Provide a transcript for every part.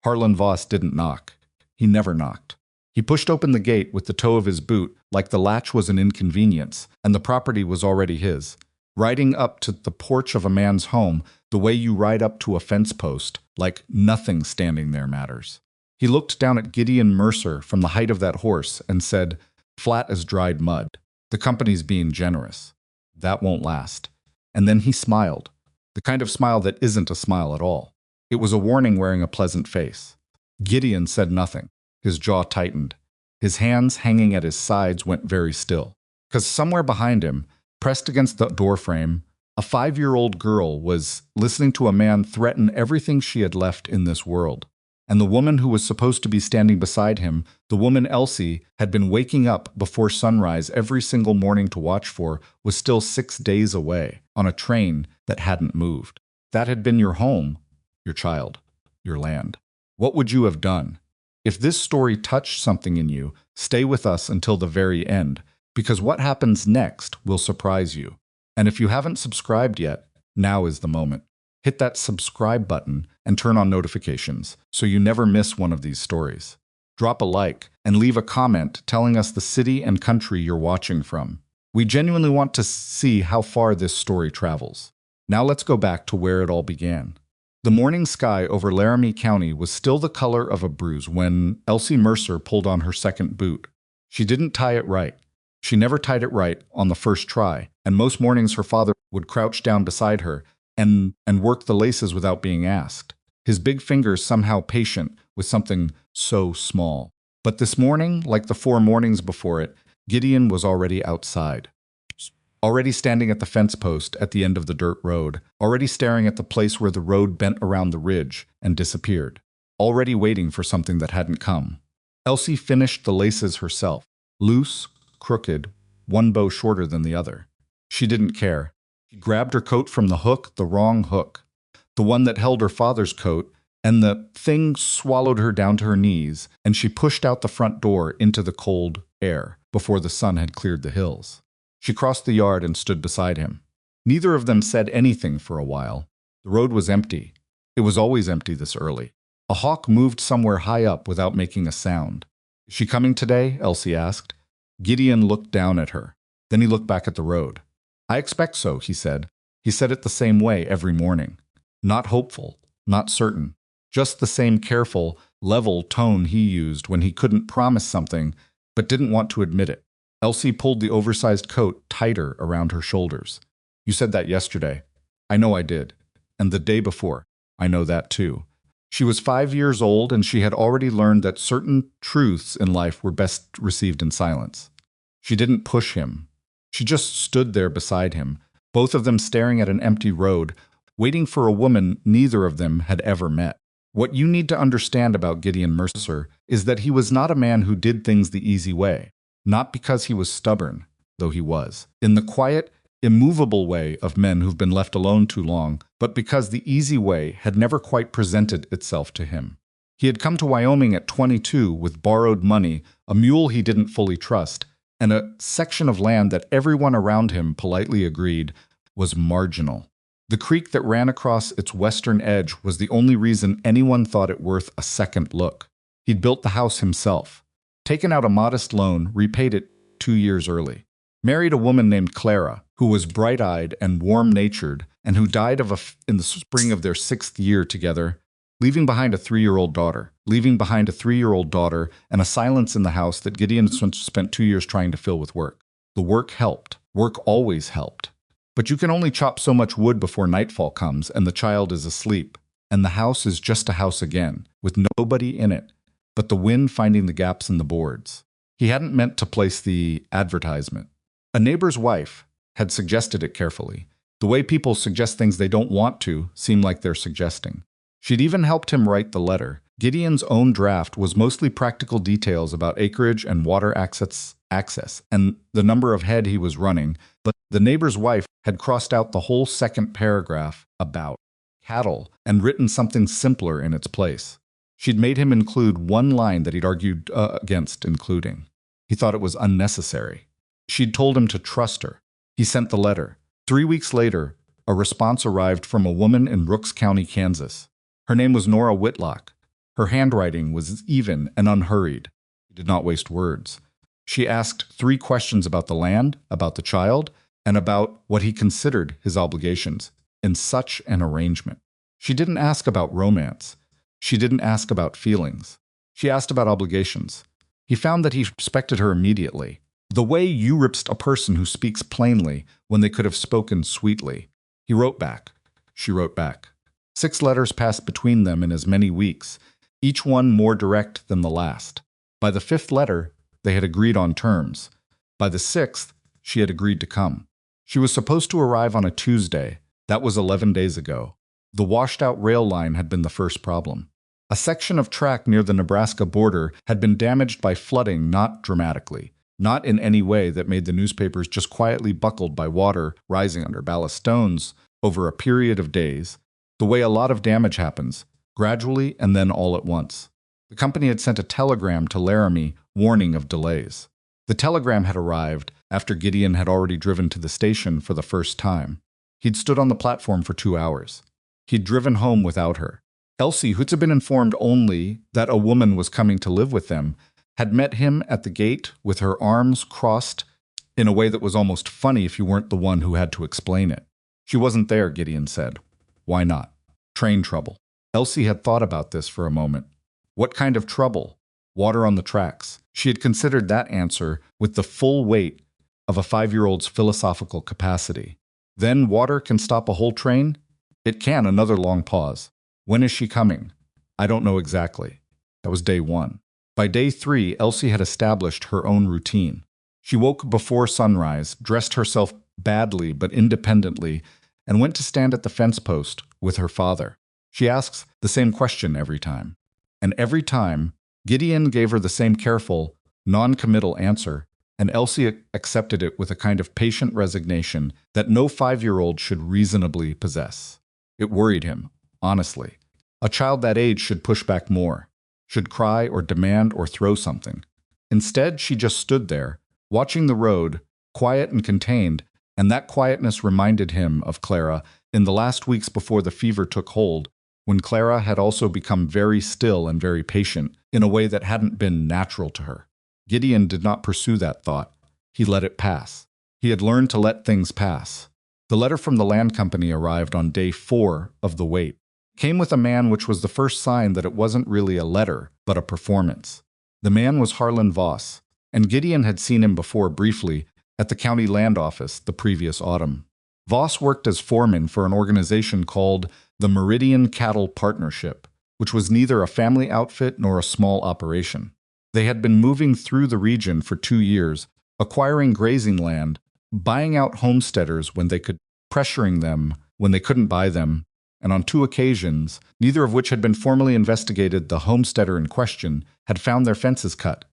Harlan Voss didn't knock. He never knocked. He pushed open the gate with the toe of his boot like the latch was an inconvenience, and the property was already his. Riding up to the porch of a man's home the way you ride up to a fence post, like nothing standing there matters. He looked down at Gideon Mercer from the height of that horse and said, flat as dried mud. The company's being generous. That won't last. And then he smiled. The kind of smile that isn't a smile at all. It was a warning wearing a pleasant face. Gideon said nothing. His jaw tightened. His hands hanging at his sides went very still. Because somewhere behind him, pressed against the doorframe, a 5-year-old girl was listening to a man threaten everything she had left in this world. And the woman who was supposed to be standing beside him, the woman Elsie, had been waking up before sunrise every single morning to watch for, was still 6 days away, on a train that hadn't moved. That had been your home, your child, your land. What would you have done? If this story touched something in you, stay with us until the very end, because what happens next will surprise you. And if you haven't subscribed yet, now is the moment. Hit that subscribe button and turn on notifications so you never miss one of these stories. Drop a like and leave a comment telling us the city and country you're watching from. We genuinely want to see how far this story travels. Now let's go back to where it all began. The morning sky over Laramie County was still the color of a bruise when Elsie Mercer pulled on her second boot. She didn't tie it right. She never tied it right on the first try, and most mornings her father would crouch down beside her and work the laces without being asked, his big fingers somehow patient with something so small. But this morning, like the 4 mornings before it, Gideon was already outside. Already standing at the fence post at the end of the dirt road, already staring at the place where the road bent around the ridge and disappeared, already waiting for something that hadn't come. Elsie finished the laces herself, loose, crooked, one bow shorter than the other. She didn't care. She grabbed her coat from the hook, the wrong hook, the one that held her father's coat, and the thing swallowed her down to her knees, and she pushed out the front door into the cold air before the sun had cleared the hills. She crossed the yard and stood beside him. Neither of them said anything for a while. The road was empty. It was always empty this early. A hawk moved somewhere high up without making a sound. Is she coming today? Elsie asked. Gideon looked down at her. Then he looked back at the road. I expect so, he said. He said it the same way every morning. Not hopeful, not certain. Just the same careful, level tone he used when he couldn't promise something but didn't want to admit it. Elsie pulled the oversized coat tighter around her shoulders. You said that yesterday. I know I did. And the day before. I know that too. She was 5 years old and she had already learned that certain truths in life were best received in silence. She didn't push him. She just stood there beside him, both of them staring at an empty road, waiting for a woman neither of them had ever met. What you need to understand about Gideon Mercer is that he was not a man who did things the easy way. Not because he was stubborn, though he was, in the quiet, immovable way of men who've been left alone too long, but because the easy way had never quite presented itself to him. He had come to Wyoming at 22 with borrowed money, a mule he didn't fully trust, and a section of land that everyone around him politely agreed was marginal. The creek that ran across its western edge was the only reason anyone thought it worth a second look. He'd built the house himself, taken out a modest loan, repaid it 2 years early. Married a woman named Clara, who was bright-eyed and warm-natured, and who died in the spring of their 6th year together, leaving behind a 3-year-old daughter. Leaving behind a 3-year-old daughter and a silence in the house that Gideon spent 2 years trying to fill with work. The work helped. Work always helped. But you can only chop so much wood before nightfall comes and the child is asleep, and the house is just a house again, with nobody in it, but the wind finding the gaps in the boards. He hadn't meant to place the advertisement. A neighbor's wife had suggested it carefully. The way people suggest things they don't want to seem like they're suggesting. She'd even helped him write the letter. Gideon's own draft was mostly practical details about acreage and water access and the number of head he was running, but the neighbor's wife had crossed out the whole second paragraph about cattle and written something simpler in its place. She'd made him include one line that he'd argued against including. He thought it was unnecessary. She'd told him to trust her. He sent the letter. 3 weeks later, a response arrived from a woman in Rooks County, Kansas. Her name was Nora Whitlock. Her handwriting was even and unhurried. She did not waste words. She asked 3 questions about the land, about the child, and about what he considered his obligations in such an arrangement. She didn't ask about romance. She didn't ask about feelings. She asked about obligations. He found that he respected her immediately. The way you respect a person who speaks plainly when they could have spoken sweetly. He wrote back. She wrote back. 6 letters passed between them in as many weeks, each one more direct than the last. By the 5th letter, they had agreed on terms. By the 6th, she had agreed to come. She was supposed to arrive on a Tuesday. That was 11 days ago. The washed-out rail line had been the first problem. A section of track near the Nebraska border had been damaged by flooding, not dramatically, not in any way that made the newspapers just quietly buckled by water rising under ballast stones over a period of days, the way a lot of damage happens, gradually and then all at once. The company had sent a telegram to Laramie warning of delays. The telegram had arrived after Gideon had already driven to the station for the first time. He'd stood on the platform for 2 hours. He'd driven home without her. Elsie, who had been informed only that a woman was coming to live with them, had met him at the gate with her arms crossed in a way that was almost funny if you weren't the one who had to explain it. She wasn't there, Gideon said. Why not? Train trouble. Elsie had thought about this for a moment. What kind of trouble? Water on the tracks. She had considered that answer with the full weight of a 5-year-old's philosophical capacity. Then water can stop a whole train? It can. Another long pause. When is she coming? I don't know exactly. That was day 1. By day 3, Elsie had established her own routine. She woke before sunrise, dressed herself badly but independently, and went to stand at the fence post with her father. She asks the same question every time. And every time, Gideon gave her the same careful, non-committal answer, and Elsie accepted it with a kind of patient resignation that no 5-year-old should reasonably possess. It worried him, honestly. A child that age should push back more, should cry or demand or throw something. Instead, she just stood there, watching the road, quiet and contained, and that quietness reminded him of Clara in the last weeks before the fever took hold, when Clara had also become very still and very patient in a way that hadn't been natural to her. Gideon did not pursue that thought. He let it pass. He had learned to let things pass. The letter from the land company arrived on day 4 of the wait. It came with a man which was the first sign that it wasn't really a letter, but a performance. The man was Harlan Voss, and Gideon had seen him before briefly at the county land office the previous autumn. Voss worked as foreman for an organization called the Meridian Cattle Partnership, which was neither a family outfit nor a small operation. They had been moving through the region for 2 years, acquiring grazing land, buying out homesteaders when they could, pressuring them when they couldn't buy them, and on 2 occasions, neither of which had been formally investigated, the homesteader in question had found their fences cut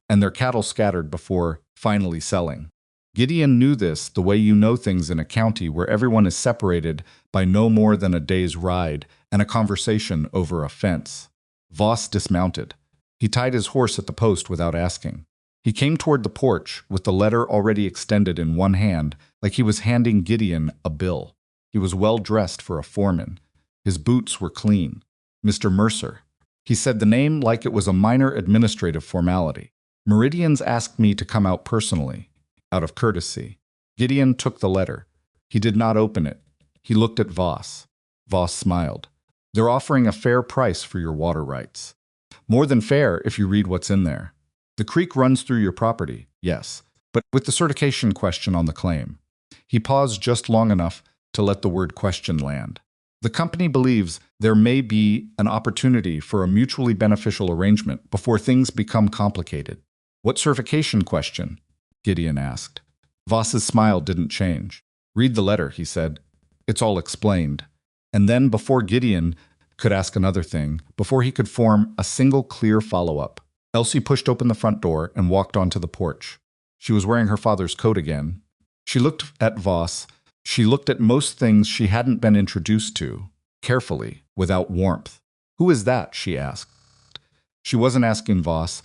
and their cattle scattered before finally selling. Gideon knew this the way you know things in a county where everyone is separated by no more than a day's ride and a conversation over a fence. Voss dismounted. He tied his horse at the post without asking. He came toward the porch with the letter already extended in one hand, like he was handing Gideon a bill. He was well dressed for a foreman. His boots were clean. Mr. Mercer. He said the name like it was a minor administrative formality. Meridians asked me to come out personally, out of courtesy. Gideon took the letter. He did not open it. He looked at Voss. Voss smiled. They're offering a fair price for your water rights. More than fair if you read what's in there. The creek runs through your property, yes, but with the certification question on the claim. He paused just long enough to let the word question land. The company believes there may be an opportunity for a mutually beneficial arrangement before things become complicated. What certification question? Gideon asked. Voss's smile didn't change. Read the letter, he said. It's all explained. And then, before Gideon could ask another thing, before he could form a single clear follow-up, Elsie pushed open the front door and walked onto the porch. She was wearing her father's coat again. She looked at Voss. She looked at most things she hadn't been introduced to, carefully, without warmth. Who is that? She asked. She wasn't asking Voss.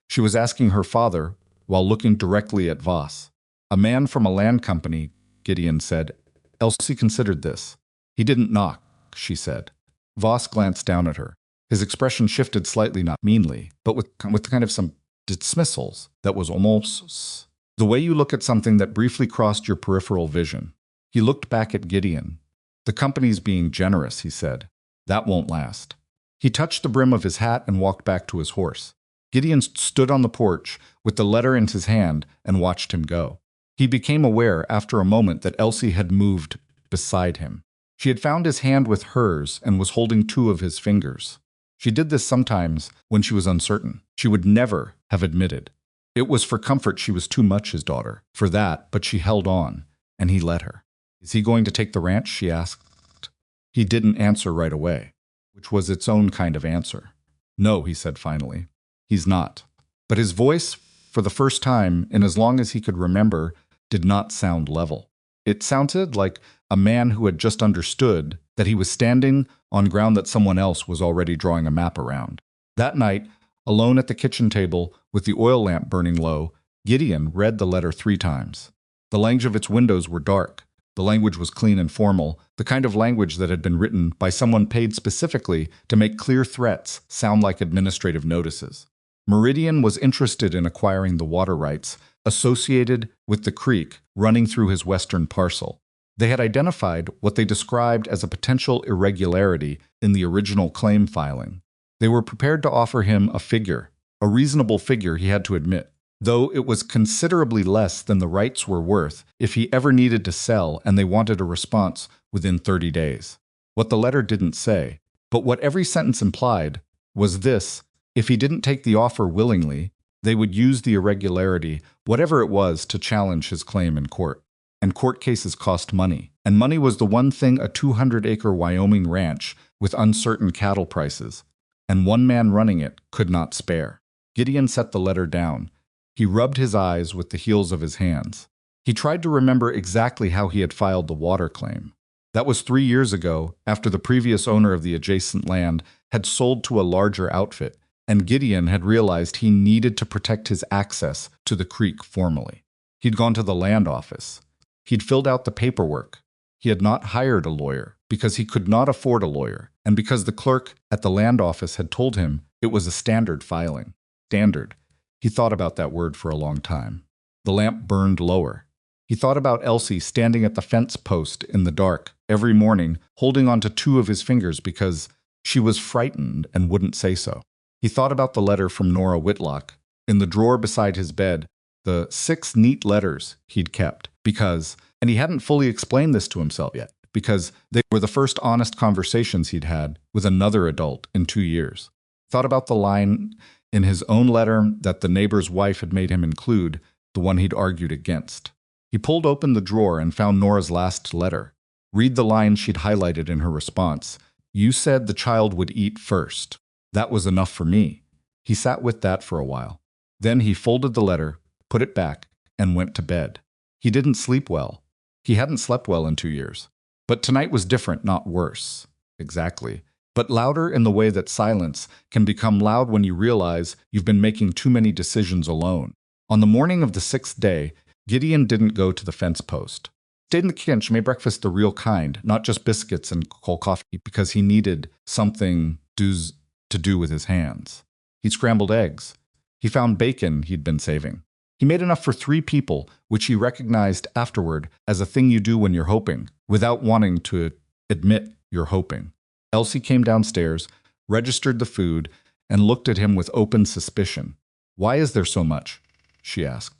She was asking her father while looking directly at Voss. A man from a land company, Gideon said. Elsie considered this. He didn't knock, she said. Voss glanced down at her. His expression shifted slightly, not meanly, but with kind of some dismissals that was almost the way you look at something that briefly crossed your peripheral vision. He looked back at Gideon. The company's being generous, he said. That won't last. He touched the brim of his hat and walked back to his horse. Gideon stood on the porch with the letter in his hand and watched him go. He became aware after a moment that Elsie had moved beside him. She had found his hand with hers and was holding two of his fingers. She did this sometimes when she was uncertain. She would never have admitted. It was for comfort she was too much his daughter. For that, but she held on, and he let her. Is he going to take the ranch? She asked. He didn't answer right away, which was its own kind of answer. No, he said finally. He's not. But his voice, for the first time in as long as he could remember, did not sound level. It sounded like a man who had just understood that he was standing on ground that someone else was already drawing a map around. That night, alone at the kitchen table with the oil lamp burning low, Gideon read the letter 3 times. The language of its windows were dark. The language was clean and formal, the kind of language that had been written by someone paid specifically to make clear threats sound like administrative notices. Meridian was interested in acquiring the water rights associated with the creek running through his western parcel. They had identified what they described as a potential irregularity in the original claim filing. They were prepared to offer him a figure, a reasonable figure he had to admit, though it was considerably less than the rights were worth if he ever needed to sell, and they wanted a response within 30 days. What the letter didn't say, but what every sentence implied, was this: if he didn't take the offer willingly, they would use the irregularity, whatever it was, to challenge his claim in court. And court cases cost money. And money was the one thing a 200-acre Wyoming ranch with uncertain cattle prices, and one man running it, could not spare. Gideon set the letter down. He rubbed his eyes with the heels of his hands. He tried to remember exactly how he had filed the water claim. That was 3 years ago, after the previous owner of the adjacent land had sold to a larger outfit, and Gideon had realized he needed to protect his access to the creek formally. He'd gone to the land office. He'd filled out the paperwork. He had not hired a lawyer because he could not afford a lawyer, and because the clerk at the land office had told him it was a standard filing. Standard. He thought about that word for a long time. The lamp burned lower. He thought about Elsie standing at the fence post in the dark every morning, holding onto 2 of his fingers because she was frightened and wouldn't say so. He thought about the letter from Nora Whitlock in the drawer beside his bed, the 6 neat letters he'd kept, because, and he hadn't fully explained this to himself yet, because they were the first honest conversations he'd had with another adult in 2 years. Thought about the line in his own letter that the neighbor's wife had made him include, the one he'd argued against. He pulled open the drawer and found Nora's last letter. Read the line she'd highlighted in her response. You said the child would eat first. That was enough for me. He sat with that for a while. Then he folded the letter, put it back, and went to bed. He didn't sleep well. He hadn't slept well in 2 years. But tonight was different, not worse. Exactly. But louder in the way that silence can become loud when you realize you've been making too many decisions alone. On the morning of the 6th day, Gideon didn't go to the fence post. Stayed in the kitchen, made breakfast the real kind, not just biscuits and cold coffee, because he needed something to do with his hands. He scrambled eggs. He found bacon he'd been saving. He made enough for 3 people, which he recognized afterward as a thing you do when you're hoping, without wanting to admit you're hoping. Elsie came downstairs, registered the food, and looked at him with open suspicion. Why is there so much? She asked.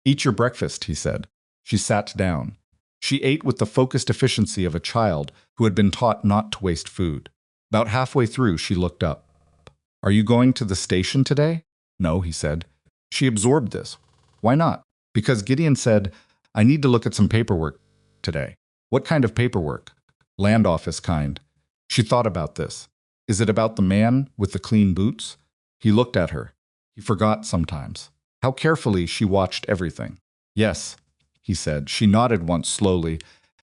Eat your breakfast, he said. She sat down. She ate with the focused efficiency of a child who had been taught not to waste food. About halfway through, she looked up. Are you going to the station today? No, he said. She absorbed this. Why not? Because Gideon said, I need to look at some paperwork today. What kind of paperwork? Land office kind. She thought about this. Is it about the man with the clean boots? He looked at her. He forgot sometimes. How carefully she watched everything. Yes, he said. She nodded once slowly,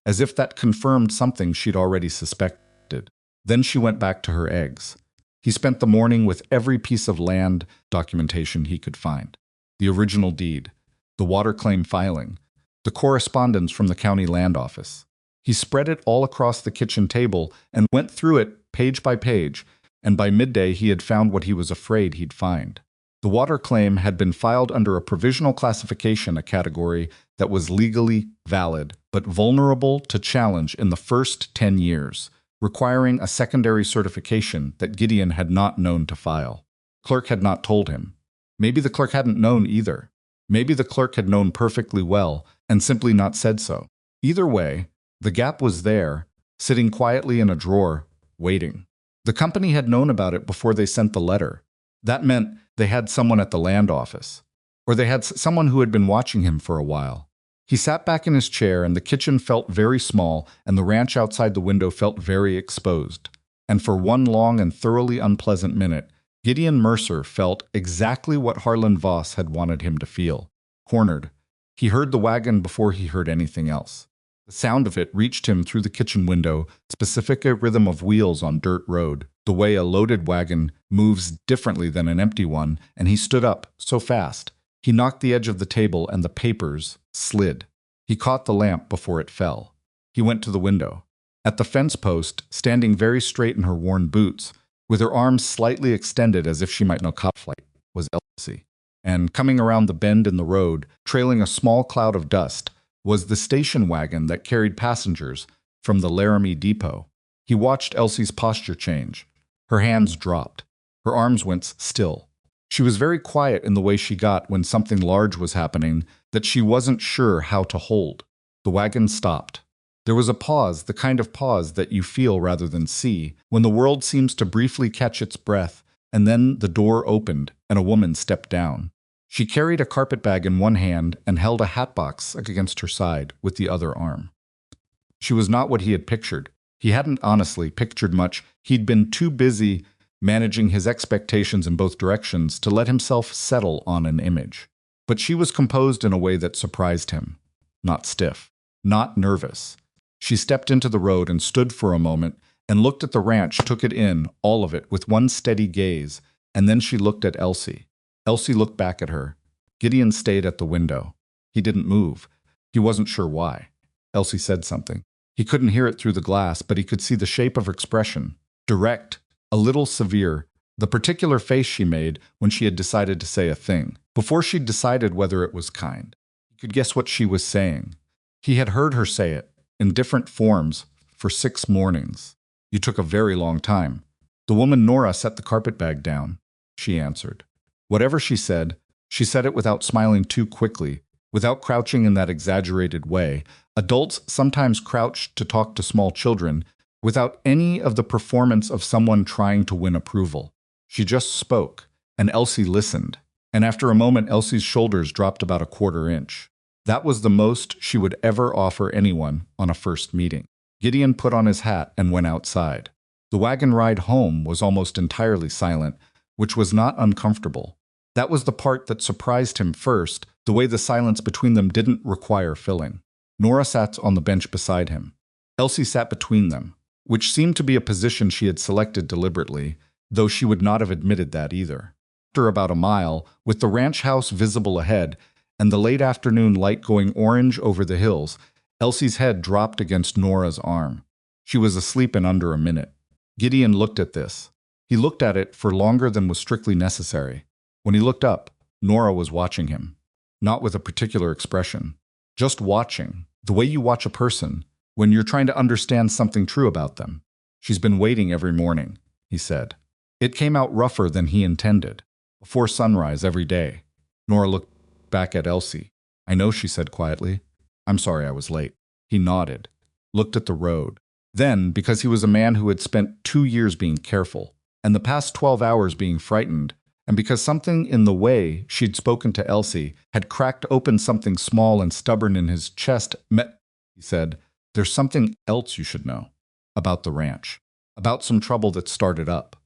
as if that confirmed something she'd already suspected. Then she went back to her eggs. He spent the morning with every piece of land documentation he could find. The original deed, the water claim filing, the correspondence from the county land office. He spread it all across the kitchen table and went through it page by page, and by midday he had found what he was afraid he'd find. The water claim had been filed under a provisional classification, a category that was legally valid, but vulnerable to challenge in the first 10 years, requiring a secondary certification that Gideon had not known to file. Clerk had not told him. Maybe the clerk hadn't known either. Maybe the clerk had known perfectly well and simply not said so. Either way, the gap was there, sitting quietly in a drawer, waiting. The company had known about it before they sent the letter. That meant they had someone at the land office, or they had someone who had been watching him for a while. He sat back in his chair, and the kitchen felt very small, and the ranch outside the window felt very exposed. And for one long and thoroughly unpleasant minute, Gideon Mercer felt exactly what Harlan Voss had wanted him to feel. Cornered. He heard the wagon before he heard anything else. The sound of it reached him through the kitchen window, specific a rhythm of wheels on dirt road, the way a loaded wagon moves differently than an empty one, and he stood up, so fast. He knocked the edge of the table and the papers slid. He caught the lamp before it fell. He went to the window. At the fence post, standing very straight in her worn boots, with her arms slightly extended as if she might know cop flight, was Elsie. And coming around the bend in the road, trailing a small cloud of dust, was the station wagon that carried passengers from the Laramie depot. He watched Elsie's posture change. Her hands dropped. Her arms went still. She was very quiet in the way she got when something large was happening that she wasn't sure how to hold. The wagon stopped. There was a pause, the kind of pause that you feel rather than see, when the world seems to briefly catch its breath, and then the door opened and a woman stepped down. She carried a carpetbag in one hand and held a hatbox against her side with the other arm. She was not what he had pictured. He hadn't honestly pictured much. He'd been too busy managing his expectations in both directions to let himself settle on an image. But she was composed in a way that surprised him. Not stiff. Not nervous. She stepped into the road and stood for a moment and looked at the ranch, took it in, all of it, with one steady gaze, and then she looked at Elsie. Elsie looked back at her. Gideon stayed at the window. He didn't move. He wasn't sure why. Elsie said something. He couldn't hear it through the glass, but he could see the shape of her expression. Direct, a little severe, the particular face she made when she had decided to say a thing, before she'd decided whether it was kind. He could guess what she was saying. He had heard her say it, in different forms, for 6 mornings. You took a very long time. The woman Nora set the carpetbag down, she answered. Whatever she said it without smiling too quickly, without crouching in that exaggerated way. Adults sometimes crouch to talk to small children, without any of the performance of someone trying to win approval. She just spoke, and Elsie listened, and after a moment Elsie's shoulders dropped about a 1/4 inch. That was the most she would ever offer anyone on a first meeting. Gideon put on his hat and went outside. The wagon ride home was almost entirely silent, which was not uncomfortable. That was the part that surprised him first, the way the silence between them didn't require filling. Nora sat on the bench beside him. Elsie sat between them, which seemed to be a position she had selected deliberately, though she would not have admitted that either. After about a mile, with the ranch house visible ahead, and the late afternoon light going orange over the hills, Elsie's head dropped against Nora's arm. She was asleep in under a minute. Gideon looked at this. He looked at it for longer than was strictly necessary. When he looked up, Nora was watching him. Not with a particular expression. Just watching, the way you watch a person when you're trying to understand something true about them. She's been waiting every morning, he said. It came out rougher than he intended. Before sunrise every day. Nora looked back at Elsie. I know, she said quietly. I'm sorry I was late. He nodded, looked at the road. Then, because he was a man who had spent 2 years being careful, and the past 12 hours being frightened, and because something in the way she'd spoken to Elsie had cracked open something small and stubborn in his chest, he said, there's something else you should know. About the ranch. About some trouble that started up.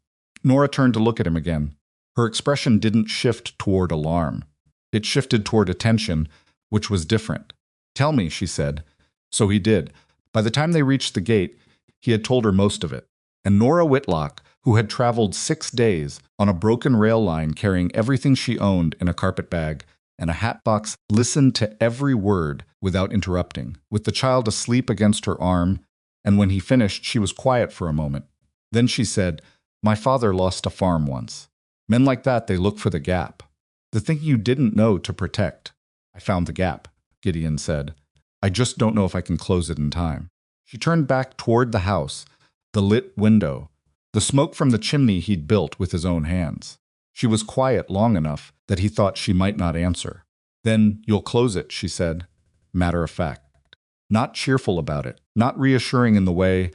Nora turned to look at him again. Her expression didn't shift toward alarm. It shifted toward attention, which was different. Tell me, she said. So he did. By the time they reached the gate, he had told her most of it. And Nora Whitlock, who had traveled 6 days on a broken rail line carrying everything she owned in a carpetbag and a hatbox, listened to every word without interrupting, with the child asleep against her arm, and when he finished, she was quiet for a moment. Then she said, My father lost a farm once. Men like that, they look for the gap. The thing you didn't know to protect. I found the gap, Gideon said. I just don't know if I can close it in time. She turned back toward the house, the lit window, the smoke from the chimney he'd built with his own hands. She was quiet long enough that he thought she might not answer. Then you'll close it, she said, matter of fact. Not cheerful about it, not reassuring in the way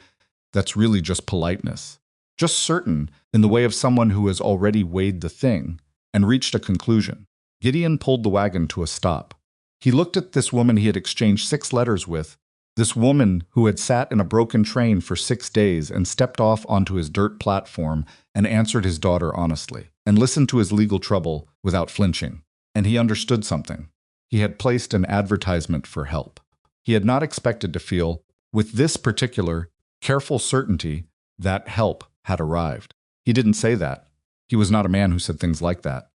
that's really just politeness. Just certain in the way of someone who has already weighed the thing and reached a conclusion. Gideon pulled the wagon to a stop. He looked at this woman he had exchanged 6 letters with, this woman who had sat in a broken train for 6 days and stepped off onto his dirt platform and answered his daughter honestly, and listened to his legal trouble without flinching. And he understood something. He had placed an advertisement for help. He had not expected to feel, with this particular, careful certainty, that help had arrived. He didn't say that. He was not a man who said things like that.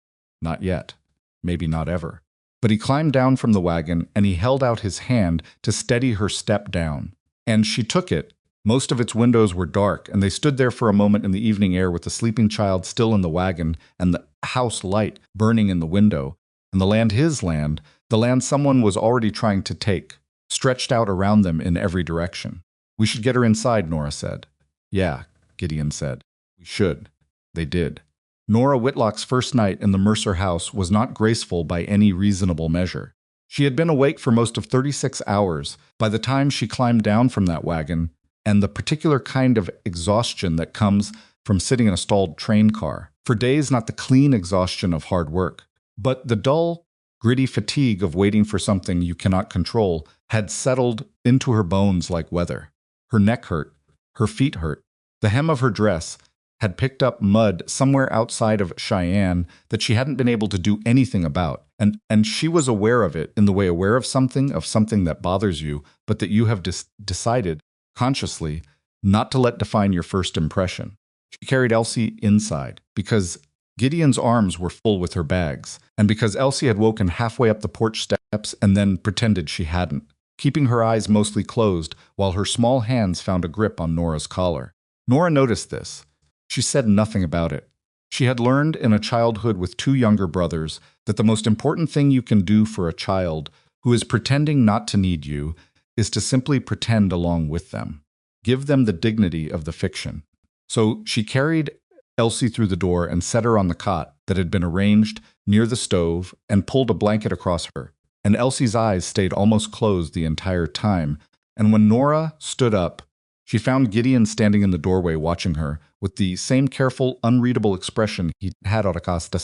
Not yet. Maybe not ever. But he climbed down from the wagon and he held out his hand to steady her step down. And she took it. Most of its windows were dark, and they stood there for a moment in the evening air with the sleeping child still in the wagon and the house light burning in the window, and the land, his land, the land someone was already trying to take, stretched out around them in every direction. We should get her inside, Nora said. Yeah, Gideon said. We should. They did. Nora Whitlock's first night in the Mercer house was not graceful by any reasonable measure. She had been awake for most of 36 hours by the time she climbed down from that wagon, and the particular kind of exhaustion that comes from sitting in a stalled train car. For days, not the clean exhaustion of hard work, but the dull, gritty fatigue of waiting for something you cannot control had settled into her bones like weather. Her neck hurt. Her feet hurt. The hem of her dress had picked up mud somewhere outside of Cheyenne that she hadn't been able to do anything about. And she was aware of it in the way aware of something that bothers you, but that you have decided, consciously, not to let define your first impression. She carried Elsie inside, because Gideon's arms were full with her bags, and because Elsie had woken halfway up the porch steps and then pretended she hadn't, keeping her eyes mostly closed while her small hands found a grip on Nora's collar. Nora noticed this. She said nothing about it. She had learned in a childhood with 2 younger brothers that the most important thing you can do for a child who is pretending not to need you is to simply pretend along with them. Give them the dignity of the fiction. So she carried Elsie through the door and set her on the cot that had been arranged near the stove and pulled a blanket across her. And Elsie's eyes stayed almost closed the entire time. And when Nora stood up, she found Gideon standing in the doorway watching her with the same careful, unreadable expression he had on Acosta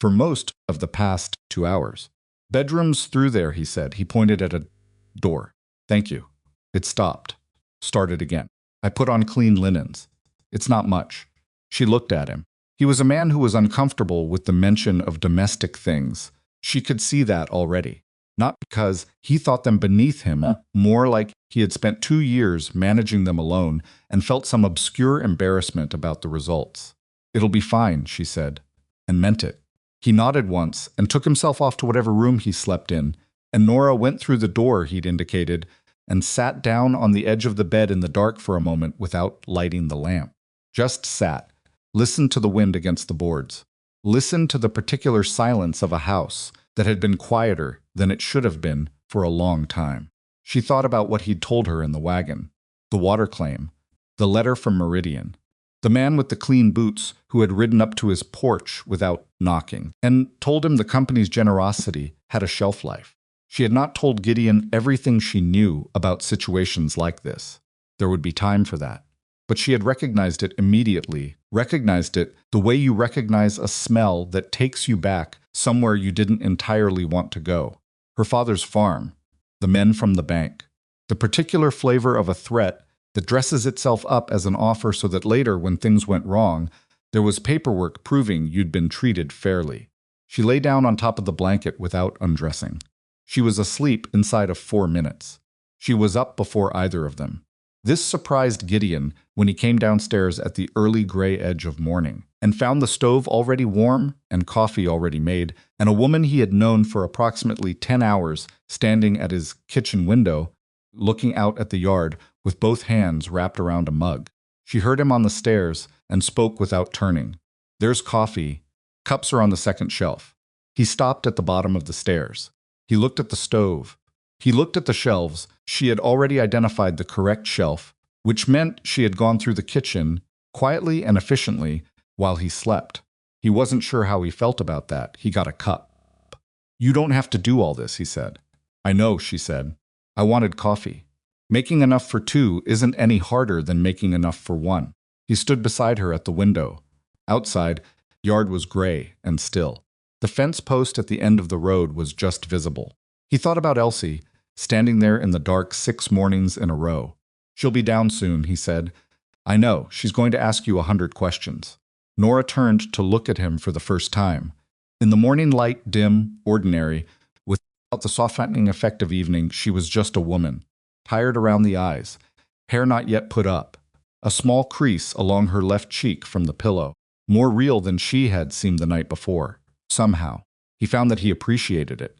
for most of the past 2 hours. Bedrooms through there, he said. He pointed at a door. Thank you. It stopped. Started again. I put on clean linens. It's not much. She looked at him. He was a man who was uncomfortable with the mention of domestic things. She could see that already. Not because he thought them beneath him, more like he had spent 2 years managing them alone and felt some obscure embarrassment about the results. It'll be fine, she said, and meant it. He nodded once and took himself off to whatever room he slept in, and Nora went through the door he'd indicated and sat down on the edge of the bed in the dark for a moment without lighting the lamp. Just sat, listened to the wind against the boards, listened to the particular silence of a house that had been quieter than it should have been for a long time. She thought about what he'd told her in the wagon, the water claim, the letter from Meridian, the man with the clean boots who had ridden up to his porch without knocking and told him the company's generosity had a shelf life. She had not told Gideon everything she knew about situations like this. There would be time for that. But she had recognized it immediately, recognized it the way you recognize a smell that takes you back somewhere you didn't entirely want to go. Her father's farm, the men from the bank, the particular flavor of a threat that dresses itself up as an offer so that later, when things went wrong, there was paperwork proving you'd been treated fairly. She lay down on top of the blanket without undressing. She was asleep inside of 4 minutes. She was up before either of them. This surprised Gideon when he came downstairs at the early gray edge of morning and found the stove already warm and coffee already made, and a woman he had known for approximately 10 hours standing at his kitchen window, looking out at the yard with both hands wrapped around a mug. She heard him on the stairs and spoke without turning. There's coffee. Cups are on the second shelf. He stopped at the bottom of the stairs. He looked at the stove. He looked at the shelves. She had already identified the correct shelf, which meant she had gone through the kitchen quietly and efficiently while he slept. He wasn't sure how he felt about that. He got a cup. You don't have to do all this, he said. I know, she said. I wanted coffee. Making enough for two isn't any harder than making enough for one. He stood beside her at the window. Outside, yard was gray and still. The fence post at the end of the road was just visible. He thought about Elsie, standing there in the dark 6 mornings in a row. She'll be down soon, he said. I know, she's going to ask you 100 questions. Nora turned to look at him for the first time. In the morning light, dim, ordinary, without the softening effect of evening, she was just a woman, tired around the eyes, hair not yet put up, a small crease along her left cheek from the pillow, more real than she had seemed the night before. Somehow, he found that he appreciated it.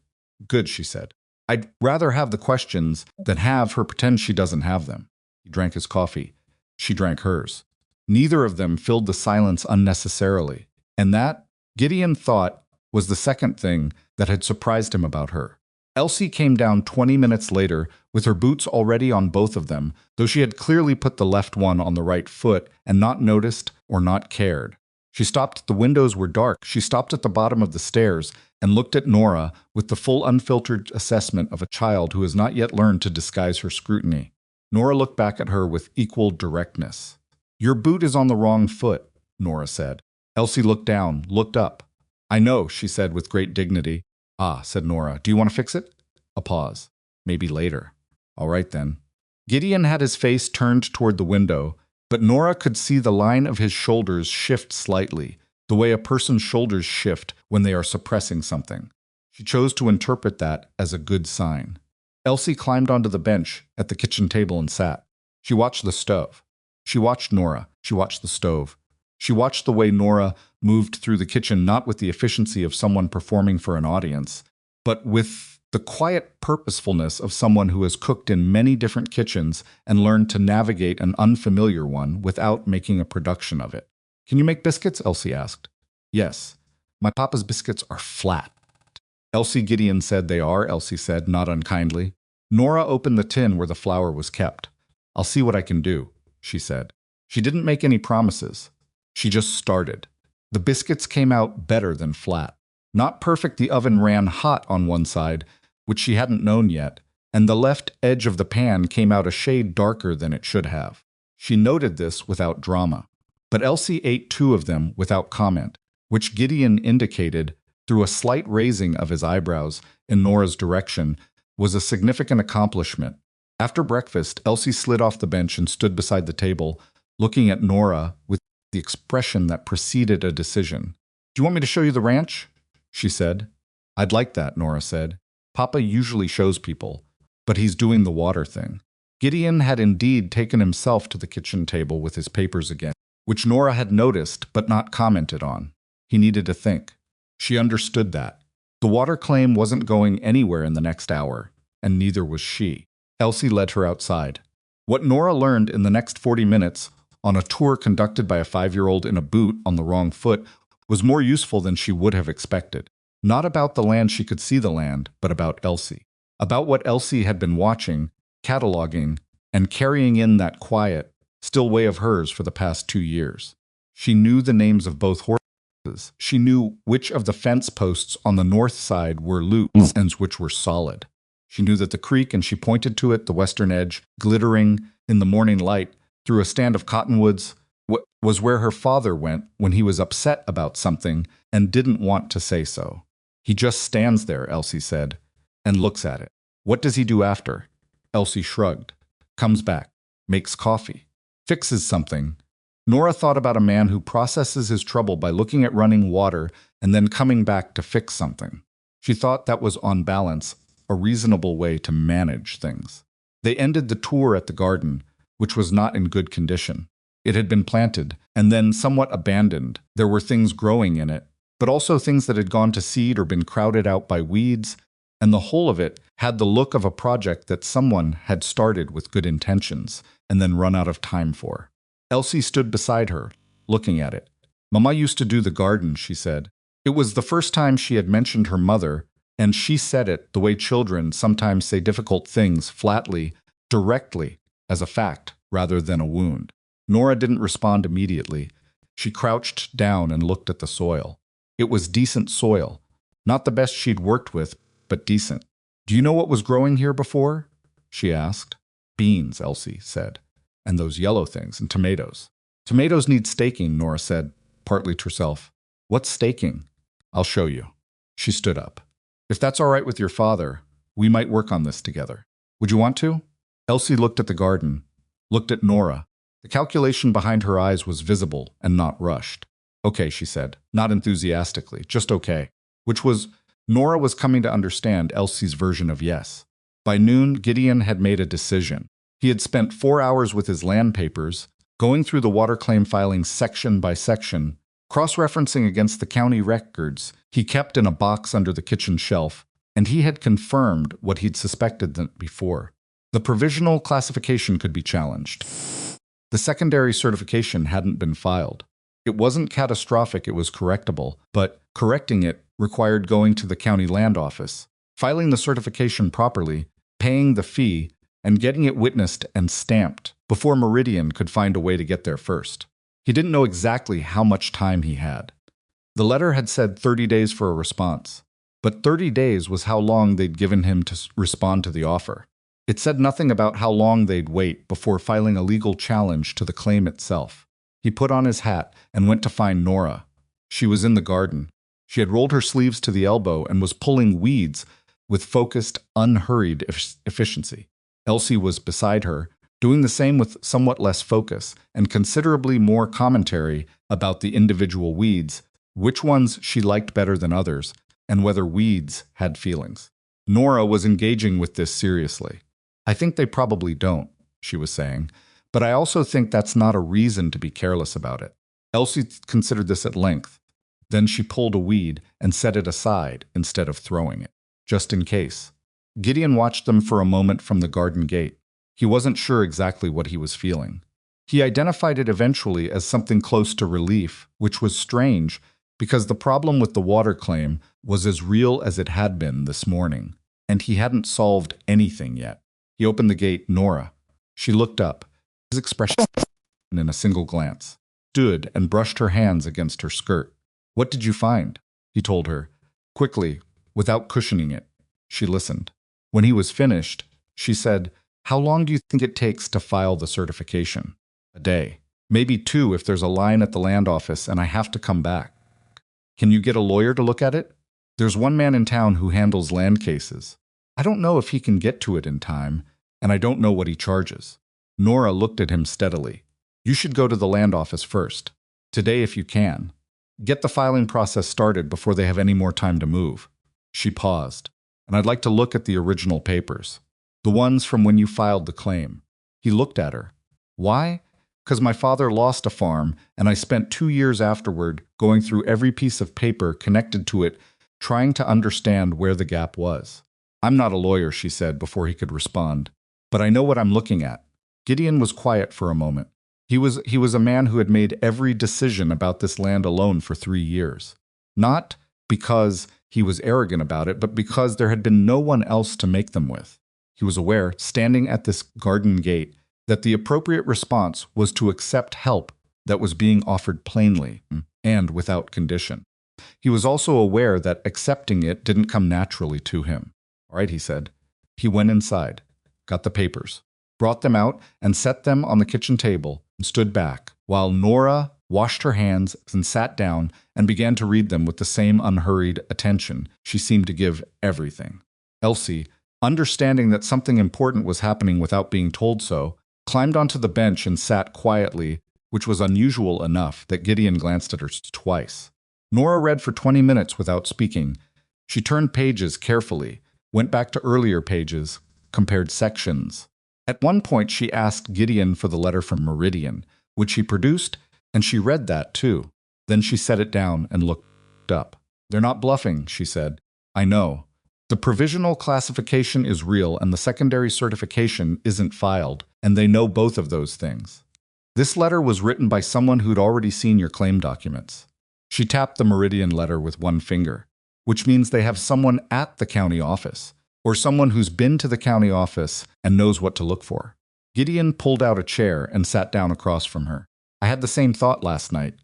Good, she said. I'd rather have the questions than have her pretend she doesn't have them. He drank his coffee. She drank hers. Neither of them filled the silence unnecessarily, and that, Gideon thought, was the second thing that had surprised him about her. Elsie came down 20 minutes later with her boots already on both of them, though she had clearly put the left one on the right foot and not noticed or not cared. She stopped. The windows were dark. She stopped at the bottom of the stairs and looked at Nora with the full unfiltered assessment of a child who has not yet learned to disguise her scrutiny. Nora looked back at her with equal directness. Your boot is on the wrong foot, Nora said. Elsie looked down, looked up. I know, she said with great dignity. Ah, said Nora. Do you want to fix it? A pause. Maybe later. All right then. Gideon had his face turned toward the window, but Nora could see the line of his shoulders shift slightly, the way a person's shoulders shift when they are suppressing something. She chose to interpret that as a good sign. Elsie climbed onto the bench at the kitchen table and sat. She watched the stove. She watched Nora. She watched the stove. She watched the way Nora moved through the kitchen, not with the efficiency of someone performing for an audience, but with the quiet purposefulness of someone who has cooked in many different kitchens and learned to navigate an unfamiliar one without making a production of it. Can you make biscuits? Elsie asked. Yes. My papa's biscuits are flat. Elsie, Gideon said they are, Elsie said, not unkindly. Nora opened the tin where the flour was kept. I'll see what I can do, she said. She didn't make any promises. She just started. The biscuits came out better than flat. Not perfect, the oven ran hot on one side, which she hadn't known yet, and the left edge of the pan came out a shade darker than it should have. She noted this without drama. But Elsie ate 2 of them without comment, which Gideon indicated, through a slight raising of his eyebrows in Nora's direction, was a significant accomplishment. After breakfast, Elsie slid off the bench and stood beside the table, looking at Nora with the expression that preceded a decision. Do you want me to show you the ranch? She said. I'd like that, Nora said. Papa usually shows people, but he's doing the water thing. Gideon had indeed taken himself to the kitchen table with his papers again, which Nora had noticed but not commented on. He needed to think. She understood that. The water claim wasn't going anywhere in the next hour, and neither was she. Elsie led her outside. What Nora learned in the next 40 minutes, on a tour conducted by a 5-year-old in a boot on the wrong foot, was more useful than she would have expected. Not about the land she could see the land, but about Elsie. About what Elsie had been watching, cataloging, and carrying in that quiet, still way of hers for the past 2 years. She knew the names of both horses. She knew which of the fence posts on the north side were loose and which were solid. She knew that the creek, and she pointed to it, the western edge, glittering in the morning light, through a stand of cottonwoods, was where her father went when he was upset about something and didn't want to say so. He just stands there, Elsie said, and looks at it. What does he do after? Elsie shrugged. Comes back. Makes coffee. Fixes something. Nora thought about a man who processes his trouble by looking at running water and then coming back to fix something. She thought that was, on balance, a reasonable way to manage things. They ended the tour at the garden, which was not in good condition. It had been planted, and then somewhat abandoned. There were things growing in it, but also things that had gone to seed or been crowded out by weeds, and the whole of it had the look of a project that someone had started with good intentions and then run out of time for. Elsie stood beside her, looking at it. Mama used to do the garden, she said. It was the first time she had mentioned her mother, and she said it the way children sometimes say difficult things flatly, directly, as a fact, rather than a wound. Nora didn't respond immediately. She crouched down and looked at the soil. It was decent soil. Not the best she'd worked with, but decent. Do you know what was growing here before? She asked. Beans, Elsie said. And those yellow things, and tomatoes. Tomatoes need staking, Nora said, partly to herself. What's staking? I'll show you. She stood up. If that's all right with your father, we might work on this together. Would you want to? Elsie looked at the garden, looked at Nora. The calculation behind her eyes was visible and not rushed. Okay, she said, not enthusiastically, just okay. Nora was coming to understand Elsie's version of yes. By noon, Gideon had made a decision. He had spent 4 hours with his land papers, going through the water claim filings section by section, cross-referencing against the county records he kept in a box under the kitchen shelf, and he had confirmed what he'd suspected before. The provisional classification could be challenged. The secondary certification hadn't been filed. It wasn't catastrophic, it was correctable, but correcting it required going to the county land office, filing the certification properly, paying the fee, and getting it witnessed and stamped before Meridian could find a way to get there first. He didn't know exactly how much time he had. The letter had said 30 days for a response, but 30 days was how long they'd given him to respond to the offer. It said nothing about how long they'd wait before filing a legal challenge to the claim itself. He put on his hat and went to find Nora. She was in the garden. She had rolled her sleeves to the elbow and was pulling weeds with focused, unhurried efficiency. Elsie was beside her, doing the same with somewhat less focus and considerably more commentary about the individual weeds, which ones she liked better than others, and whether weeds had feelings. Nora was engaging with this seriously. I think they probably don't, she was saying, but I also think that's not a reason to be careless about it. Elsie considered this at length. Then she pulled a weed and set it aside instead of throwing it, just in case. Gideon watched them for a moment from the garden gate. He wasn't sure exactly what he was feeling. He identified it eventually as something close to relief, which was strange because the problem with the water claim was as real as it had been this morning, and he hadn't solved anything yet. He opened the gate. Nora. She looked up, his expression in a single glance, stood and brushed her hands against her skirt. What did you find? He told her, quickly, without cushioning it. She listened. When he was finished, she said, How long do you think it takes to file the certification? A day. Maybe 2 if there's a line at the land office and I have to come back. Can you get a lawyer to look at it? There's one man in town who handles land cases. I don't know if he can get to it in time, and I don't know what he charges. Nora looked at him steadily. You should go to the land office first. Today if you can. Get the filing process started before they have any more time to move. She paused. And I'd like to look at the original papers. The ones from when you filed the claim. He looked at her. Why? Because my father lost a farm, and I spent 2 years afterward going through every piece of paper connected to it, trying to understand where the gap was. I'm not a lawyer, she said before he could respond, but I know what I'm looking at. Gideon was quiet for a moment. He was a man who had made every decision about this land alone for 3 years. Not because he was arrogant about it, but because there had been no one else to make them with. He was aware, standing at this garden gate, that the appropriate response was to accept help that was being offered plainly and without condition. He was also aware that accepting it didn't come naturally to him. All right, he said. He went inside, got the papers, brought them out, and set them on the kitchen table and stood back, while Nora washed her hands and sat down and began to read them with the same unhurried attention she seemed to give everything. Elsie, understanding that something important was happening without being told so, climbed onto the bench and sat quietly, which was unusual enough that Gideon glanced at her twice. Nora read for 20 minutes without speaking. She turned pages carefully, went back to earlier pages, compared sections. At one point she asked Gideon for the letter from Meridian, which he produced, and she read that too. Then she set it down and looked up. They're not bluffing, she said. I know. The provisional classification is real and the secondary certification isn't filed, and they know both of those things. This letter was written by someone who'd already seen your claim documents. She tapped the Meridian letter with one finger, which means they have someone at the county office, or someone who's been to the county office and knows what to look for. Gideon pulled out a chair and sat down across from her. I had the same thought last night.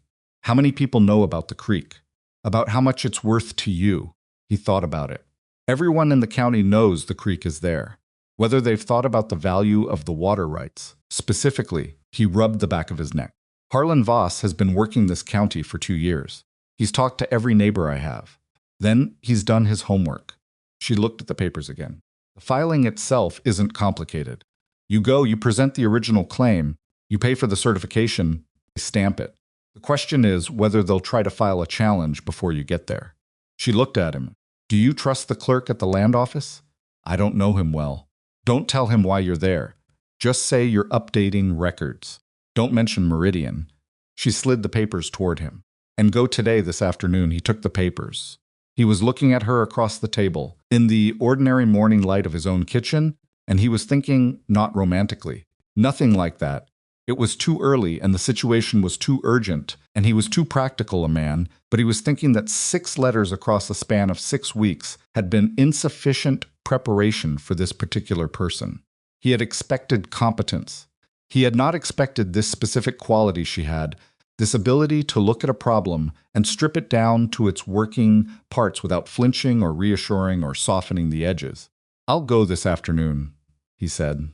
How many people know about the creek? About how much it's worth to you? He thought about it. Everyone in the county knows the creek is there. Whether they've thought about the value of the water rights. Specifically, he rubbed the back of his neck. Harlan Voss has been working this county for 2 years. He's talked to every neighbor I have. Then he's done his homework. She looked at the papers again. The filing itself isn't complicated. You present the original claim, you pay for the certification, they stamp it. The question is whether they'll try to file a challenge before you get there. She looked at him. Do you trust the clerk at the land office? I don't know him well. Don't tell him why you're there. Just say you're updating records. Don't mention Meridian. She slid the papers toward him. And go today this afternoon. He took the papers. He was looking at her across the table, in the ordinary morning light of his own kitchen, and he was thinking not romantically. Nothing like that. It was too early, and the situation was too urgent, and he was too practical a man, but he was thinking that 6 letters across a span of 6 weeks had been insufficient preparation for this particular person. He had expected competence. He had not expected this specific quality she had, this ability to look at a problem and strip it down to its working parts without flinching or reassuring or softening the edges. I'll go this afternoon, he said.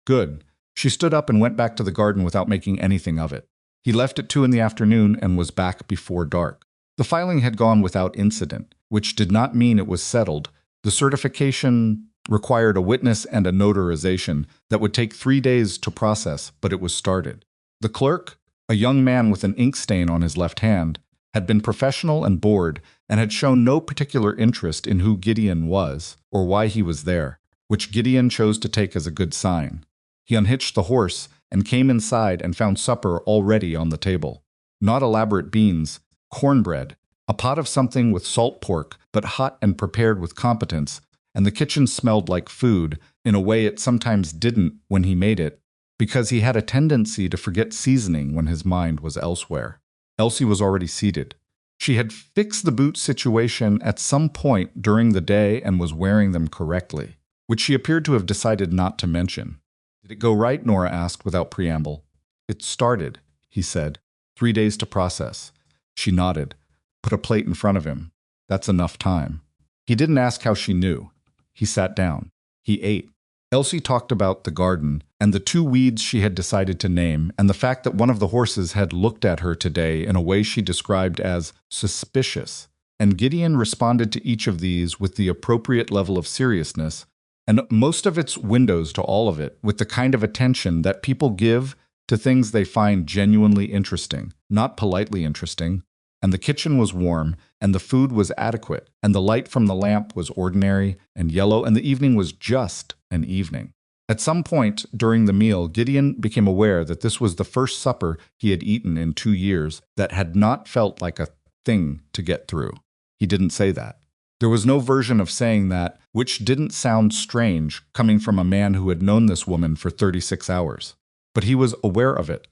Good. She stood up and went back to the garden without making anything of it. He left at 2 in the afternoon and was back before dark. The filing had gone without incident, which did not mean it was settled. The certification required a witness and a notarization that would take 3 days to process, but it was started. The clerk, a young man with an ink stain on his left hand, had been professional and bored and had shown no particular interest in who Gideon was or why he was there, which Gideon chose to take as a good sign. He unhitched the horse and came inside and found supper already on the table. Not elaborate beans, cornbread, a pot of something with salt pork, but hot and prepared with competence, and the kitchen smelled like food in a way it sometimes didn't when he made it, because he had a tendency to forget seasoning when his mind was elsewhere. Elsie was already seated. She had fixed the boot situation at some point during the day and was wearing them correctly, which she appeared to have decided not to mention. Did it go right? Nora asked without preamble. It started, he said. 3 days to process. She nodded, put a plate in front of him. That's enough time. He didn't ask how she knew. He sat down. He ate. Elsie talked about the garden and the 2 weeds she had decided to name and the fact that one of the horses had looked at her today in a way she described as suspicious. And Gideon responded to each of these with the appropriate level of seriousness, and most of its windows to all of it with the kind of attention that people give to things they find genuinely interesting, not politely interesting. And the kitchen was warm, and the food was adequate, and the light from the lamp was ordinary and yellow, and the evening was just an evening. At some point during the meal, Gideon became aware that this was the first supper he had eaten in 2 years that had not felt like a thing to get through. He didn't say that. There was no version of saying that, which didn't sound strange coming from a man who had known this woman for 36 hours. But he was aware of it,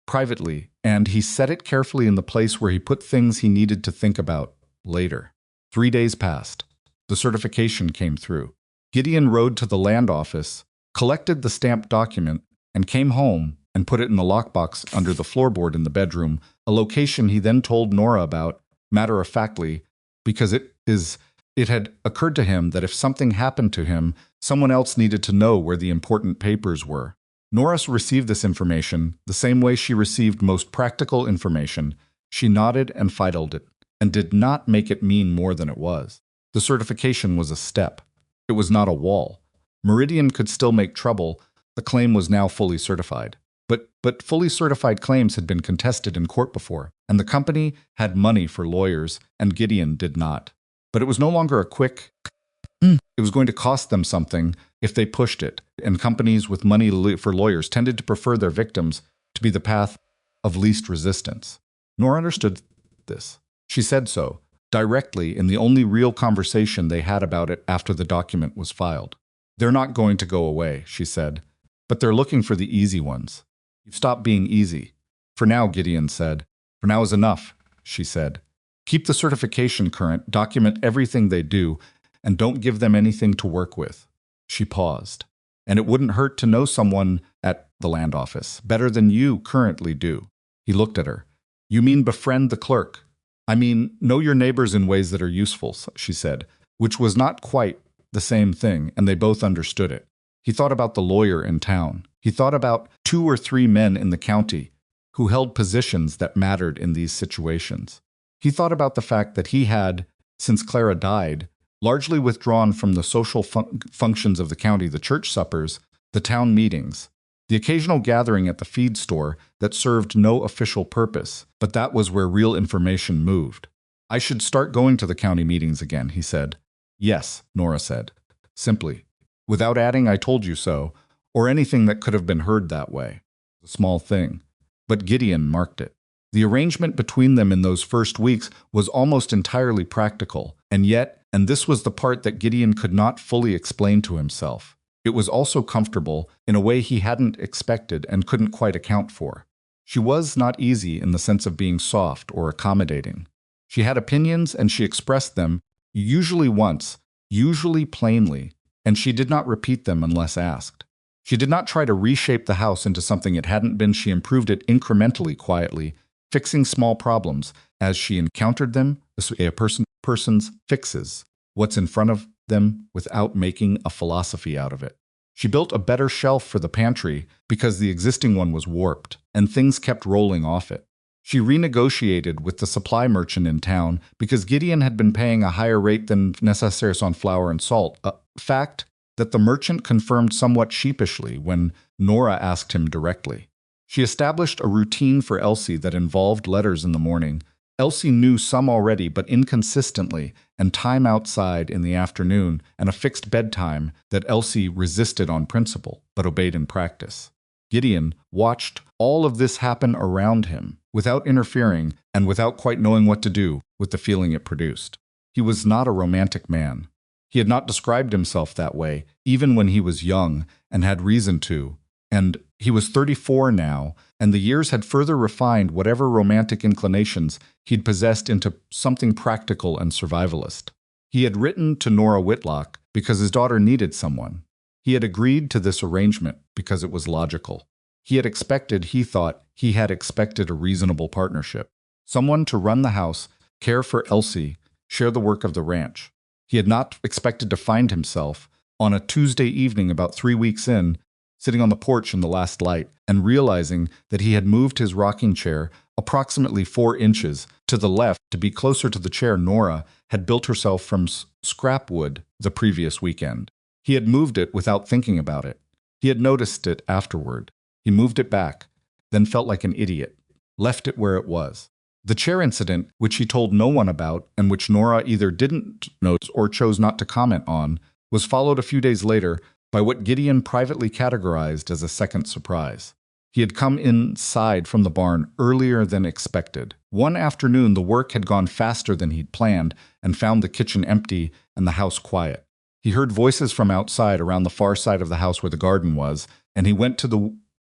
privately, and he set it carefully in the place where he put things he needed to think about later. 3 days passed. The certification came through. Gideon rode to the land office, collected the stamped document, and came home and put it in the lockbox under the floorboard in the bedroom, a location he then told Nora about, matter-of-factly, because it had occurred to him that if something happened to him, someone else needed to know where the important papers were. Nora received this information the same way she received most practical information. She nodded and fiddled it, and did not make it mean more than it was. The certification was a step. It was not a wall. Meridian could still make trouble. The claim was now fully certified. But fully certified claims had been contested in court before, and the company had money for lawyers, and Gideon did not. But it was no longer a quick... It was going to cost them something if they pushed it, and companies with money for lawyers tended to prefer their victims to be the path of least resistance. Nora understood this. She said so, directly in the only real conversation they had about it after the document was filed. They're not going to go away, she said, but they're looking for the easy ones. You've stopped being easy. For now, Gideon said. For now is enough, she said. Keep the certification current, document everything they do, and don't give them anything to work with. She paused. And it wouldn't hurt to know someone at the land office, better than you currently do. He looked at her. You mean befriend the clerk? I mean, know your neighbors in ways that are useful, she said, which was not quite the same thing, and they both understood it. He thought about the lawyer in town. He thought about 2 or 3 men in the county who held positions that mattered in these situations. He thought about the fact that he had, since Clara died, largely withdrawn from the social functions of the county, the church suppers, the town meetings, the occasional gathering at the feed store that served no official purpose, but that was where real information moved. I should start going to the county meetings again, he said. Yes, Nora said, simply, without adding I told you so, or anything that could have been heard that way. A small thing. But Gideon marked it. The arrangement between them in those first weeks was almost entirely practical, and yet, and this was the part that Gideon could not fully explain to himself, it was also comfortable in a way he hadn't expected and couldn't quite account for. She was not easy in the sense of being soft or accommodating. She had opinions and she expressed them, usually once, usually plainly, and she did not repeat them unless asked. She did not try to reshape the house into something it hadn't been. She improved it incrementally, quietly, fixing small problems as she encountered them. A person's fixes what's in front of them without making a philosophy out of it. She built a better shelf for the pantry because the existing one was warped, and things kept rolling off it. She renegotiated with the supply merchant in town because Gideon had been paying a higher rate than necessary on flour and salt, a fact that the merchant confirmed somewhat sheepishly when Nora asked him directly. She established a routine for Elsie that involved letters in the morning. Elsie knew some already, but inconsistently, and time outside in the afternoon, and a fixed bedtime that Elsie resisted on principle, but obeyed in practice. Gideon watched all of this happen around him, without interfering and without quite knowing what to do with the feeling it produced. He was not a romantic man. He had not described himself that way, even when he was young and had reason to, and he was 34 now, and the years had further refined whatever romantic inclinations he'd possessed into something practical and survivalist. He had written to Nora Whitlock because his daughter needed someone. He had agreed to this arrangement because it was logical. He had expected a reasonable partnership. Someone to run the house, care for Elsie, share the work of the ranch. He had not expected to find himself, on a Tuesday evening about 3 weeks in, sitting on the porch in the last light and realizing that he had moved his rocking chair approximately 4 inches to the left to be closer to the chair Nora had built herself from scrap wood the previous weekend. He had moved it without thinking about it. He had noticed it afterward. He moved it back, then felt like an idiot, left it where it was. The chair incident, which he told no one about and which Nora either didn't notice or chose not to comment on, was followed a few days later by what Gideon privately categorized as a second surprise. He had come inside from the barn earlier than expected. One afternoon, the work had gone faster than he'd planned and found the kitchen empty and the house quiet. He heard voices from outside around the far side of the house where the garden was, and he went to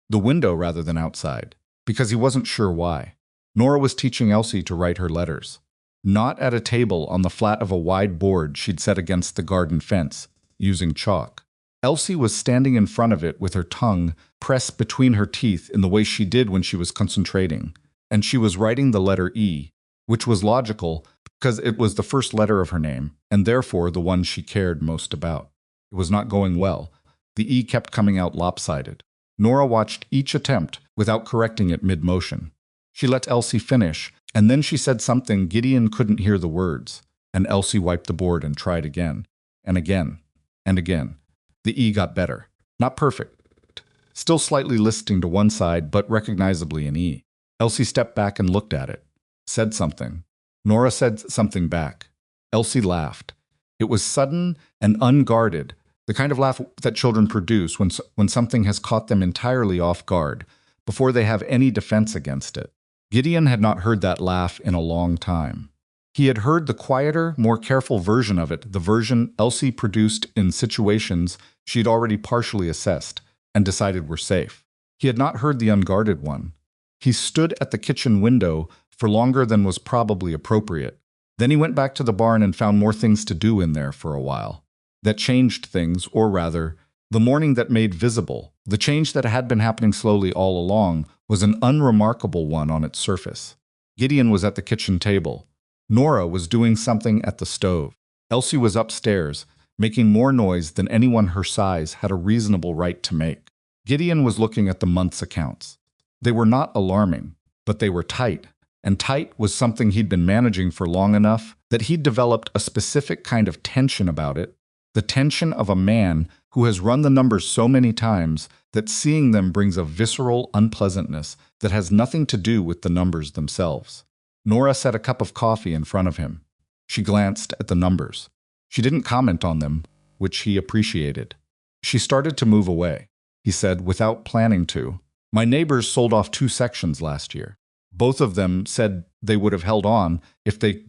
the window rather than outside, because he wasn't sure why. Nora was teaching Elsie to write her letters. Not at a table on the flat of a wide board she'd set against the garden fence, using chalk. Elsie was standing in front of it with her tongue pressed between her teeth in the way she did when she was concentrating, and she was writing the letter E, which was logical because it was the first letter of her name, and therefore the one she cared most about. It was not going well. The E kept coming out lopsided. Nora watched each attempt without correcting it mid-motion. She let Elsie finish, and then she said something Gideon couldn't hear the words, and Elsie wiped the board and tried again, and again, and again. The E got better. Not perfect. Still slightly listing to one side, but recognizably an E. Elsie stepped back and looked at it. Said something. Nora said something back. Elsie laughed. It was sudden and unguarded, the kind of laugh that children produce when something has caught them entirely off guard, before they have any defense against it. Gideon had not heard that laugh in a long time. He had heard the quieter, more careful version of it, the version Elsie produced in situations she'd already partially assessed and decided were safe. He had not heard the unguarded one. He stood at the kitchen window for longer than was probably appropriate. Then he went back to the barn and found more things to do in there for a while. That changed things, or rather, the morning that made visible, the change that had been happening slowly all along, was an unremarkable one on its surface. Gideon was at the kitchen table. Nora was doing something at the stove. Elsie was upstairs, making more noise than anyone her size had a reasonable right to make. Gideon was looking at the month's accounts. They were not alarming, but they were tight, and tight was something he'd been managing for long enough that he'd developed a specific kind of tension about it, the tension of a man who has run the numbers so many times that seeing them brings a visceral unpleasantness that has nothing to do with the numbers themselves. Nora set a cup of coffee in front of him. She glanced at the numbers. She didn't comment on them, which he appreciated. She started to move away. He said, without planning to, "My neighbors sold off 2 sections last year. Both of them said they would have held on if they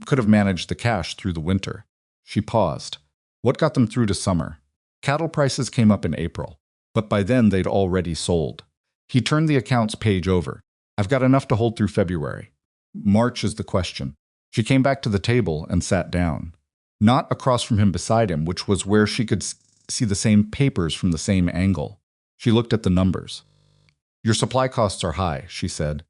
could have managed the cash through the winter." She paused. What got them through to summer? Cattle prices came up in April, but by then they'd already sold. He turned the accounts page over. "I've got enough to hold through February. March is the question." She came back to the table and sat down. Not across from him beside him, which was where she could see the same papers from the same angle. She looked at the numbers. "Your supply costs are high," she said.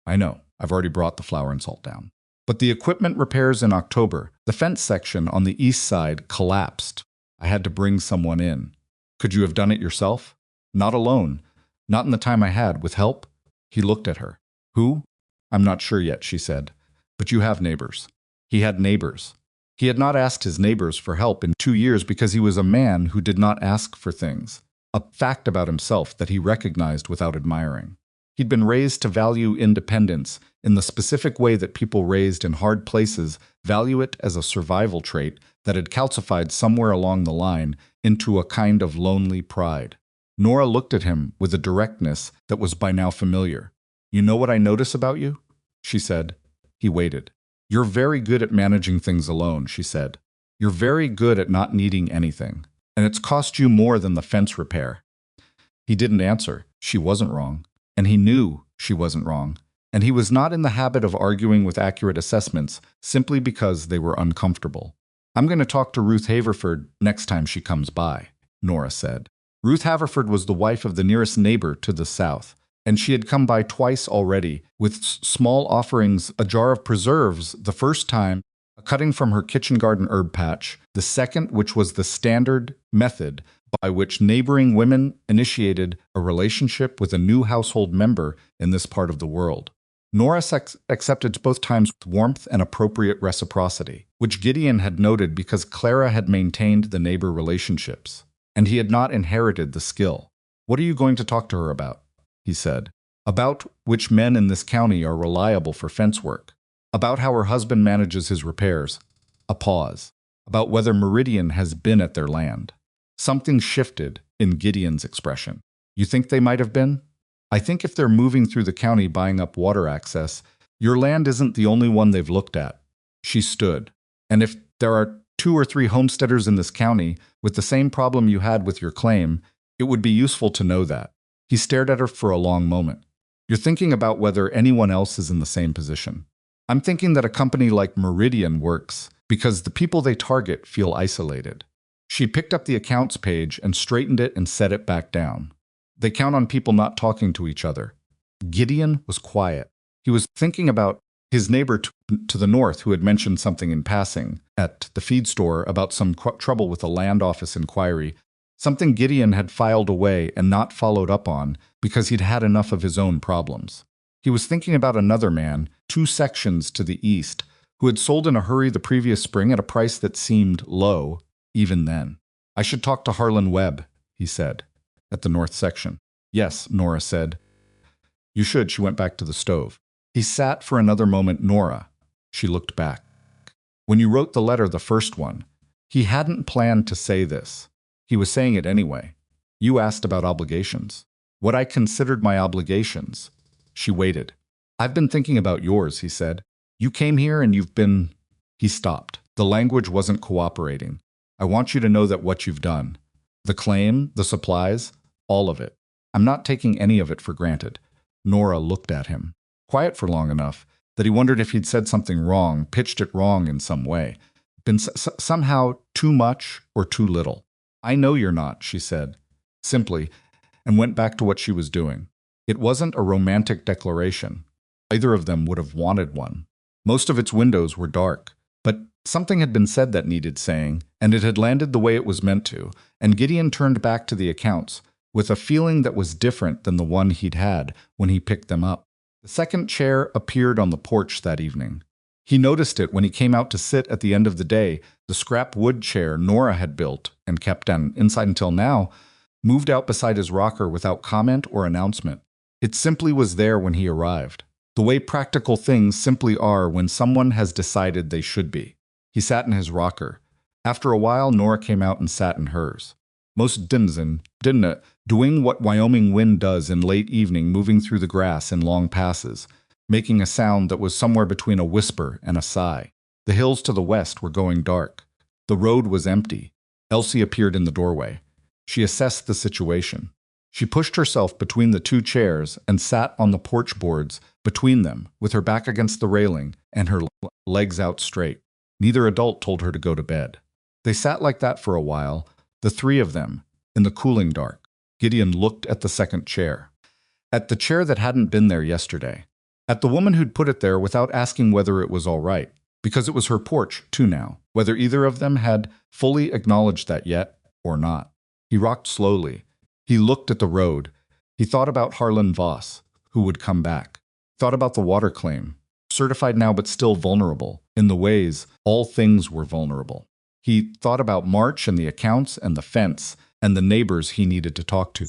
"I know. I've already brought the flour and salt down. But the equipment repairs in October, the fence section on the east side collapsed. I had to bring someone in. Could you have done it yourself?" "Not alone. Not in the time I had. With help?" He looked at her. "Who?" "I'm not sure yet," she said. "But you have neighbors." He had neighbors. He had not asked his neighbors for help in 2 years because he was a man who did not ask for things, a fact about himself that he recognized without admiring. He'd been raised to value independence in the specific way that people raised in hard places value it as a survival trait that had calcified somewhere along the line into a kind of lonely pride. Nora looked at him with a directness that was by now familiar. "You know what I notice about you?" she said. He waited. "You're very good at managing things alone," she said. "You're very good at not needing anything, and it's cost you more than the fence repair." He didn't answer. She wasn't wrong, and he knew she wasn't wrong, and he was not in the habit of arguing with accurate assessments simply because they were uncomfortable. "I'm going to talk to Ruth Haverford next time she comes by," Nora said. Ruth Haverford was the wife of the nearest neighbor to the south, and she had come by twice already, with small offerings, a jar of preserves the first time, a cutting from her kitchen garden herb patch, the second, which was the standard method by which neighboring women initiated a relationship with a new household member in this part of the world. Nora accepted both times with warmth and appropriate reciprocity, which Gideon had noted because Clara had maintained the neighbor relationships, and he had not inherited the skill. "What are you going to talk to her about?" he said. "About which men in this county are reliable for fence work. About how her husband manages his repairs." A pause. "About whether Meridian has been at their land." Something shifted in Gideon's expression. "You think they might have been?" "I think if they're moving through the county buying up water access, your land isn't the only one they've looked at." She stood. "And if there are 2 or 3 homesteaders in this county with the same problem you had with your claim, it would be useful to know that." He stared at her for a long moment. "You're thinking about whether anyone else is in the same position." "I'm thinking that a company like Meridian works because the people they target feel isolated." She picked up the accounts page and straightened it and set it back down. "They count on people not talking to each other." Gideon was quiet. He was thinking about his neighbor to the north who had mentioned something in passing at the feed store about some trouble with a land office inquiry, something Gideon had filed away and not followed up on because he'd had enough of his own problems. He was thinking about another man, 2 sections to the east, who had sold in a hurry the previous spring at a price that seemed low, even then. "I should talk to Harlan Webb," he said, "at the north section." "Yes," Nora said. "You should." She went back to the stove. He sat for another moment. "Nora." She looked back. "When you wrote the letter, the first one," he hadn't planned to say this. He was saying it anyway. "You asked about obligations. What I considered my obligations." She waited. "I've been thinking about yours," he said. "You came here and you've been—" He stopped. The language wasn't cooperating. "I want you to know that what you've done, the claim, the supplies, all of it. I'm not taking any of it for granted. Nora looked at him, quiet for long enough that he wondered if he'd said something wrong, pitched it wrong in some way, been somehow too much or too little. "I know you're not," she said, simply, and went back to what she was doing. It wasn't a romantic declaration. Either of them would have wanted one. Most of its windows were dark, but something had been said that needed saying, and it had landed the way it was meant to, and Gideon turned back to the accounts with a feeling that was different than the one he'd had when he picked them up. The second chair appeared on the porch that evening. He noticed it when he came out to sit at the end of the day. The scrap wood chair Nora had built and kept on inside until now moved out beside his rocker without comment or announcement. It simply was there when he arrived, the way practical things simply are when someone has decided they should be. He sat in his rocker. After a while, Nora came out and sat in hers. Most didn't it, doing what Wyoming wind does in late evening, moving through the grass in long passes, making a sound that was somewhere between a whisper and a sigh. The hills to the west were going dark. The road was empty. Elsie appeared in the doorway. She assessed the situation. She pushed herself between the two chairs and sat on the porch boards between them, with her back against the railing and her legs out straight. Neither adult told her to go to bed. They sat like that for a while, the three of them, in the cooling dark. Gideon looked at the second chair. At the chair that hadn't been there yesterday. At the woman who'd put it there without asking whether it was all right, because it was her porch, too now, whether either of them had fully acknowledged that yet or not. He rocked slowly. He looked at the road. He thought about Harlan Voss, who would come back. Thought about the water claim, certified now but still vulnerable, in the ways all things were vulnerable. He thought about March and the accounts and the fence and the neighbors he needed to talk to.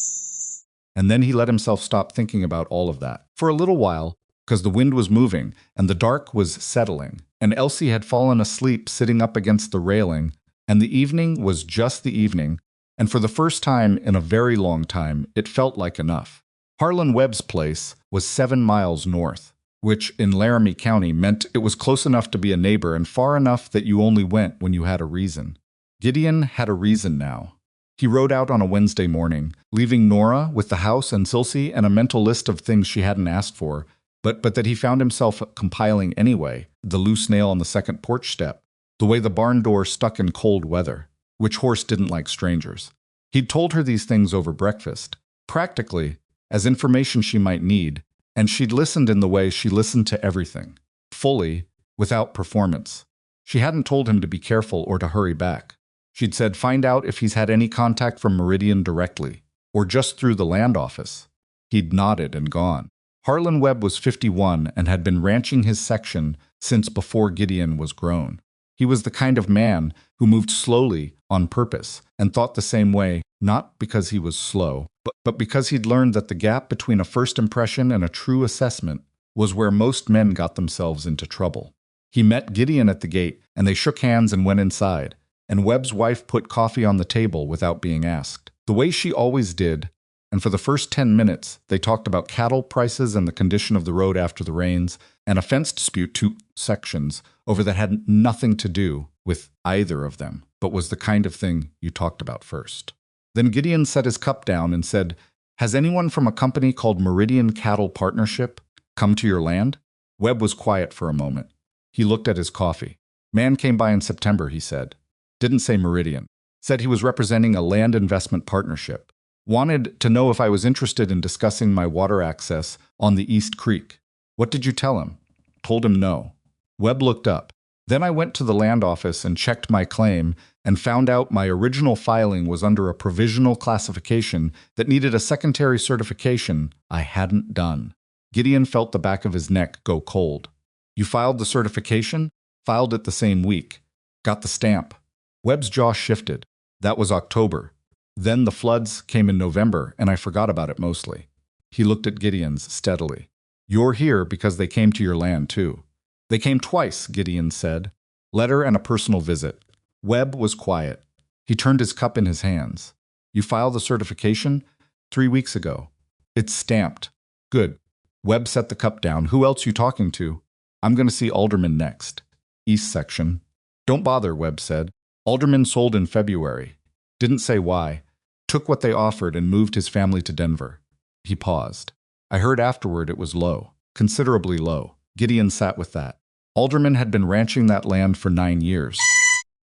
And then he let himself stop thinking about all of that. For a little while, because the wind was moving and the dark was settling, and Elsie had fallen asleep sitting up against the railing, and the evening was just the evening, and for the first time in a very long time, it felt like enough. Harlan Webb's place was 7 miles north, which in Laramie County meant it was close enough to be a neighbor and far enough that you only went when you had a reason. Gideon had a reason now. He rode out on a Wednesday morning, leaving Nora with the house and Elsie and a mental list of things she hadn't asked for, but that he found himself compiling anyway, the loose nail on the second porch step, the way the barn door stuck in cold weather, which horse didn't like strangers. He'd told her these things over breakfast, practically, as information she might need, and she'd listened in the way she listened to everything, fully, without performance. She hadn't told him to be careful or to hurry back. She'd said find out if he's had any contact from Meridian directly, or just through the land office. He'd nodded and gone. Harlan Webb was 51 and had been ranching his section since before Gideon was grown. He was the kind of man who moved slowly on purpose and thought the same way, not because he was slow, but because he'd learned that the gap between a first impression and a true assessment was where most men got themselves into trouble. He met Gideon at the gate, and they shook hands and went inside, and Webb's wife put coffee on the table without being asked, the way she always did, and for the first 10 minutes, they talked about cattle prices and the condition of the road after the rains, and a fence dispute 2 sections over that had nothing to do with either of them, but was the kind of thing you talked about first. Then Gideon set his cup down and said, "Has anyone from a company called Meridian Cattle Partnership come to your land?" Webb was quiet for a moment. He looked at his coffee. "Man came by in September," he said. Didn't say Meridian. Said he was representing a land investment partnership. Wanted to know if I was interested in discussing my water access on the East Creek. What did you tell him? Told him no. Webb looked up. Then I went to the land office and checked my claim and found out my original filing was under a provisional classification that needed a secondary certification I hadn't done. Gideon felt the back of his neck go cold. You filed the certification? Filed it the same week. Got the stamp. Webb's jaw shifted. That was October. Then the floods came in November, and I forgot about it mostly. He looked at Gideon's steadily. You're here because they came to your land, too. They came twice, Gideon said. Letter and a personal visit. Webb was quiet. He turned his cup in his hands. You filed the certification? 3 weeks ago. It's stamped. Good. Webb set the cup down. Who else you talking to? I'm going to see Alderman next. East section. Don't bother, Webb said. Alderman sold in February. Didn't say why. Took what they offered and moved his family to Denver. He paused. I heard afterward it was low, considerably low. Gideon sat with that. Alderman had been ranching that land for 9 years.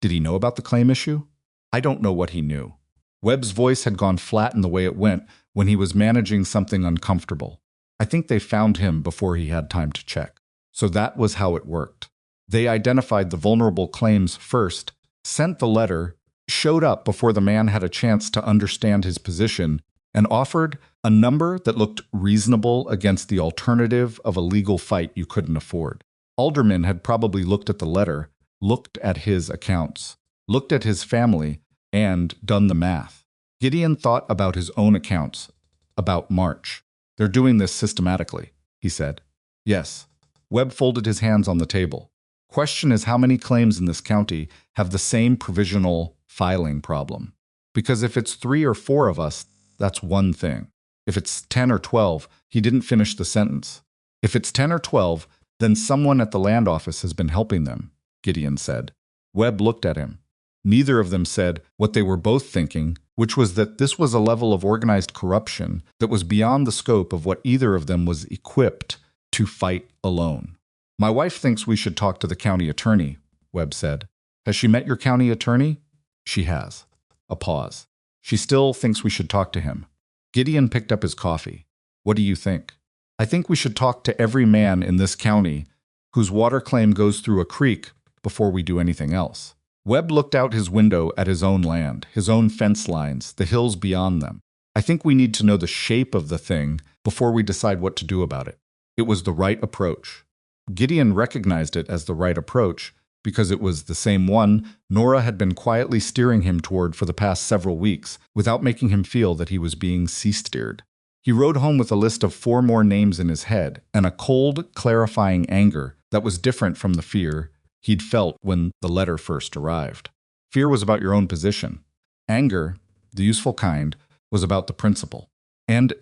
Did he know about the claim issue? I don't know what he knew. Webb's voice had gone flat in the way it went when he was managing something uncomfortable. I think they found him before he had time to check. So that was how it worked. They identified the vulnerable claims first, sent the letter, showed up before the man had a chance to understand his position, and offered a number that looked reasonable against the alternative of a legal fight you couldn't afford. Alderman had probably looked at the letter, looked at his accounts, looked at his family, and done the math. Gideon thought about his own accounts, about March. They're doing this systematically, he said. Yes. Webb folded his hands on the table. Question is how many claims in this county have the same provisional filing problem? Because if it's 3 or 4 of us, that's one thing. If it's 10 or 12, he didn't finish the sentence. If it's 10 or 12, then someone at the land office has been helping them, Gideon said. Webb looked at him. Neither of them said what they were both thinking, which was that this was a level of organized corruption that was beyond the scope of what either of them was equipped to fight alone. My wife thinks we should talk to the county attorney, Webb said. Has she met your county attorney? She has. A pause. She still thinks we should talk to him. Gideon picked up his coffee. What do you think? I think we should talk to every man in this county whose water claim goes through a creek before we do anything else. Webb looked out his window at his own land, his own fence lines, the hills beyond them. I think we need to know the shape of the thing before we decide what to do about it. It was the right approach. Gideon recognized it as the right approach because it was the same one Nora had been quietly steering him toward for the past several weeks without making him feel that he was being sea-steered. He rode home with a list of 4 more names in his head and a cold, clarifying anger that was different from the fear he'd felt when the letter first arrived. Fear was about your own position. Anger, the useful kind, was about the principle. And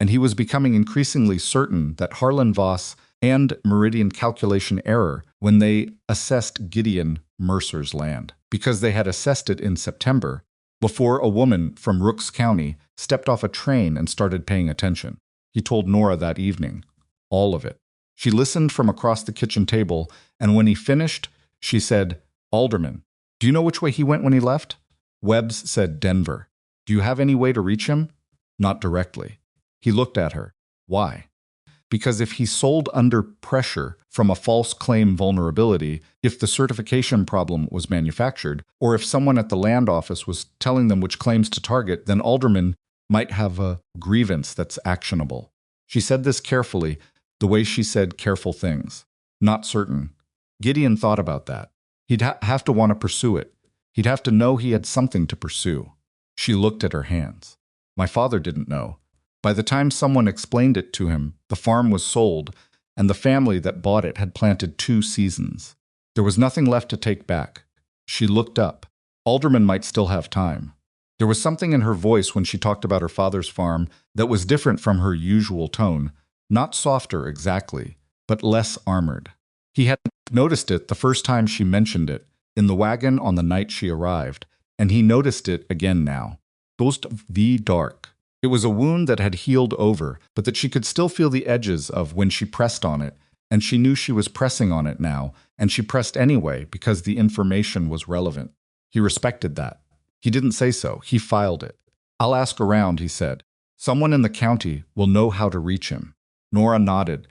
he was becoming increasingly certain that Harlan Voss and Meridian calculation error when they assessed Gideon Mercer's land, because they had assessed it in September, before a woman from Rooks County stepped off a train and started paying attention. He told Nora that evening. All of it. She listened from across the kitchen table, and when he finished, she said, Alderman, do you know which way he went when he left? Webbs said Denver. Do you have any way to reach him? Not directly. He looked at her. Why? Because if he sold under pressure from a false claim vulnerability, if the certification problem was manufactured, or if someone at the land office was telling them which claims to target, then Alderman might have a grievance that's actionable. She said this carefully, the way she said careful things. Not certain. Gideon thought about that. He'd have to want to pursue it. He'd have to know he had something to pursue. She looked at her hands. My father didn't know. By the time someone explained it to him, the farm was sold, and the family that bought it had planted 2 seasons. There was nothing left to take back. She looked up. Alderman might still have time. There was something in her voice when she talked about her father's farm that was different from her usual tone, not softer exactly, but less armored. He had noticed it the first time she mentioned it, in the wagon on the night she arrived, and he noticed it again now. Ghost of the dark. It was a wound that had healed over, but that she could still feel the edges of when she pressed on it, and she knew she was pressing on it now, and she pressed anyway because the information was relevant. He respected that. He didn't say so. He filed it. I'll ask around, he said. Someone in the county will know how to reach him. Nora nodded.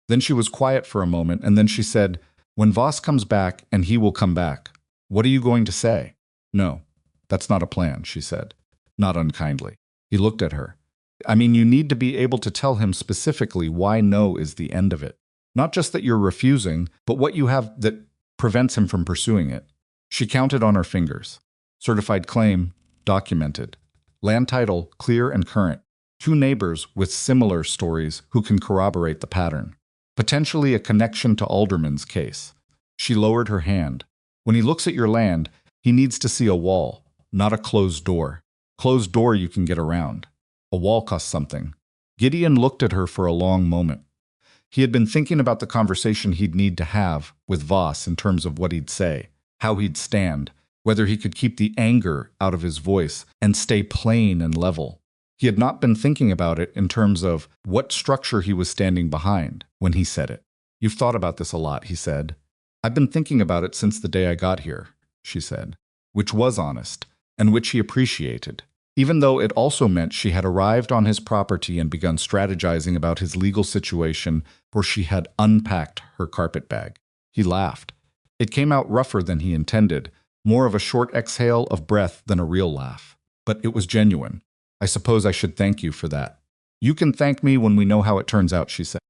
Then she was quiet for a moment, and then she said, when Voss comes back, and he will come back, what are you going to say? No, that's not a plan, she said, not unkindly. He looked at her. I mean, you need to be able to tell him specifically why no is the end of it. Not just that you're refusing, but what you have that prevents him from pursuing it. She counted on her fingers. Certified claim, documented. Land title, clear and current. 2 neighbors with similar stories who can corroborate the pattern. Potentially a connection to Alderman's case. She lowered her hand. When he looks at your land, he needs to see a wall, not a closed door. Closed door you can get around. A wall costs something. Gideon looked at her for a long moment. He had been thinking about the conversation he'd need to have with Voss in terms of what he'd say, how he'd stand, whether he could keep the anger out of his voice and stay plain and level. He had not been thinking about it in terms of what structure he was standing behind when he said it. "You've thought about this a lot," he said. "I've been thinking about it since the day I got here," she said, which was honest, and which he appreciated, even though it also meant she had arrived on his property and begun strategizing about his legal situation, for she had unpacked her carpetbag. He laughed. It came out rougher than he intended, more of a short exhale of breath than a real laugh. But it was genuine. "I suppose I should thank you for that." "You can thank me when we know how it turns out," she said,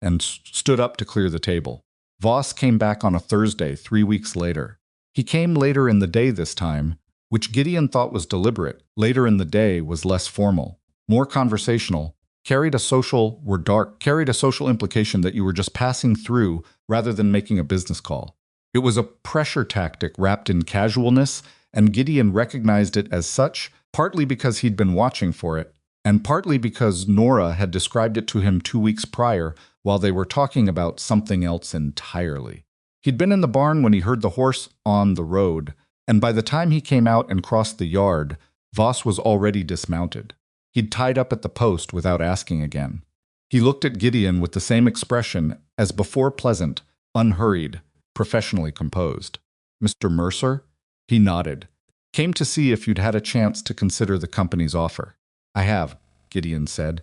and stood up to clear the table. Voss came back on a Thursday 3 weeks later. He came later in the day this time, which Gideon thought was deliberate. Later in the day was less formal, more conversational, carried a social implication that you were just passing through rather than making a business call. It was a pressure tactic wrapped in casualness, and Gideon recognized it as such, partly because he'd been watching for it, and partly because Nora had described it to him 2 weeks prior while they were talking about something else entirely. He'd been in the barn when he heard the horse on the road, and by the time he came out and crossed the yard, Voss was already dismounted. He'd tied up at the post without asking again. He looked at Gideon with the same expression as before, pleasant, unhurried, professionally composed. "Mr. Mercer?" He nodded. "Came to see if you'd had a chance to consider the company's offer." "I have," Gideon said.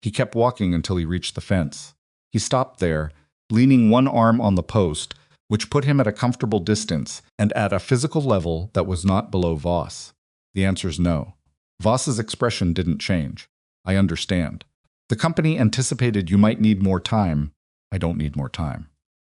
He kept walking until he reached the fence. He stopped there, leaning one arm on the post, which put him at a comfortable distance and at a physical level that was not below Voss. "The answer's no." Voss's expression didn't change. "I understand. The company anticipated you might need more time." "I don't need more time."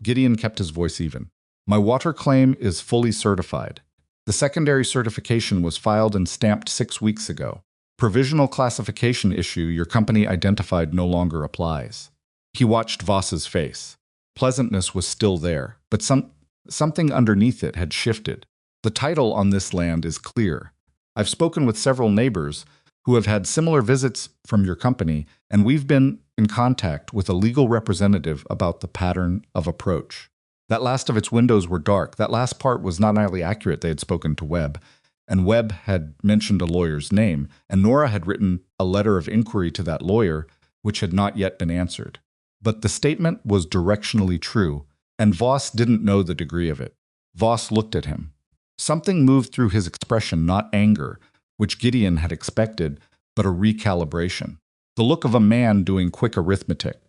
Gideon kept his voice even. "My water claim is fully certified. The secondary certification was filed and stamped 6 weeks ago. Provisional classification issue your company identified no longer applies." He watched Voss's face. Pleasantness was still there, but something underneath it had shifted. "The title on this land is clear. I've spoken with several neighbors who have had similar visits from your company, and we've been in contact with a legal representative about the pattern of approach." That last of its windows were dark. That last part was not entirely accurate. They had spoken to Webb, and Webb had mentioned a lawyer's name, and Nora had written a letter of inquiry to that lawyer, which had not yet been answered. But the statement was directionally true, and Voss didn't know the degree of it. Voss looked at him. Something moved through his expression, not anger, which Gideon had expected, but a recalibration. The look of a man doing quick arithmetic.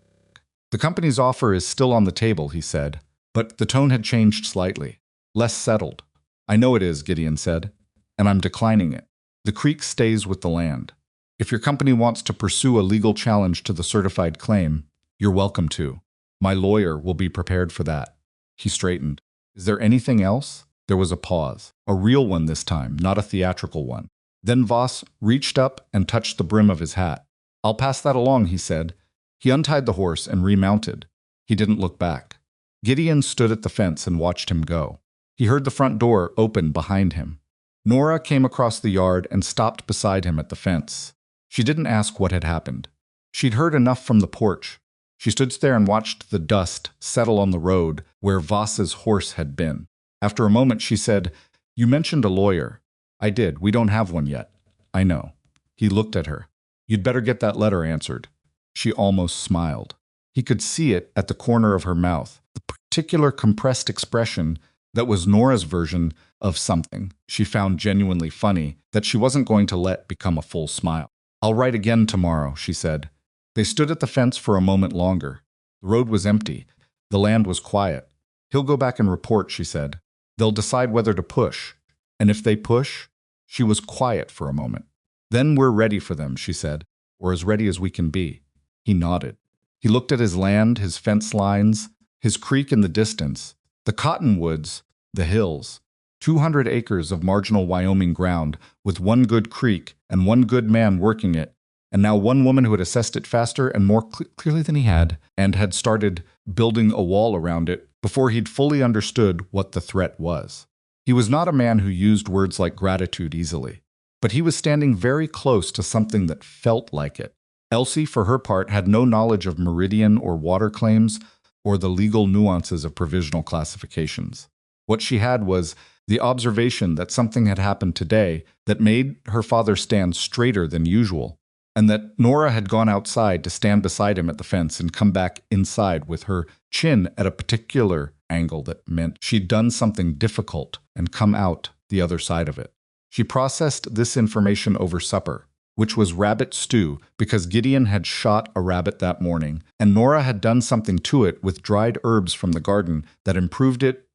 "The company's offer is still on the table," he said, but the tone had changed slightly. Less settled. "I know it is," Gideon said, "and I'm declining it. The creek stays with the land. If your company wants to pursue a legal challenge to the certified claim, you're welcome to. My lawyer will be prepared for that." He straightened. "Is there anything else?" There was a pause. A real one this time, not a theatrical one. Then Voss reached up and touched the brim of his hat. "I'll pass that along," he said. He untied the horse and remounted. He didn't look back. Gideon stood at the fence and watched him go. He heard the front door open behind him. Nora came across the yard and stopped beside him at the fence. She didn't ask what had happened. She'd heard enough from the porch. She stood there and watched the dust settle on the road where Voss's horse had been. After a moment, she said, "You mentioned a lawyer." "I did. We don't have one yet." "I know." He looked at her. "You'd better get that letter answered." She almost smiled. He could see it at the corner of her mouth, the particular compressed expression that was Nora's version of something she found genuinely funny that she wasn't going to let become a full smile. "I'll write again tomorrow," she said. They stood at the fence for a moment longer. The road was empty. The land was quiet. "He'll go back and report," she said. "They'll decide whether to push. And if they push..." She was quiet for a moment. "Then we're ready for them," she said, "or as ready as we can be." He nodded. He looked at his land, his fence lines, his creek in the distance, the cottonwoods, the hills, 200 acres of marginal Wyoming ground with one good creek and one good man working it, and now one woman who had assessed it faster and more clearly than he had, and had started building a wall around it before he'd fully understood what the threat was. He was not a man who used words like gratitude easily, but he was standing very close to something that felt like it. Elsie, for her part, had no knowledge of meridian or water claims or the legal nuances of provisional classifications. What she had was the observation that something had happened today that made her father stand straighter than usual, and that Nora had gone outside to stand beside him at the fence and come back inside with her chin at a particular angle that meant she'd done something difficult and come out the other side of it. She processed this information over supper, which was rabbit stew because Gideon had shot a rabbit that morning, and Nora had done something to it with dried herbs from the garden that improved it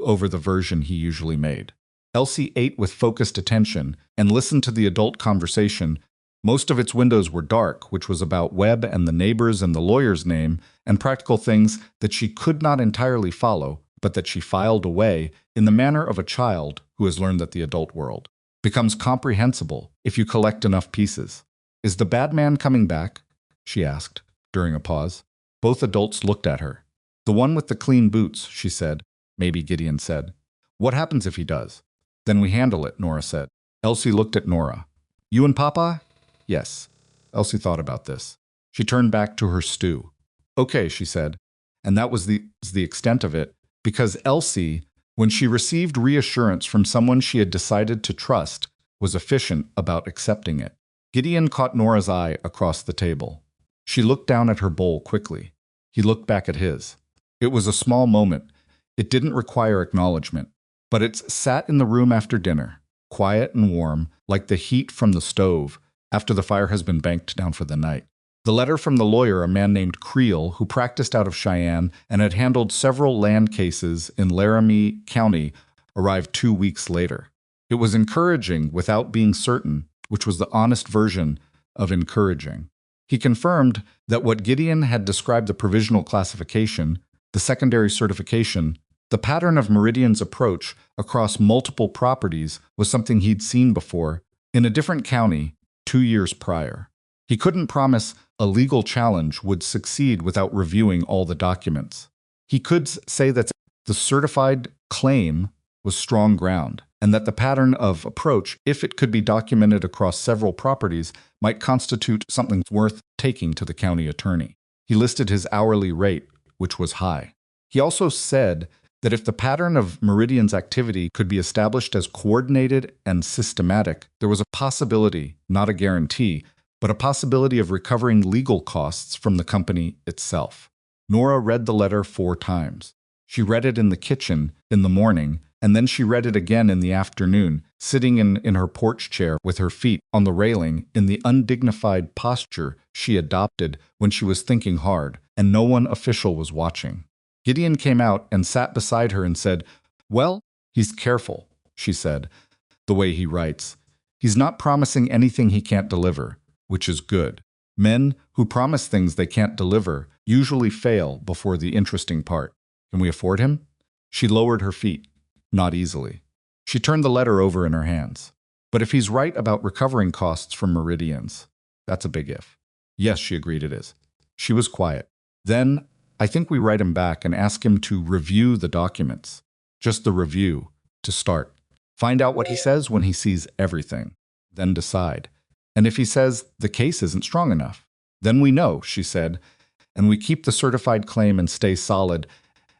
over the version he usually made. Elsie ate with focused attention and listened to the adult conversation. Most of its windows were dark, which was about Webb and the neighbors and the lawyer's name, and practical things that she could not entirely follow, but that she filed away in the manner of a child who has learned that the adult world becomes comprehensible if you collect enough pieces. "Is the bad man coming back?" she asked, during a pause. Both adults looked at her. "The one with the clean boots," she said. "Maybe," Gideon said. "What happens if he does?" "Then we handle it," Nora said. Elsie looked at Nora. "You and Papa?" "Yes." Elsie thought about this. She turned back to her stew. "Okay," she said. And that was the extent of it, because Elsie, when she received reassurance from someone she had decided to trust, was efficient about accepting it. Gideon caught Nora's eye across the table. She looked down at her bowl quickly. He looked back at his. It was a small moment. It didn't require acknowledgement, but it sat in the room after dinner, quiet and warm, like the heat from the stove after the fire has been banked down for the night. The letter from the lawyer, a man named Creel, who practiced out of Cheyenne and had handled several land cases in Laramie County, arrived 2 weeks later. It was encouraging without being certain, which was the honest version of encouraging. He confirmed that what Gideon had described the provisional classification, the secondary certification, the pattern of Meridian's approach across multiple properties was something he'd seen before in a different county 2 years prior. He couldn't promise a legal challenge would succeed without reviewing all the documents. He could say that the certified claim was strong ground, and that the pattern of approach, if it could be documented across several properties, might constitute something worth taking to the county attorney. He listed his hourly rate, which was high. He also said that if the pattern of Meridian's activity could be established as coordinated and systematic, there was a possibility, not a guarantee, but a possibility of recovering legal costs from the company itself. Nora read the letter 4 times. She read it in the kitchen in the morning, and then she read it again in the afternoon, sitting in her porch chair with her feet on the railing in the undignified posture she adopted when she was thinking hard, and no one official was watching. Gideon came out and sat beside her and said, "Well, he's careful," she said, "the way he writes. He's not promising anything he can't deliver, which is good. Men who promise things they can't deliver usually fail before the interesting part. Can we afford him?" She lowered her feet. Not easily. She turned the letter over in her hands. "But if he's right about recovering costs from Meridians, that's a big if." "Yes," she agreed, "it is." She was quiet. "Then I think we write him back and ask him to review the documents. Just the review, to start. Find out what he says when he sees everything. Then decide. And if he says the case isn't strong enough, then we know," she said, "and we keep the certified claim and stay solid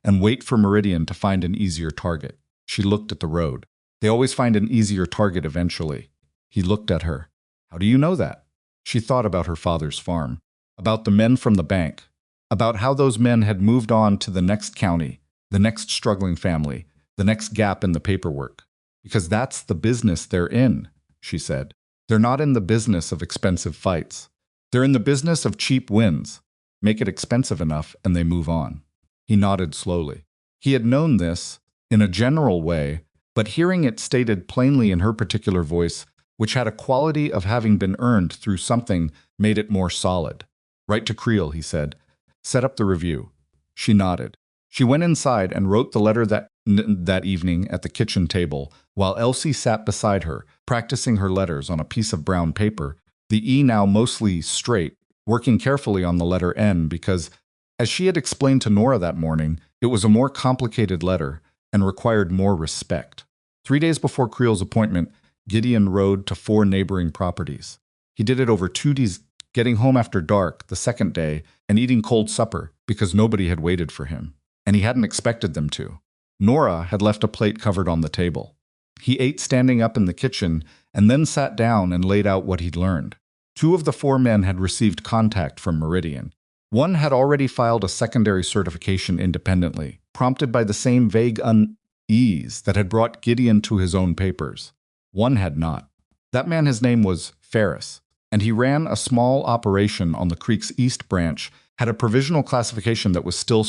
and wait for Meridian to find an easier target." She looked at the road. "They always find an easier target eventually." He looked at her. "How do you know that?" She thought about her father's farm, about the men from the bank, about how those men had moved on to the next county, the next struggling family, the next gap in the paperwork. "Because that's the business they're in," she said. "They're not in the business of expensive fights. They're in the business of cheap wins. Make it expensive enough and they move on." He nodded slowly. He had known this in a general way, but hearing it stated plainly in her particular voice, which had a quality of having been earned through something, made it more solid. "Write to Creel," he said. "Set up the review." She nodded. She went inside and wrote the letter that evening at the kitchen table, while Elsie sat beside her, practicing her letters on a piece of brown paper, the E now mostly straight, working carefully on the letter N because, as she had explained to Nora that morning, it was a more complicated letter and required more respect. 3 days before Creel's appointment, Gideon rode to 4 neighboring properties. He did it over 2 days, getting home after dark the second day and eating cold supper because nobody had waited for him, and he hadn't expected them to. Nora had left a plate covered on the table. He ate standing up in the kitchen and then sat down and laid out what he'd learned. Two of the four men had received contact from Meridian. One had already filed a secondary certification independently, prompted by the same vague unease that had brought Gideon to his own papers. One had not. That man, his name was Ferris, and he ran a small operation on the creek's east branch, had a provisional classification that was still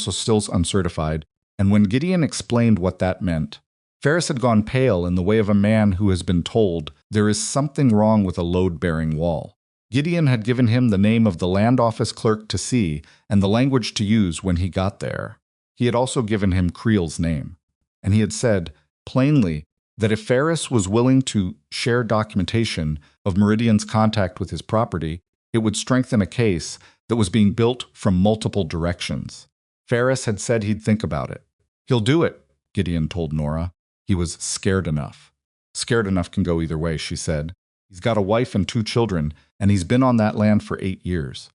uncertified, and when Gideon explained what that meant, Ferris had gone pale in the way of a man who has been told there is something wrong with a load-bearing wall. Gideon had given him the name of the land office clerk to see and the language to use when he got there. He had also given him Creel's name, and he had said, plainly, that if Ferris was willing to share documentation of Meridian's contact with his property, it would strengthen a case that was being built from multiple directions. Ferris had said he'd think about it. He'll do it, Gideon told Nora. He was scared enough. Scared enough can go either way, she said. He's got a wife and 2 children, and he's been on that land for 8 years.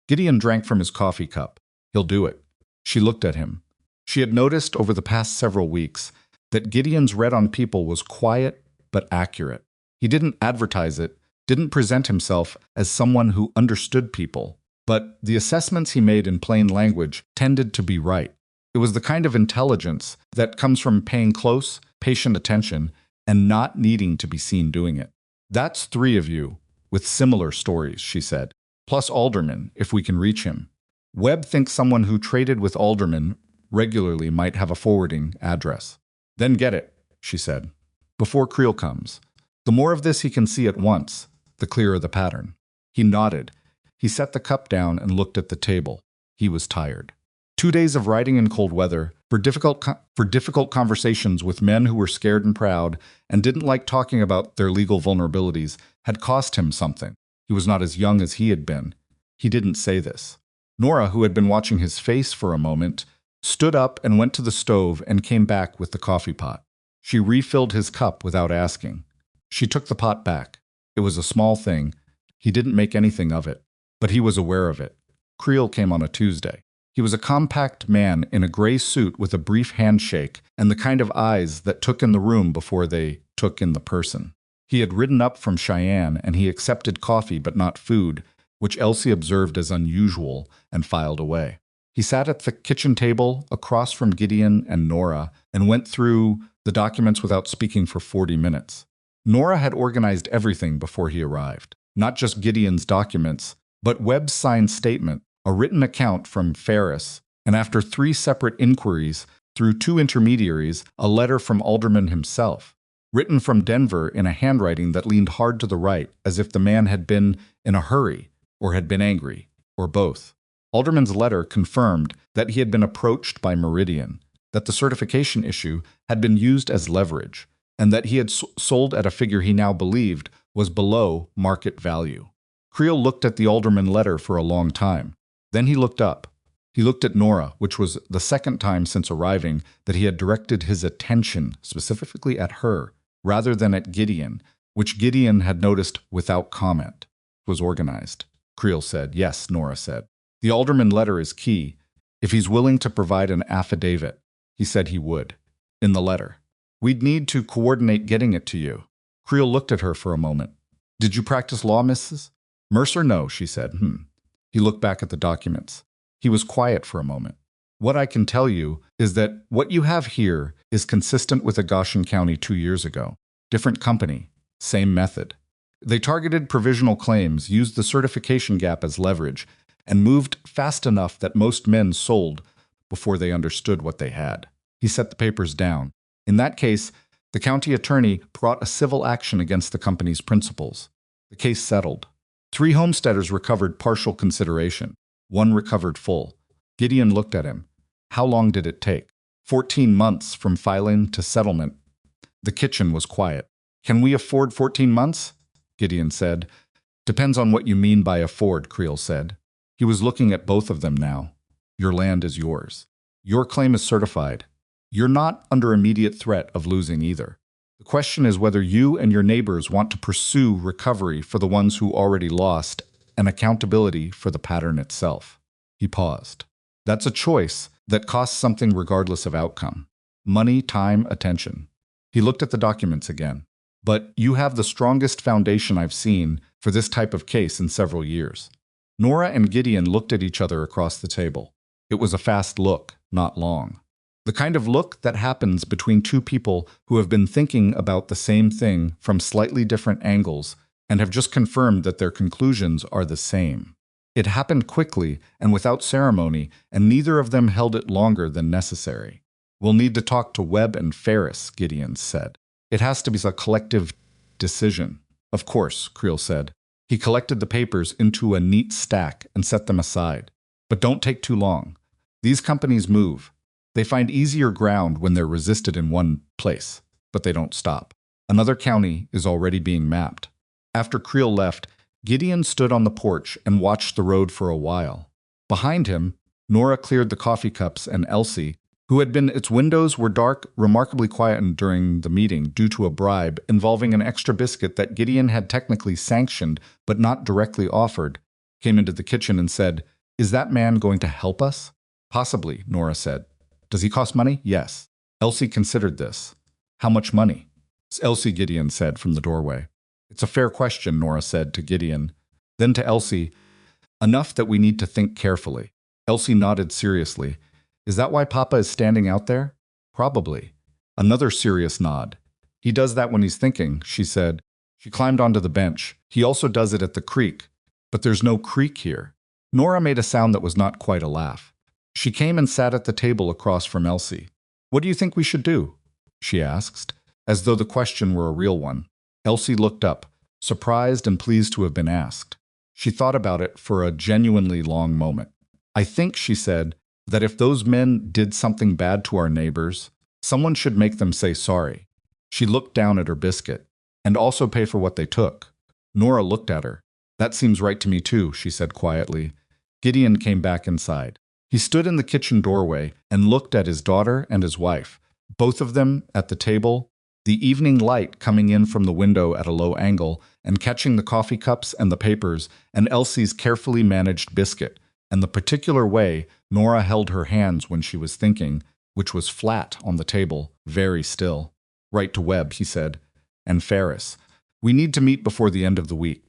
Gideon drank from his coffee cup. He'll do it. She looked at him. She had noticed over the past several weeks that Gideon's read on people was quiet but accurate. He didn't advertise it, didn't present himself as someone who understood people, but the assessments he made in plain language tended to be right. It was the kind of intelligence that comes from paying close, patient attention and not needing to be seen doing it. That's 3 of you, with similar stories, she said, plus Alderman, if we can reach him. Webb thinks someone who traded with Alderman regularly might have a forwarding address. Then get it, she said, before Creel comes. The more of this he can see at once, the clearer the pattern. He nodded. He set the cup down and looked at the table. He was tired. 2 days of riding in cold weather, for difficult conversations with men who were scared and proud and didn't like talking about their legal vulnerabilities, had cost him something. He was not as young as he had been. He didn't say this. Nora, who had been watching his face for a moment, stood up and went to the stove and came back with the coffee pot. She refilled his cup without asking. She took the pot back. It was a small thing. He didn't make anything of it, but he was aware of it. Creel came on a Tuesday. He was a compact man in a gray suit with a brief handshake and the kind of eyes that took in the room before they took in the person. He had ridden up from Cheyenne, and he accepted coffee but not food, which Elsie observed as unusual and filed away. He sat at the kitchen table across from Gideon and Nora and went through the documents without speaking for 40 minutes. Nora had organized everything before he arrived, not just Gideon's documents, but Webb's signed statement, a written account from Ferris, and after 3 separate inquiries through 2 intermediaries, a letter from Alderman himself, written from Denver in a handwriting that leaned hard to the right, as if the man had been in a hurry, or had been angry, or both. Alderman's letter confirmed that he had been approached by Meridian, that the certification issue had been used as leverage, and that he had sold at a figure he now believed was below market value. Creel looked at the Alderman letter for a long time. Then he looked up. He looked at Nora, which was the second time since arriving that he had directed his attention specifically at her, rather than at Gideon, which Gideon had noticed without comment. It was organized. Creel said. Yes, Nora said. The Alderman letter is key. If he's willing to provide an affidavit, he said he would. In the letter. We'd need to coordinate getting it to you. Creel looked at her for a moment. Did you practice law, Mrs. Mercer? No, she said. He looked back at the documents. He was quiet for a moment. What I can tell you is that what you have here is consistent with Goshen County 2 years ago. Different company, same method. They targeted provisional claims, used the certification gap as leverage, and moved fast enough that most men sold before they understood what they had. He set the papers down. In that case, the county attorney brought a civil action against the company's principals. The case settled. 3 homesteaders recovered partial consideration. 1 recovered full. Gideon looked at him. How long did it take? 14 months from filing to settlement. The kitchen was quiet. Can we afford 14 months? Gideon said. Depends on what you mean by afford, Creel said. He was looking at both of them now. Your land is yours. Your claim is certified. You're not under immediate threat of losing either. The question is whether you and your neighbors want to pursue recovery for the ones who already lost and accountability for the pattern itself. He paused. That's a choice that costs something regardless of outcome. Money, time, attention. He looked at the documents again. but you have the strongest foundation I've seen for this type of case in several years." Nora and Gideon looked at each other across the table. It was a fast look, not long. The kind of look that happens between two people who have been thinking about the same thing from slightly different angles and have just confirmed that their conclusions are the same. It happened quickly and without ceremony, and neither of them held it longer than necessary. "We'll need to talk to Webb and Ferris," Gideon said. "It has to be a collective decision." "Of course," Creel said. He collected the papers into a neat stack and set them aside. "But don't take too long. These companies move. They find easier ground when they're resisted in one place, but they don't stop. Another county is already being mapped." After Creel left, Gideon stood on the porch and watched the road for a while. Behind him, Nora cleared the coffee cups, and Elsie, its windows were dark, remarkably quiet during the meeting due to a bribe involving an extra biscuit that Gideon had technically sanctioned but not directly offered, came into the kitchen and said, "Is that man going to help us?" "Possibly," Nora said. "Does he cost money?" "Yes." Elsie considered this. "How much money?" "Elsie," Gideon said from the doorway. "It's a fair question," Nora said to Gideon. Then to Elsie, "Enough that we need to think carefully." Elsie nodded seriously. "Is that why Papa is standing out there?" "Probably." Another serious nod. "He does that when he's thinking," she said. She climbed onto the bench. "He also does it at the creek. But there's no creek here." Nora made a sound that was not quite a laugh. She came and sat at the table across from Elsie. "What do you think we should do?" she asked, as though the question were a real one. Elsie looked up, surprised and pleased to have been asked. She thought about it for a genuinely long moment. "I think," she said, "that if those men did something bad to our neighbors, someone should make them say sorry." She looked down at her biscuit. "And also pay for what they took." Nora looked at her. "That seems right to me too," she said quietly. Gideon came back inside. He stood in the kitchen doorway and looked at his daughter and his wife, both of them at the table, the evening light coming in from the window at a low angle and catching the coffee cups and the papers and Elsie's carefully managed biscuit, and the particular way Nora held her hands when she was thinking, which was flat on the table, very still. "Write to Webb," he said. "And Ferris. We need to meet before the end of the week."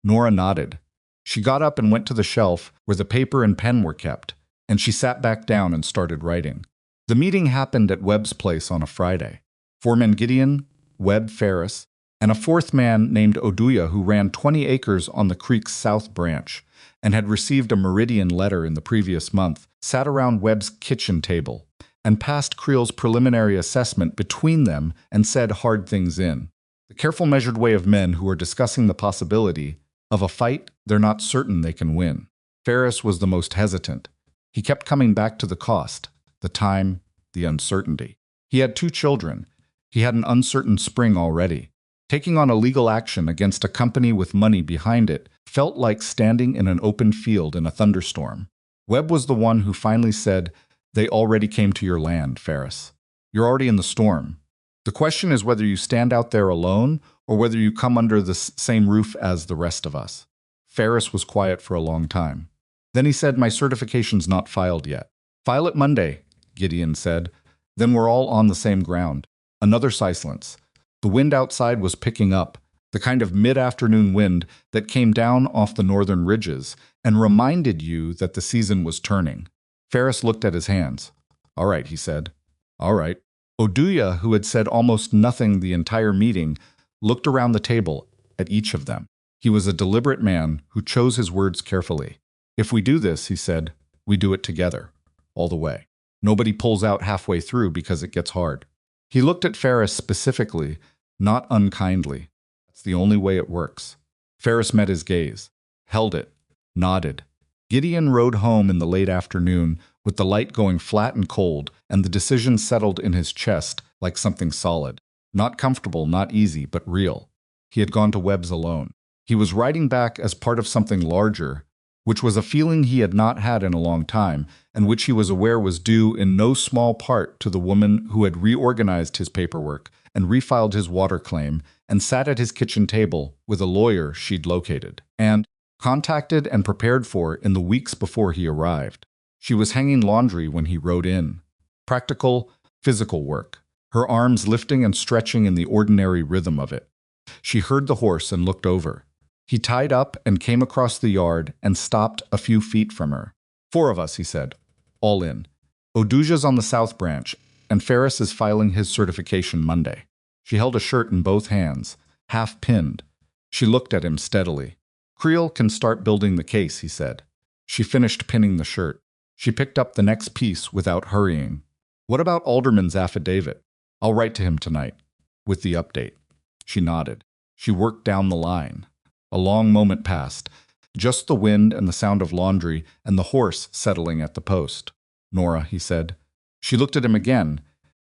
Nora nodded. She got up and went to the shelf where the paper and pen were kept, and she sat back down and started writing. The meeting happened at Webb's place on a Friday. 4 men: Gideon, Webb, Ferris, and a 4th man named Oduya, who ran 20 acres on the creek's south branch and had received a Meridian letter in the previous month, sat around Webb's kitchen table and passed Creel's preliminary assessment between them and said hard things in. The careful, measured way of men who are discussing the possibility of a fight they're not certain they can win. Ferris was the most hesitant. He kept coming back to the cost, the time, the uncertainty. He had 2 children. He had an uncertain spring already. Taking on a legal action against a company with money behind it felt like standing in an open field in a thunderstorm. Webb was the one who finally said, "They already came to your land, Ferris. You're already in the storm. The question is whether you stand out there alone or whether you come under the same roof as the rest of us." Ferris was quiet for a long time. Then he said, "My certification's not filed yet." "File it Monday," Gideon said. "Then we're all on the same ground." Another silence. The wind outside was picking up, the kind of mid-afternoon wind that came down off the northern ridges and reminded you that the season was turning. Ferris looked at his hands. "All right," he said. "All right." Oduya, who had said almost nothing the entire meeting, looked around the table at each of them. He was a deliberate man who chose his words carefully. "If we do this," he said, "we do it together, all the way. Nobody pulls out halfway through because it gets hard." He looked at Ferris specifically, not unkindly. "That's the only way it works." Ferris met his gaze, held it, nodded. Gideon rode home in the late afternoon, with the light going flat and cold, and the decision settled in his chest like something solid. Not comfortable, not easy, but real. He had gone to Webb's alone. He was riding back as part of something larger, which was a feeling he had not had in a long time, and which he was aware was due in no small part to the woman who had reorganized his paperwork and refiled his water claim and sat at his kitchen table with a lawyer she'd located and contacted and prepared for in the weeks before he arrived. She was hanging laundry when he rode in. Practical, physical work. her arms lifting and stretching in the ordinary rhythm of it. She heard the horse and looked over. He tied up and came across the yard and stopped a few feet from her. 4 of us, he said, all in. Oduja's on the South Branch, and Ferris is filing his certification Monday. She held a shirt in both hands, half pinned. She looked at him steadily. Creel can start building the case, he said. She finished pinning the shirt. She picked up the next piece without hurrying. What about Alderman's affidavit? I'll write to him tonight, with the update. She nodded. She worked down the line. A long moment passed, just the wind and the sound of laundry and the horse settling at the post. Nora, he said. She looked at him again.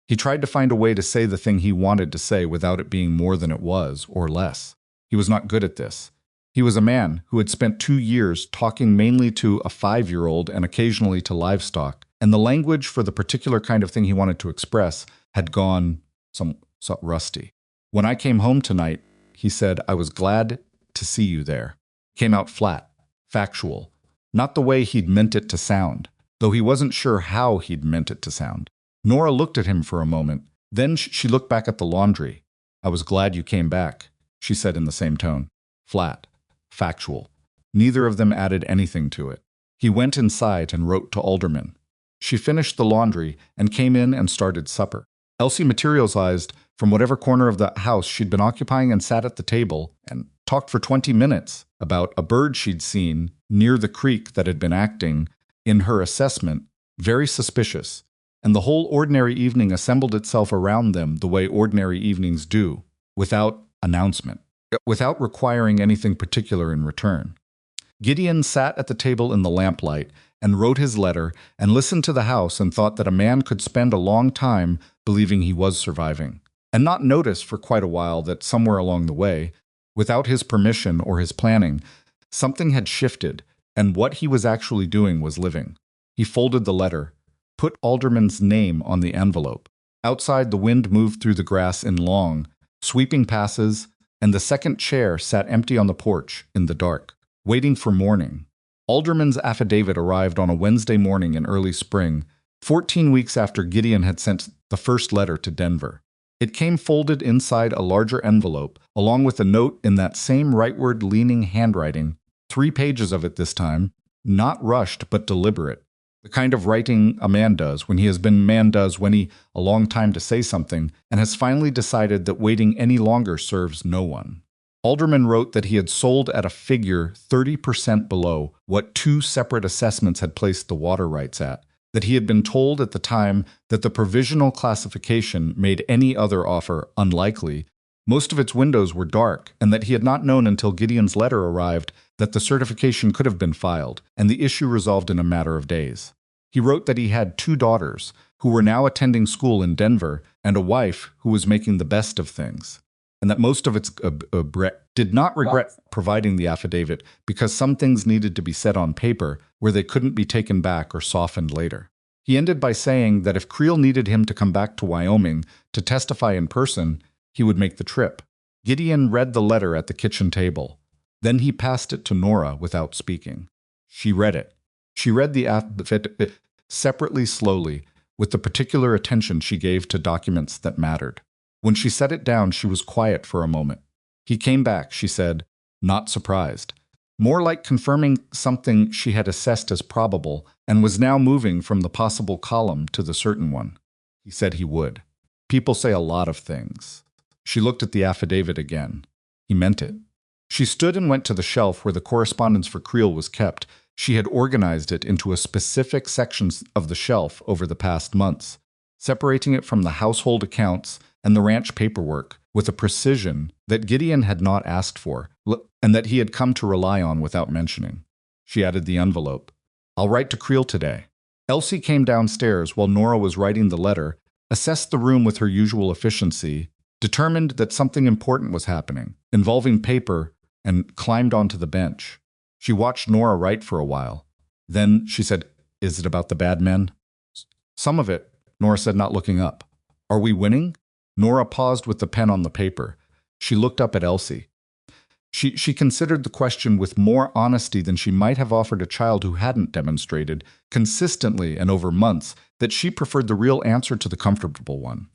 He tried to find a way to say the thing he wanted to say without it being more than it was, or less. He was not good at this. He was a man who had spent 2 years talking mainly to a 5-year-old and occasionally to livestock, and the language for the particular kind of thing he wanted to express had gone somewhat rusty. When I came home tonight, he said, I was glad to see you there. Came out flat, factual, not the way he'd meant it to sound, though he wasn't sure how he'd meant it to sound. Nora looked at him for a moment. Then she looked back at the laundry. I was glad you came back, she said in the same tone. Flat, factual. Neither of them added anything to it. He went inside and wrote to Alderman. She finished the laundry and came in and started supper. Elsie materialized from whatever corner of the house she'd been occupying and sat at the table and talked for 20 minutes about a bird she'd seen near the creek that had been acting, in her assessment, very suspicious, and the whole ordinary evening assembled itself around them the way ordinary evenings do, without announcement, without requiring anything particular in return. Gideon sat at the table in the lamplight and wrote his letter and listened to the house and thought that a man could spend a long time believing he was surviving, and not notice for quite a while that somewhere along the way, without his permission or his planning, something had shifted, and what he was actually doing was living. He folded the letter, put Alderman's name on the envelope. Outside, the wind moved through the grass in long, sweeping passes, and the second chair sat empty on the porch in the dark, waiting for morning. Alderman's affidavit arrived on a Wednesday morning in early spring, 14 weeks after Gideon had sent the first letter to Denver. It came folded inside a larger envelope, along with a note in that same rightward-leaning handwriting, 3 pages of it this time, not rushed but deliberate, the kind of writing a man does when he has been man does when he a long time to say something and has finally decided that waiting any longer serves no one. Alderman wrote that he had sold at a figure 30% below what 2 separate assessments had placed the water rights at, that he had been told at the time that the provisional classification made any other offer unlikely. Most of its windows were dark, and that he had not known until Gideon's letter arrived that the certification could have been filed, and the issue resolved in a matter of days. He wrote that he had 2 daughters, who were now attending school in Denver, and a wife who was making the best of things, and that most of its did not regret providing the affidavit because some things needed to be said on paper where they couldn't be taken back or softened later. He ended by saying that if Creel needed him to come back to Wyoming to testify in person, he would make the trip. Gideon read the letter at the kitchen table. Then he passed it to Nora without speaking. She read it. She read the affidavit separately, slowly, with the particular attention she gave to documents that mattered. When she set it down, she was quiet for a moment. He came back, she said, not surprised. More like confirming something she had assessed as probable and was now moving from the possible column to the certain one. He said he would. People say a lot of things. She looked at the affidavit again. He meant it. She stood and went to the shelf where the correspondence for Creel was kept. She had organized it into a specific sections of the shelf over the past months, separating it from the household accounts and the ranch paperwork with a precision that Gideon had not asked for, and that he had come to rely on without mentioning. She added the envelope. I'll write to Creel today. Elsie came downstairs while Nora was writing the letter, assessed the room with her usual efficiency, determined that something important was happening, involving paper, and climbed onto the bench. She watched Nora write for a while. Then she said, Is it about the bad men? Some of it, Nora said, not looking up. Are we winning? Nora paused with the pen on the paper. She looked up at Elsie. She considered the question with more honesty than she might have offered a child who hadn't demonstrated, consistently and over months, that she preferred the real answer to the comfortable one.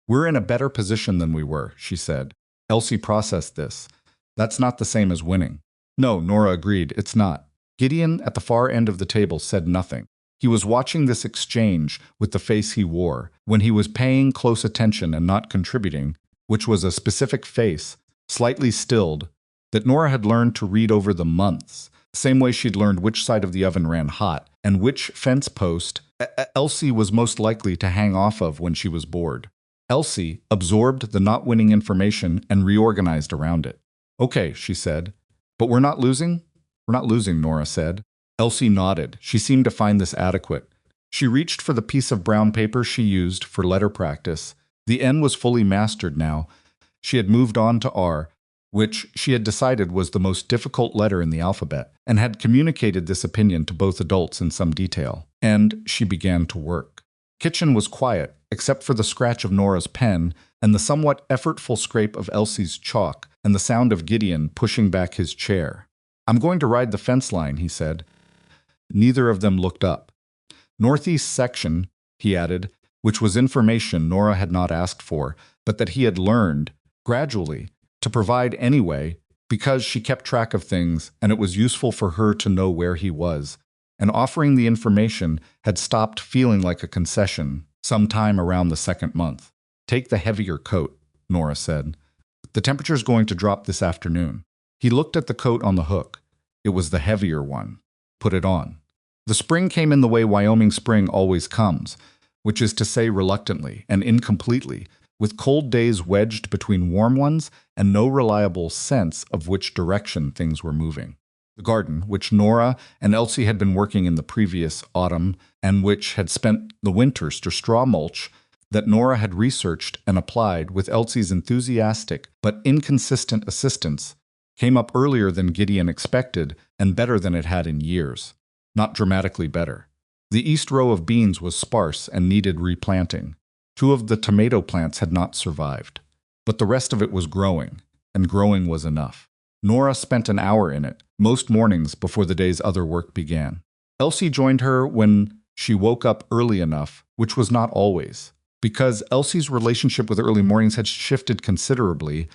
We're in a better position than we were, she said. Elsie processed this. That's not the same as winning. No, Nora agreed, it's not. Gideon, at the far end of the table, said nothing. He was watching this exchange with the face he wore, when he was paying close attention and not contributing, which was a specific face, slightly stilled, that Nora had learned to read over the months, same way she'd learned which side of the oven ran hot and which fence post Elsie was most likely to hang off of when she was bored. Elsie absorbed the not-winning information and reorganized around it. Okay, she said. But we're not losing? We're not losing, Nora said. Elsie nodded. She seemed to find this adequate. She reached for the piece of brown paper she used for letter practice. The N was fully mastered now. She had moved on to R, which she had decided was the most difficult letter in the alphabet, and had communicated this opinion to both adults in some detail. And she began to work. Kitchen was quiet, except for the scratch of Nora's pen and the somewhat effortful scrape of Elsie's chalk and the sound of Gideon pushing back his chair. I'm going to ride the fence line, he said. Neither of them looked up. Northeast section, he added, which was information Nora had not asked for, but that he had learned, gradually, to provide anyway, because she kept track of things and it was useful for her to know where he was, and offering the information had stopped feeling like a concession sometime around the second month. Take the heavier coat, Nora said. The temperature's going to drop this afternoon. He looked at the coat on the hook. It was the heavier one. Put it on. The spring came in the way Wyoming spring always comes, which is to say reluctantly and incompletely, with cold days wedged between warm ones and no reliable sense of which direction things were moving. The garden, which Nora and Elsie had been working in the previous autumn and which had spent the winters to straw mulch, that Nora had researched and applied with Elsie's enthusiastic but inconsistent assistance, came up earlier than Gideon expected and better than it had in years. Not dramatically better. The east row of beans was sparse and needed replanting. 2 of the tomato plants had not survived. But the rest of it was growing, and growing was enough. Nora spent an hour in it, most mornings before the day's other work began. Elsie joined her when she woke up early enough, which was not always, because Elsie's relationship with early mornings had shifted considerably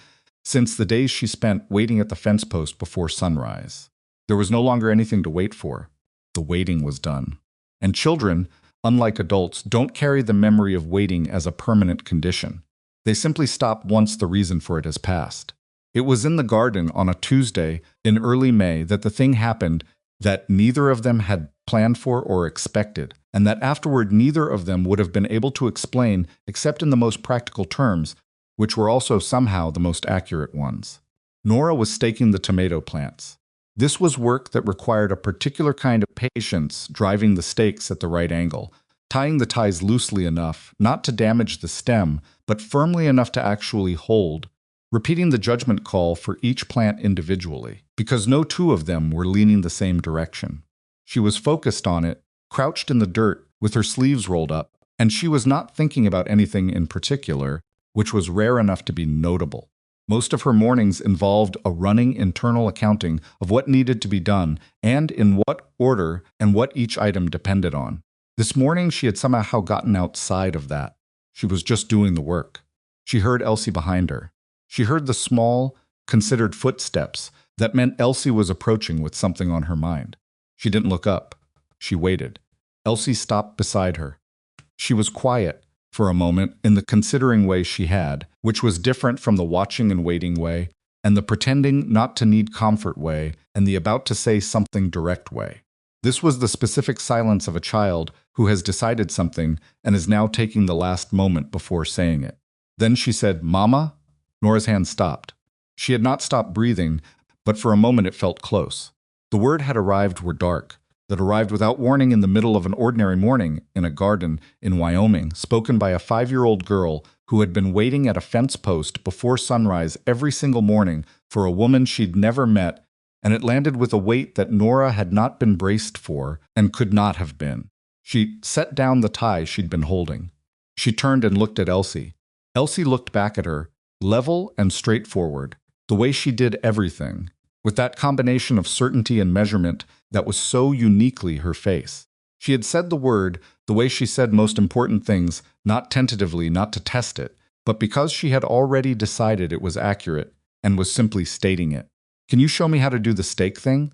since the days she spent waiting at the fence post before sunrise. There was no longer anything to wait for. The waiting was done. And children, unlike adults, don't carry the memory of waiting as a permanent condition. They simply stop once the reason for it has passed. It was in the garden on a Tuesday in early May that the thing happened that neither of them had planned for or expected, and that afterward neither of them would have been able to explain except in the most practical terms, which were also somehow the most accurate ones. Nora was staking the tomato plants. This was work that required a particular kind of patience, driving the stakes at the right angle, tying the ties loosely enough not to damage the stem, but firmly enough to actually hold, repeating the judgment call for each plant individually, because no 2 of them were leaning the same direction. She was focused on it, crouched in the dirt, with her sleeves rolled up, and she was not thinking about anything in particular, which was rare enough to be notable. Most of her mornings involved a running internal accounting of what needed to be done and in what order and what each item depended on. This morning she had somehow gotten outside of that. She was just doing the work. She heard Elsie behind her. She heard the small, considered footsteps that meant Elsie was approaching with something on her mind. She didn't look up. She waited. Elsie stopped beside her. She was quiet for a moment in the considering way she had, which was different from the watching and waiting way, and the pretending not to need comfort way, and the about to say something direct way. This was the specific silence of a child who has decided something and is now taking the last moment before saying it. Then she said, "Mama?" Nora's hand stopped. She had not stopped breathing, but for a moment it felt close. The word had arrived were dark, that arrived without warning in the middle of an ordinary morning in a garden in Wyoming, spoken by a 5-year-old girl who had been waiting at a fence post before sunrise every single morning for a woman she'd never met, and it landed with a weight that Nora had not been braced for and could not have been. She set down the tie she'd been holding. She turned and looked at Elsie. Elsie looked back at her, level and straightforward, the way she did everything, with that combination of certainty and measurement that was so uniquely her face. She had said the word the way she said most important things, not tentatively, not to test it, but because she had already decided it was accurate and was simply stating it. "Can you show me how to do the steak thing?"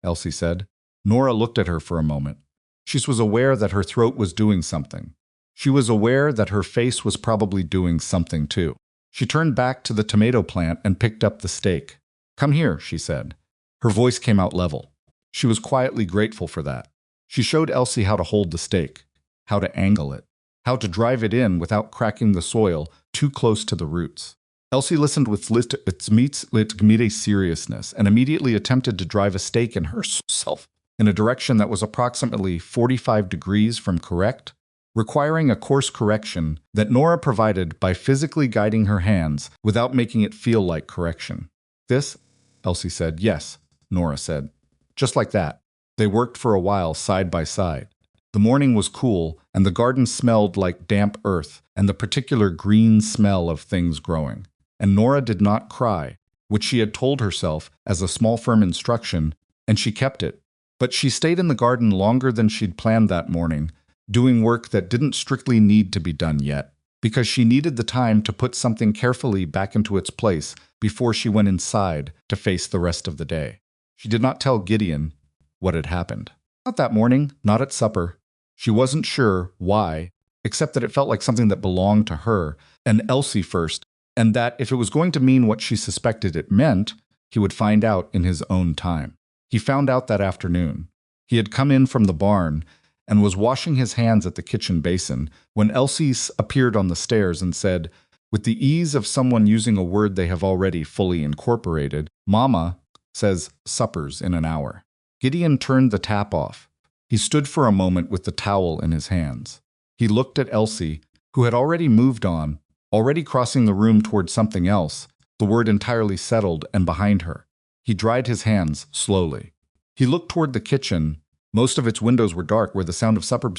Elsie said. Nora looked at her for a moment. She was aware that her throat was doing something. She was aware that her face was probably doing something too. She turned back to the tomato plant and picked up the steak. "Come here," she said. Her voice came out level. She was quietly grateful for that. She showed Elsie how to hold the steak, how to angle it, how to drive it in without cracking the soil too close to the roots. Elsie listened with its seriousness and immediately attempted to drive a steak in herself in a direction that was approximately 45 degrees from correct, requiring a course correction that Nora provided by physically guiding her hands without making it feel like correction. "This?" Elsie said. "Yes," Nora said. Just like that. They worked for a while side by side. The morning was cool, and the garden smelled like damp earth and the particular green smell of things growing. And Nora did not cry, which she had told herself as a small firm instruction, and she kept it. But she stayed in the garden longer than she'd planned that morning, doing work that didn't strictly need to be done yet, because she needed the time to put something carefully back into its place before she went inside to face the rest of the day. She did not tell Gideon what had happened. Not that morning, not at supper. She wasn't sure why, except that it felt like something that belonged to her and Elsie first, and that if it was going to mean what she suspected it meant, he would find out in his own time. He found out that afternoon. He had come in from the barn and was washing his hands at the kitchen basin when Elsie appeared on the stairs and said, with the ease of someone using a word they have already fully incorporated, "Mama says supper's in an hour." Gideon turned the tap off. He stood for a moment with the towel in his hands. He looked at Elsie, who had already moved on, already crossing the room toward something else, the word entirely settled and behind her. He dried his hands slowly. He looked toward the kitchen. Most of its windows were dark, where the sound of supper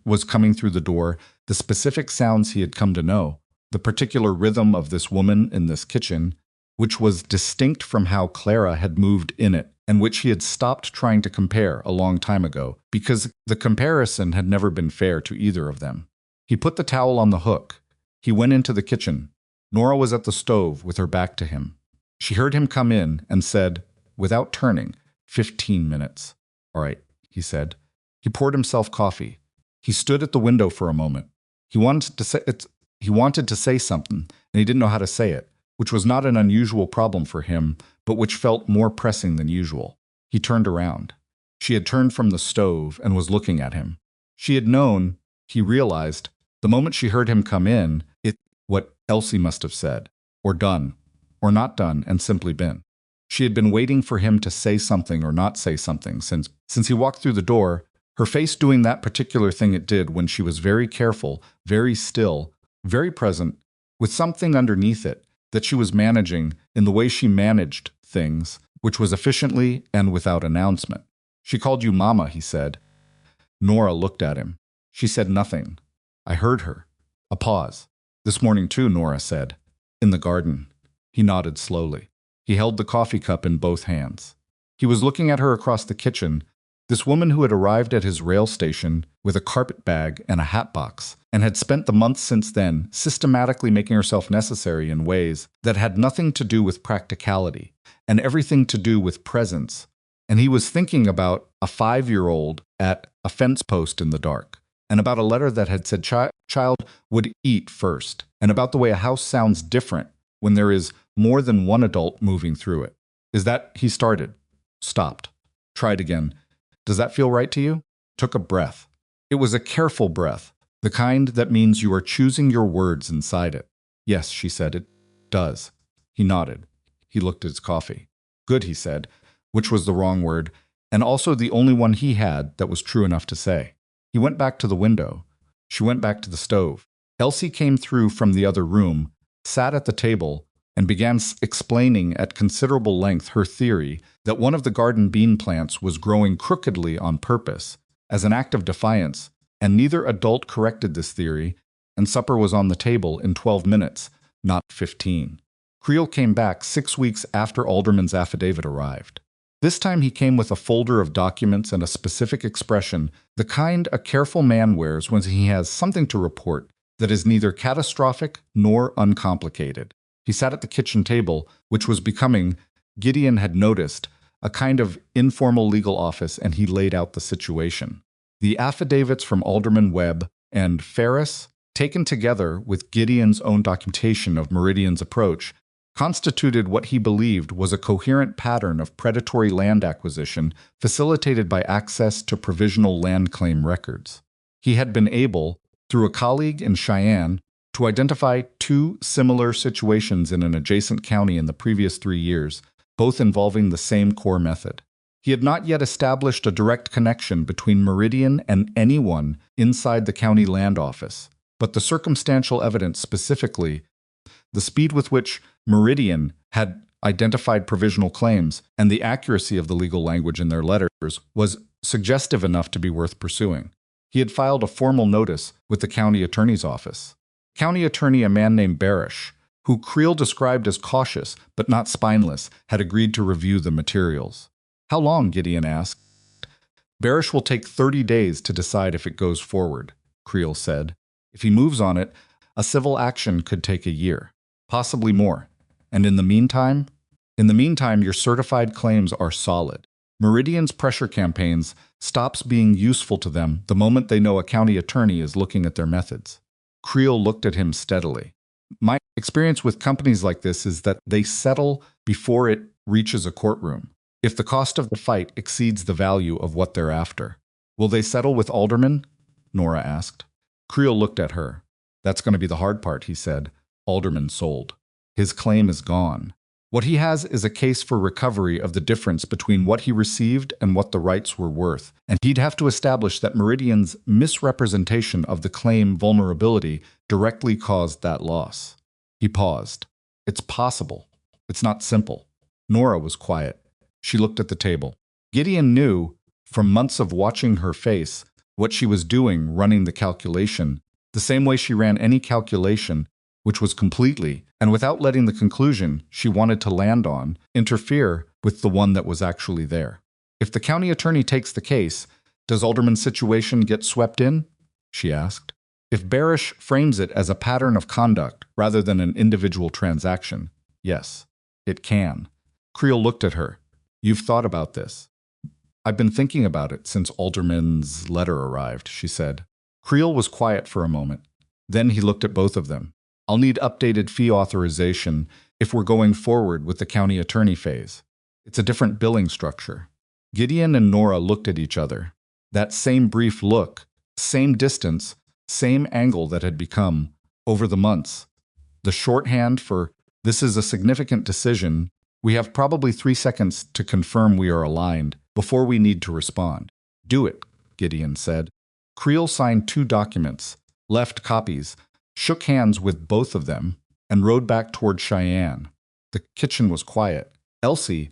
was coming through the door, the specific sounds he had come to know, the particular rhythm of this woman in this kitchen, which was distinct from how Clara had moved in it, and which he had stopped trying to compare a long time ago, because the comparison had never been fair to either of them. He put the towel on the hook. He went into the kitchen. Nora was at the stove with her back to him. She heard him come in and said, without turning, 15 minutes. "All right," he said. He poured himself coffee. He stood at the window for a moment. He wanted to say something, and he didn't know how to say it, which was not an unusual problem for him, but which felt more pressing than usual. He turned around. She had turned from the stove and was looking at him. She had known, he realized, the moment she heard him come in, what Elsie must have said, or done, or not done, and simply been. She had been waiting for him to say something or not say something since he walked through the door, her face doing that particular thing it did when she was very careful, very still, very present, with something underneath it that she was managing in the way she managed things, which was efficiently and without announcement. "She called you Mama," he said. Nora looked at him. She said nothing. "I heard her." A pause. "This morning too," Nora said. "In the garden." He nodded slowly. He held the coffee cup in both hands. He was looking at her across the kitchen, this woman who had arrived at his rail station with a carpet bag and a hat box, and had spent the months since then systematically making herself necessary in ways that had nothing to do with practicality and everything to do with presence. And he was thinking about a 5-year-old at a fence post in the dark, and about a letter that had said child would eat first, and about the way a house sounds different when there is more than one adult moving through it. "Is that," he started, stopped, tried again. "Does that feel right to you?" Took a breath. It was a careful breath, the kind that means you are choosing your words inside it. "Yes," she said, "it does." He nodded. He looked at his coffee. "Good," he said, which was the wrong word, and also the only one he had that was true enough to say. He went back to the window. She went back to the stove. Elsie came through from the other room, sat at the table, and began explaining at considerable length her theory that one of the garden bean plants was growing crookedly on purpose, as an act of defiance, and neither adult corrected this theory, and supper was on the table in 12 minutes, not 15. Creel came back 6 weeks after Alderman's affidavit arrived. This time he came with a folder of documents and a specific expression, the kind a careful man wears when he has something to report, that is neither catastrophic nor uncomplicated. He sat at the kitchen table, which was becoming, Gideon had noticed, a kind of informal legal office, and he laid out the situation. The affidavits from Alderman Webb and Ferris, taken together with Gideon's own documentation of Meridian's approach, constituted what he believed was a coherent pattern of predatory land acquisition facilitated by access to provisional land claim records. He had been able, through a colleague in Cheyenne, to identify two similar situations in an adjacent county in the previous 3 years, both involving the same core method. He had not yet established a direct connection between Meridian and anyone inside the county land office, but the circumstantial evidence, specifically the speed with which Meridian had identified provisional claims and the accuracy of the legal language in their letters, was suggestive enough to be worth pursuing. He had filed a formal notice with the county attorney's office. County attorney, a man named Barish, who Creel described as cautious but not spineless, had agreed to review the materials. How long? Gideon asked. Barish will take 30 days to decide if it goes forward, Creel said. If he moves on it, a civil action could take a year, possibly more. And in the meantime, your certified claims are solid. Meridian's pressure campaigns stops being useful to them the moment they know a county attorney is looking at their methods. Creel looked at him steadily. My experience with companies like this is that they settle before it reaches a courtroom, if the cost of the fight exceeds the value of what they're after. Will they settle with Alderman? Nora asked. Creel looked at her. That's going to be the hard part, he said. Alderman sold. His claim is gone. What he has is a case for recovery of the difference between what he received and what the rights were worth, and he'd have to establish that Meridian's misrepresentation of the claim vulnerability directly caused that loss. He paused. It's possible. It's not simple. Nora was quiet. She looked at the table. Gideon knew, from months of watching her face, what she was doing running the calculation, the same way she ran any calculation, which was completely, and without letting the conclusion she wanted to land on, interfere with the one that was actually there. If the county attorney takes the case, does Alderman's situation get swept in? She asked. If Barish frames it as a pattern of conduct rather than an individual transaction, yes, it can. Creel looked at her. You've thought about this. I've been thinking about it since Alderman's letter arrived, she said. Creel was quiet for a moment. Then he looked at both of them. I'll need updated fee authorization if we're going forward with the county attorney phase. It's a different billing structure. Gideon and Nora looked at each other. That same brief look, same distance, same angle that had become, over the months. The shorthand for, this is a significant decision, we have probably 3 seconds to confirm we are aligned before we need to respond. Do it, Gideon said. Creel signed 2 documents, left copies, shook hands with both of them, and rode back toward Cheyenne. The kitchen was quiet. Elsie,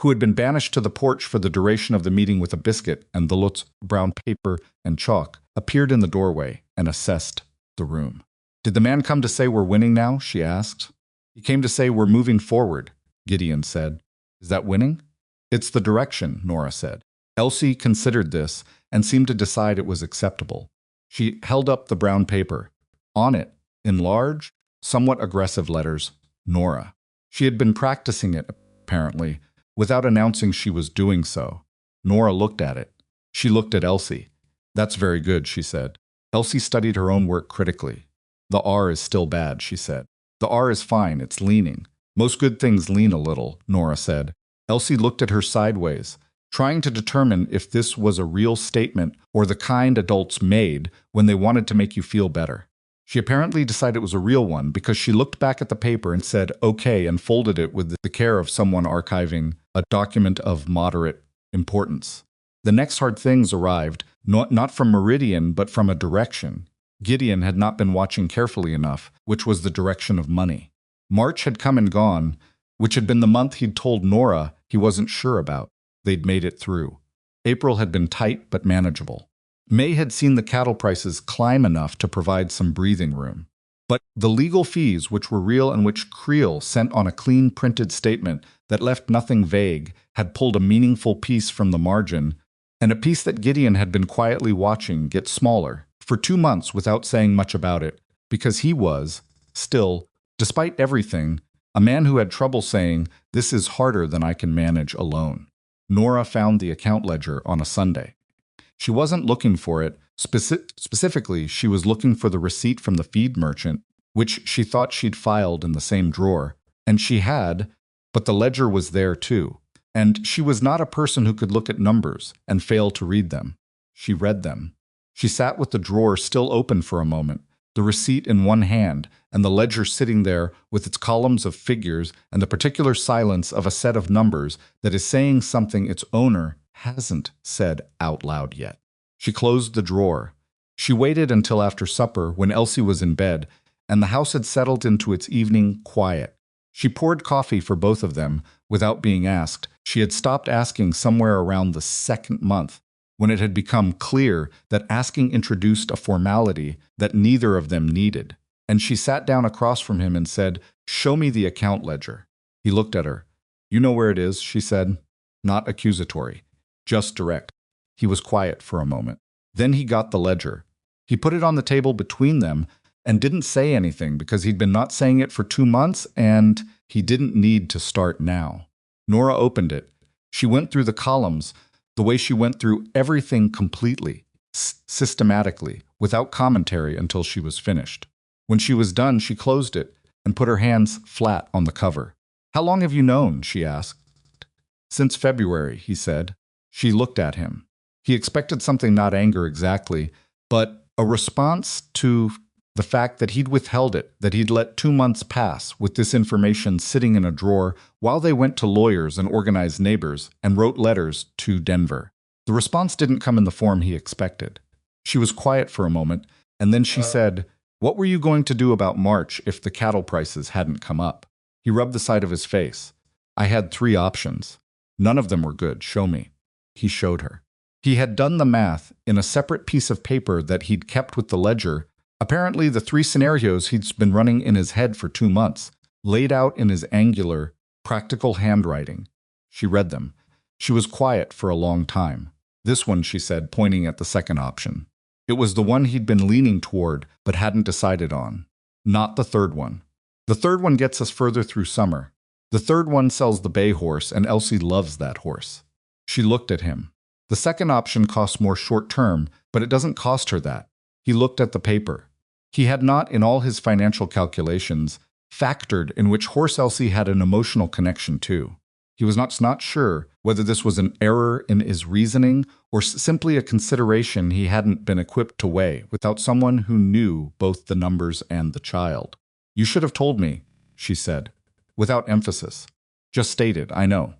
who had been banished to the porch for the duration of the meeting with a biscuit and the Lutz brown paper and chalk, appeared in the doorway and assessed the room. Did the man come to say we're winning now? She asked. He came to say we're moving forward, Gideon said. Is that winning? It's the direction, Nora said. Elsie considered this and seemed to decide it was acceptable. She held up the brown paper. On it, in large, somewhat aggressive letters, Nora. She had been practicing it, apparently, without announcing she was doing so. Nora looked at it. She looked at Elsie. That's very good, she said. Elsie studied her own work critically. The R is still bad, she said. The R is fine, it's leaning. Most good things lean a little, Nora said. Elsie looked at her sideways, trying to determine if this was a real statement or the kind adults made when they wanted to make you feel better. She apparently decided it was a real one because she looked back at the paper and said, okay, and folded it with the care of someone archiving a document of moderate importance. The next hard things arrived, not from Meridian, but from a direction. Gideon had not been watching carefully enough, which was the direction of money. March had come and gone, which had been the month he'd told Nora he wasn't sure about. They'd made it through. April had been tight but manageable. May had seen the cattle prices climb enough to provide some breathing room. But the legal fees, which were real and which Creel sent on a clean printed statement that left nothing vague, had pulled a meaningful piece from the margin, and a piece that Gideon had been quietly watching get smaller. For 2 months, without saying much about it, because he was, still, despite everything, a man who had trouble saying, "This is harder than I can manage alone." Nora found the account ledger on a Sunday. She wasn't looking for it. Specifically, she was looking for the receipt from the feed merchant, which she thought she'd filed in the same drawer. And she had, but the ledger was there too. And she was not a person who could look at numbers and fail to read them. She read them. She sat with the drawer still open for a moment, the receipt in one hand, and the ledger sitting there with its columns of figures and the particular silence of a set of numbers that is saying something its owner hasn't said out loud yet. She closed the drawer. She waited until after supper when Elsie was in bed and the house had settled into its evening quiet. She poured coffee for both of them without being asked. She had stopped asking somewhere around the second month, when it had become clear that asking introduced a formality that neither of them needed. And she sat down across from him and said, "Show me the account ledger." He looked at her. "You know where it is," she said. Not accusatory, just direct. He was quiet for a moment. Then he got the ledger. He put it on the table between them and didn't say anything because he'd been not saying it for 2 months and he didn't need to start now. Nora opened it. She went through the columns the way she went through everything completely, systematically, without commentary until she was finished. When she was done, she closed it and put her hands flat on the cover. "How long have you known?" she asked. "Since February," he said. She looked at him. He expected something, not anger exactly, but a response to the fact that he'd withheld it, that he'd let 2 months pass with this information sitting in a drawer while they went to lawyers and organized neighbors and wrote letters to Denver. The response didn't come in the form he expected. She was quiet for a moment, and then she said, "What were you going to do about March if the cattle prices hadn't come up?" He rubbed the side of his face. "I had 3 options. None of them were good. Show me." He showed her. He had done the math in a separate piece of paper that he'd kept with the ledger. Apparently, the 3 scenarios he'd been running in his head for 2 months, laid out in his angular, practical handwriting. She read them. She was quiet for a long time. "This one," she said, pointing at the second option. It was the one he'd been leaning toward but hadn't decided on. Not the third one. The third one gets us further through summer. The third one sells the bay horse, and Elsie loves that horse. She looked at him. The second option costs more short term, but it doesn't cost her that. He looked at the paper. He had not, in all his financial calculations, factored in which horse Elsie had an emotional connection to. He was not sure whether this was an error in his reasoning or simply a consideration he hadn't been equipped to weigh without someone who knew both the numbers and the child. "You should have told me," she said, without emphasis. "Just stated, I know.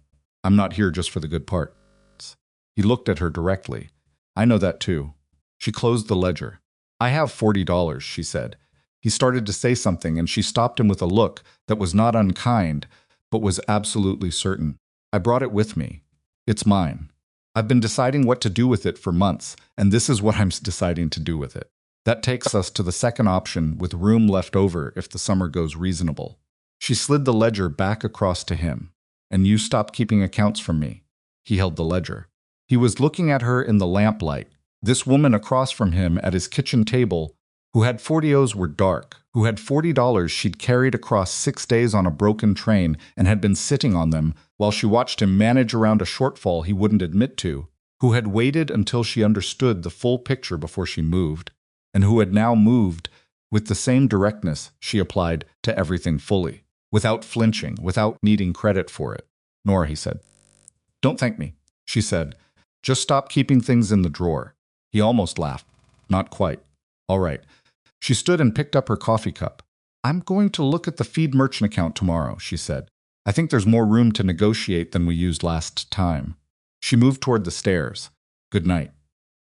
I'm not here just for the good parts." He looked at her directly. "I know that too." She closed the ledger. "I have $40, she said. He started to say something, and she stopped him with a look that was not unkind, but was absolutely certain. "I brought it with me. It's mine. I've been deciding what to do with it for months, and this is what I'm deciding to do with it. That takes us to the second option, with room left over if the summer goes reasonable." She slid the ledger back across to him. "And you stop keeping accounts from me." He held the ledger. He was looking at her in the lamplight. This woman across from him at his kitchen table, who had 40s were dark, who had $40 she'd carried across 6 days on a broken train and had been sitting on them while she watched him manage around a shortfall he wouldn't admit to, who had waited until she understood the full picture before she moved, and who had now moved with the same directness she applied to everything fully, without flinching, without needing credit for it. "Nora," he said. "Don't thank me," she said. "Just stop keeping things in the drawer." He almost laughed. Not quite. "All right." She stood and picked up her coffee cup. "I'm going to look at the feed merchant account tomorrow," she said. "I think there's more room to negotiate than we used last time." She moved toward the stairs. "Good night."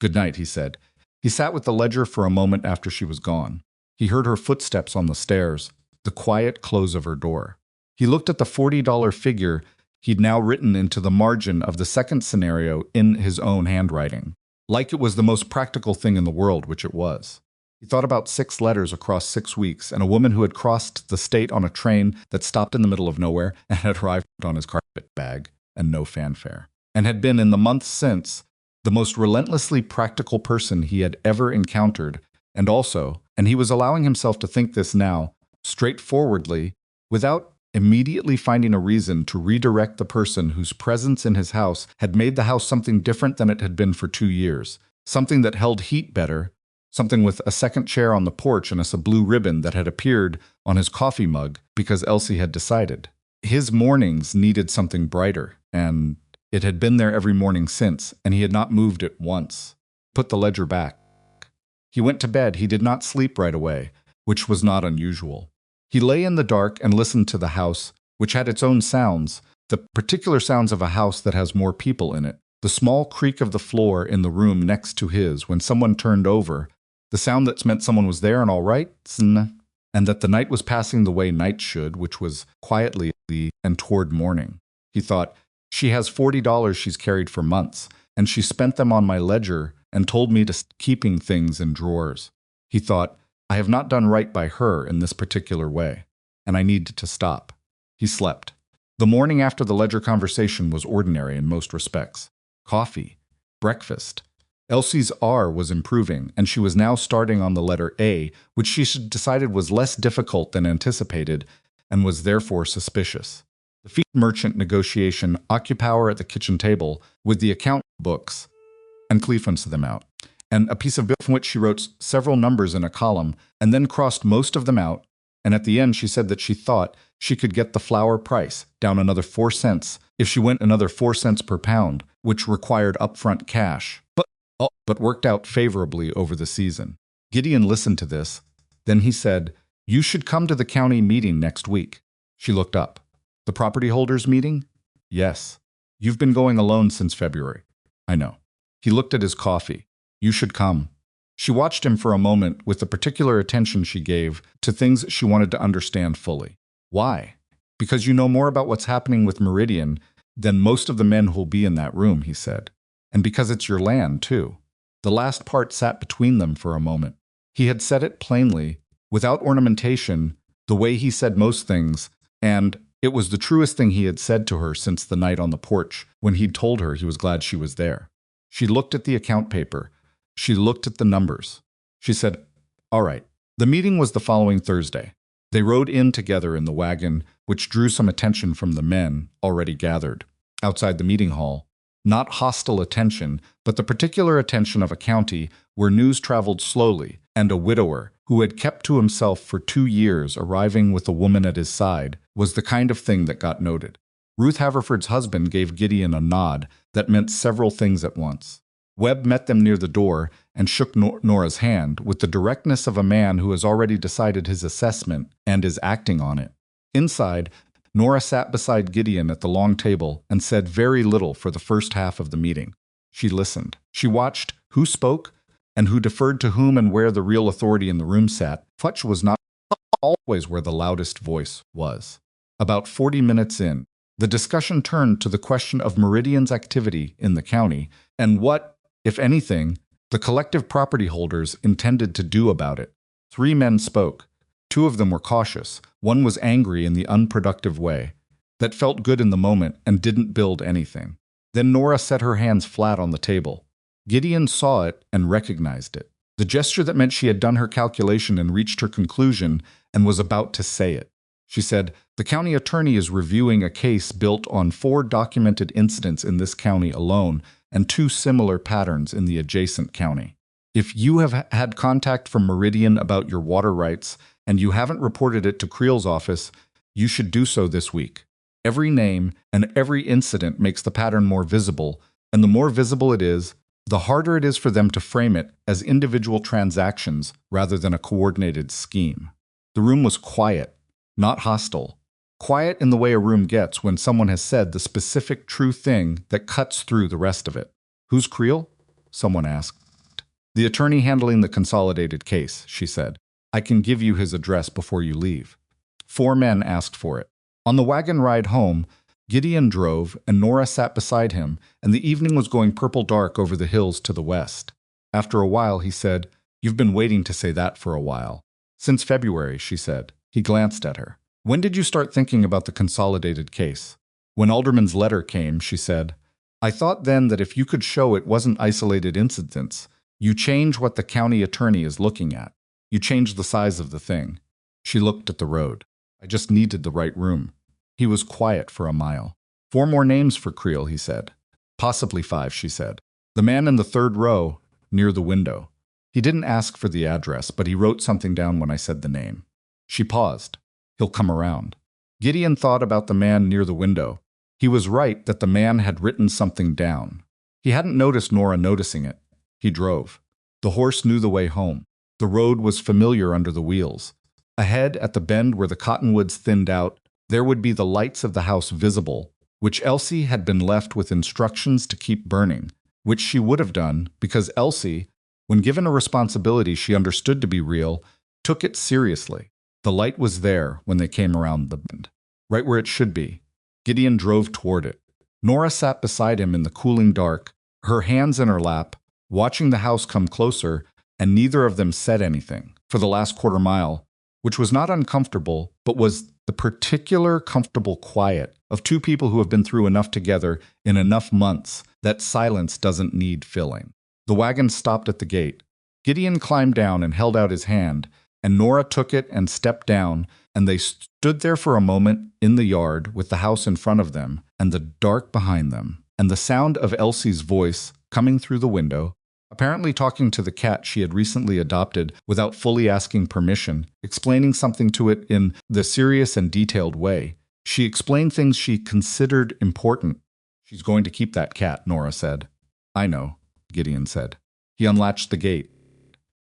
"Good night," he said. He sat with the ledger for a moment after she was gone. He heard her footsteps on the stairs, the quiet close of her door. He looked at the $40 figure he'd now written into the margin of the second scenario in his own handwriting, like it was the most practical thing in the world, which it was. He thought about 6 letters across 6 weeks, and a woman who had crossed the state on a train that stopped in the middle of nowhere and had arrived on his carpet bag and no fanfare, and had been, in the months since, the most relentlessly practical person he had ever encountered, and also, And he was allowing himself to think this now, straightforwardly, without immediately finding a reason to redirect the person whose presence in his house had made the house something different than it had been for 2 years, something that held heat better, something with a second chair on the porch and a blue ribbon that had appeared on his coffee mug because Elsie had decided. His mornings needed something brighter, and it had been there every morning since, and he had not moved it once. Put the ledger back. He went to bed. He did not sleep right away, which was not unusual. He lay in the dark and listened to the house, which had its own sounds, the particular sounds of a house that has more people in it, the small creak of the floor in the room next to his when someone turned over, the sound that meant someone was there and all right, and that the night was passing the way night should, which was quietly and toward morning. He thought, she has $40 she's carried for months, and she spent them on my ledger and told me to keeping things in drawers. He thought, I have not done right by her in this particular way, and I need to stop. He slept. The morning after the ledger conversation was ordinary in most respects. Coffee, breakfast. Elsie's R was improving, and she was now starting on the letter A, which she decided was less difficult than anticipated and was therefore suspicious. The feed merchant negotiation occupy her at the kitchen table with the account books and clearance them out, and a piece of bill from which she wrote several numbers in a column and then crossed most of them out, and at the end she said that she thought she could get the flour price down another 4 cents if she went another 4 cents per pound, which required upfront cash, but worked out favorably over the season. Gideon listened to this. Then he said, you should come to the county meeting next week. She looked up. The property holders meeting? Yes. You've been going alone since February. I know. He looked at his coffee. You should come. She watched him for a moment with the particular attention she gave to things she wanted to understand fully. Why? Because you know more about what's happening with Meridian than most of the men who'll be in that room, he said. And because it's your land, too. The last part sat between them for a moment. He had said it plainly, without ornamentation, the way he said most things, and it was the truest thing he had said to her since the night on the porch when he'd told her he was glad she was there. She looked at the account paper. She looked at the numbers. She said, all right. The meeting was the following Thursday. They rode in together in the wagon, which drew some attention from the men already gathered outside the meeting hall. Not hostile attention, but the particular attention of a county where news traveled slowly, and a widower who had kept to himself for 2 years arriving with a woman at his side was the kind of thing that got noted. Ruth Haverford's husband gave Gideon a nod that meant several things at once. Webb met them near the door and shook Nora's hand with the directness of a man who has already decided his assessment and is acting on it. Inside, Nora sat beside Gideon at the long table and said very little for the first half of the meeting. She listened. She watched who spoke and who deferred to whom and where the real authority in the room sat. Futch was not always where the loudest voice was. About 40 minutes in, the discussion turned to the question of Meridian's activity in the county and what, if anything, the collective property holders intended to do about it. 3 men spoke. 2 of them were cautious. One was angry in the unproductive way that felt good in the moment and didn't build anything. Then Nora set her hands flat on the table. Gideon saw it and recognized it. The gesture that meant she had done her calculation and reached her conclusion and was about to say it. She said, the county attorney is reviewing a case built on 4 documented incidents in this county alone and 2 similar patterns in the adjacent county. If you have had contact from Meridian about your water rights and you haven't reported it to Creel's office, you should do so this week. Every name and every incident makes the pattern more visible, and the more visible it is, the harder it is for them to frame it as individual transactions rather than a coordinated scheme. The room was quiet, not hostile. Quiet in the way a room gets when someone has said the specific true thing that cuts through the rest of it. Who's Creel? Someone asked. The attorney handling the consolidated case, she said. I can give you his address before you leave. 4 men asked for it. On the wagon ride home, Gideon drove and Nora sat beside him, and the evening was going purple dark over the hills to the west. After a while, he said, You've been waiting to say that for a while. Since February, she said. He glanced at her. When did you start thinking about the consolidated case? When Alderman's letter came, she said, I thought then that if you could show it wasn't isolated incidents, you change what the county attorney is looking at. You changed the size of the thing. She looked at the road. I just needed the right room. He was quiet for a mile. 4 more names for Creel, he said. Possibly 5, she said. The man in the 3rd row, near the window. He didn't ask for the address, but he wrote something down when I said the name. She paused. He'll come around. Gideon thought about the man near the window. He was right that the man had written something down. He hadn't noticed Nora noticing it. He drove. The horse knew the way home. The road was familiar under the wheels. Ahead, at the bend where the cottonwoods thinned out, there would be the lights of the house visible, which Elsie had been left with instructions to keep burning, which she would have done because Elsie, when given a responsibility she understood to be real, took it seriously. The light was there when they came around the bend, right where it should be. Gideon drove toward it. Nora sat beside him in the cooling dark, her hands in her lap, watching the house come closer, and neither of them said anything for the last quarter mile, which was not uncomfortable, but was the particular comfortable quiet of 2 people who have been through enough together in enough months that silence doesn't need filling. The wagon stopped at the gate. Gideon climbed down and held out his hand, and Nora took it and stepped down, and they stood there for a moment in the yard with the house in front of them and the dark behind them, and the sound of Elsie's voice coming through the window, apparently talking to the cat she had recently adopted without fully asking permission, explaining something to it in the serious and detailed way. She explained things she considered important. She's going to keep that cat, Nora said. I know, Gideon said. He unlatched the gate.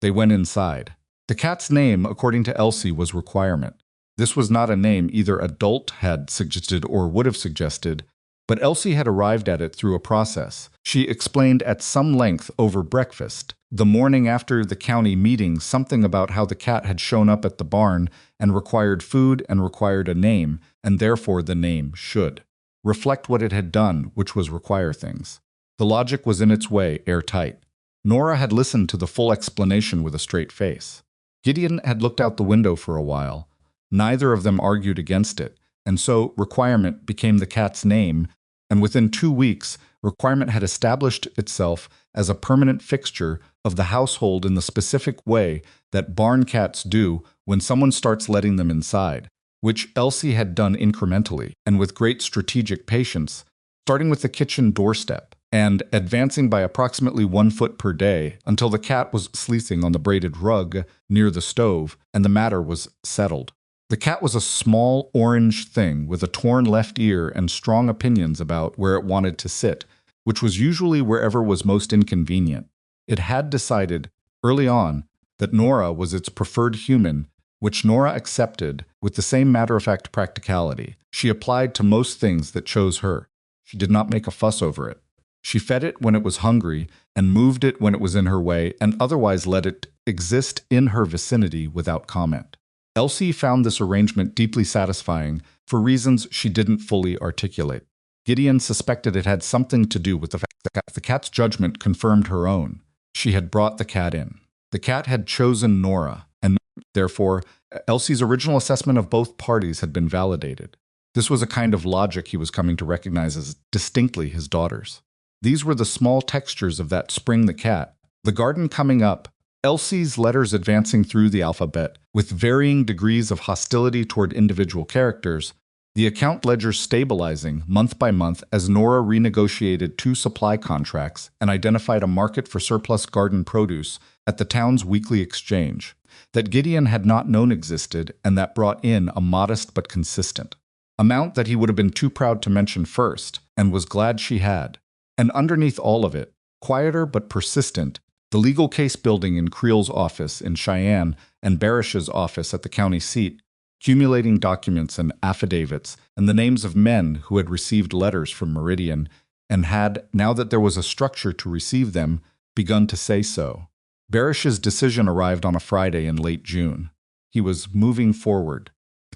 They went inside. The cat's name, according to Elsie, was Requirement. This was not a name either adult had suggested or would have suggested, but Elsie had arrived at it through a process. She explained at some length over breakfast, the morning after the county meeting, something about how the cat had shown up at the barn and required food and required a name, and therefore the name should reflect what it had done, which was require things. The logic was in its way, airtight. Nora had listened to the full explanation with a straight face. Gideon had looked out the window for a while. Neither of them argued against it, and so Requirement became the cat's name, and within 2 weeks, Requirement had established itself as a permanent fixture of the household in the specific way that barn cats do when someone starts letting them inside, which Elsie had done incrementally and with great strategic patience, starting with the kitchen doorstep and advancing by approximately 1 foot per day until the cat was sleeping on the braided rug near the stove and the matter was settled. The cat was a small orange thing with a torn left ear and strong opinions about where it wanted to sit, which was usually wherever was most inconvenient. It had decided, early on, that Nora was its preferred human, which Nora accepted with the same matter-of-fact practicality. She applied to most things that chose her. She did not make a fuss over it. She fed it when it was hungry and moved it when it was in her way and otherwise let it exist in her vicinity without comment. Elsie found this arrangement deeply satisfying for reasons she didn't fully articulate. Gideon suspected it had something to do with the fact that the cat's judgment confirmed her own. She had brought the cat in. The cat had chosen Nora, and therefore, Elsie's original assessment of both parties had been validated. This was a kind of logic he was coming to recognize as distinctly his daughter's. These were the small textures of that spring the cat, the garden coming up, Elsie's letters advancing through the alphabet, with varying degrees of hostility toward individual characters, the account ledger stabilizing month by month as Nora renegotiated 2 supply contracts and identified a market for surplus garden produce at the town's weekly exchange that Gideon had not known existed and that brought in a modest but consistent amount that he would have been too proud to mention first and was glad she had. And underneath all of it, quieter but persistent, the legal case building in Creel's office in Cheyenne and Barish's office at the county seat, accumulating documents and affidavits and the names of men who had received letters from Meridian and had, now that there was a structure to receive them, begun to say so. Barish's decision arrived on a Friday in late June. He was moving forward.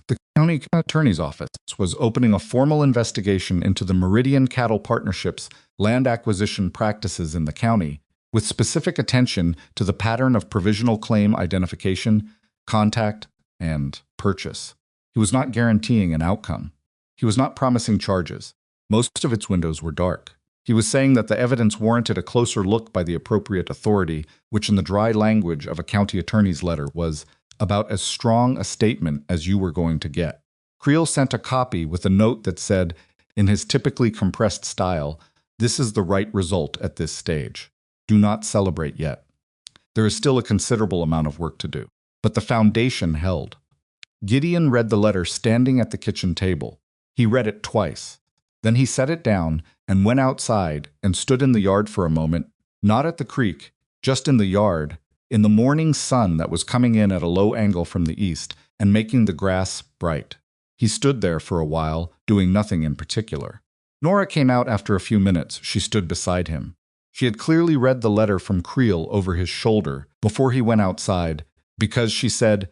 The county attorney's office was opening a formal investigation into the Meridian Cattle Partnership's land acquisition practices in the county, with specific attention to the pattern of provisional claim identification, contact, and purchase. He was not guaranteeing an outcome. He was not promising charges. Most of its windows were dark. He was saying that the evidence warranted a closer look by the appropriate authority, which in the dry language of a county attorney's letter was about as strong a statement as you were going to get. Creel sent a copy with a note that said, in his typically compressed style, "This is the right result at this stage. Do not celebrate yet. There is still a considerable amount of work to do." But the foundation held. Gideon read the letter standing at the kitchen table. He read it twice. Then he set it down and went outside and stood in the yard for a moment, not at the creek, just in the yard, in the morning sun that was coming in at a low angle from the east and making the grass bright. He stood there for a while, doing nothing in particular. Nora came out after a few minutes. She stood beside him. She had clearly read the letter from Creel over his shoulder before he went outside, because she said,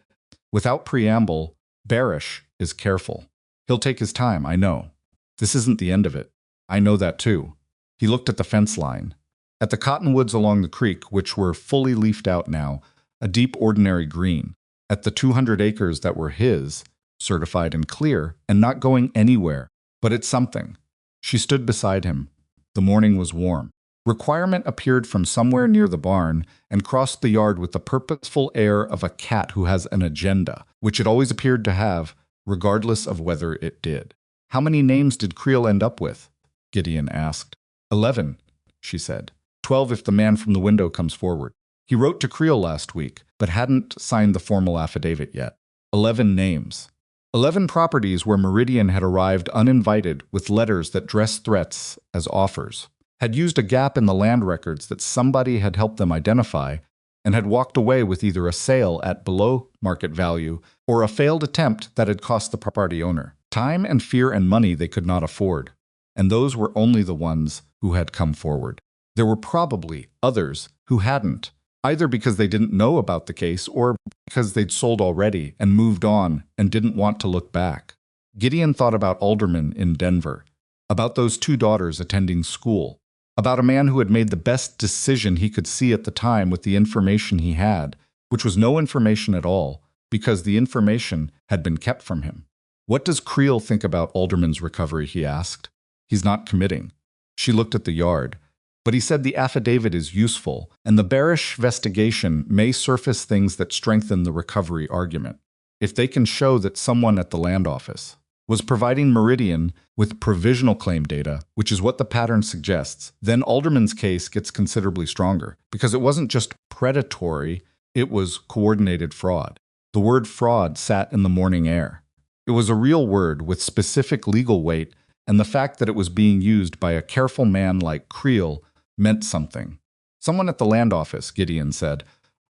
without preamble, "Barish is careful. He'll take his time, I know. This isn't the end of it. I know that too." He looked at the fence line. At the cottonwoods along the creek, which were fully leafed out now, a deep ordinary green. At the 200 acres that were his, certified and clear, and not going anywhere. But it's something. She stood beside him. The morning was warm. Requirement appeared from somewhere near the barn and crossed the yard with the purposeful air of a cat who has an agenda, which it always appeared to have, regardless of whether it did. "How many names did Creel end up with?" Gideon asked. 11, she said. 12 if the man from the window comes forward. He wrote to Creel last week, but hadn't signed the formal affidavit yet. 11 names. 11 properties where Meridian had arrived uninvited with letters that dressed threats as offers, had used a gap in the land records that somebody had helped them identify, and had walked away with either a sale at below market value or a failed attempt that had cost the property owner time and fear and money they could not afford. And those were only the ones who had come forward. There were probably others who hadn't, either because they didn't know about the case or because they'd sold already and moved on and didn't want to look back. Gideon thought about aldermen in Denver, about those 2 daughters attending school, about a man who had made the best decision he could see at the time with the information he had, which was no information at all, because the information had been kept from him. "What does Creel think about Alderman's recovery?" he asked. "He's not committing." She looked at the yard. "But he said the affidavit is useful, and the Barish investigation may surface things that strengthen the recovery argument. If they can show that someone at the land office was providing Meridian with provisional claim data, which is what the pattern suggests, then Alderman's case gets considerably stronger, because it wasn't just predatory, it was coordinated fraud." The word fraud sat in the morning air. It was a real word with specific legal weight, and the fact that it was being used by a careful man like Creel meant something. "Someone at the land office," Gideon said,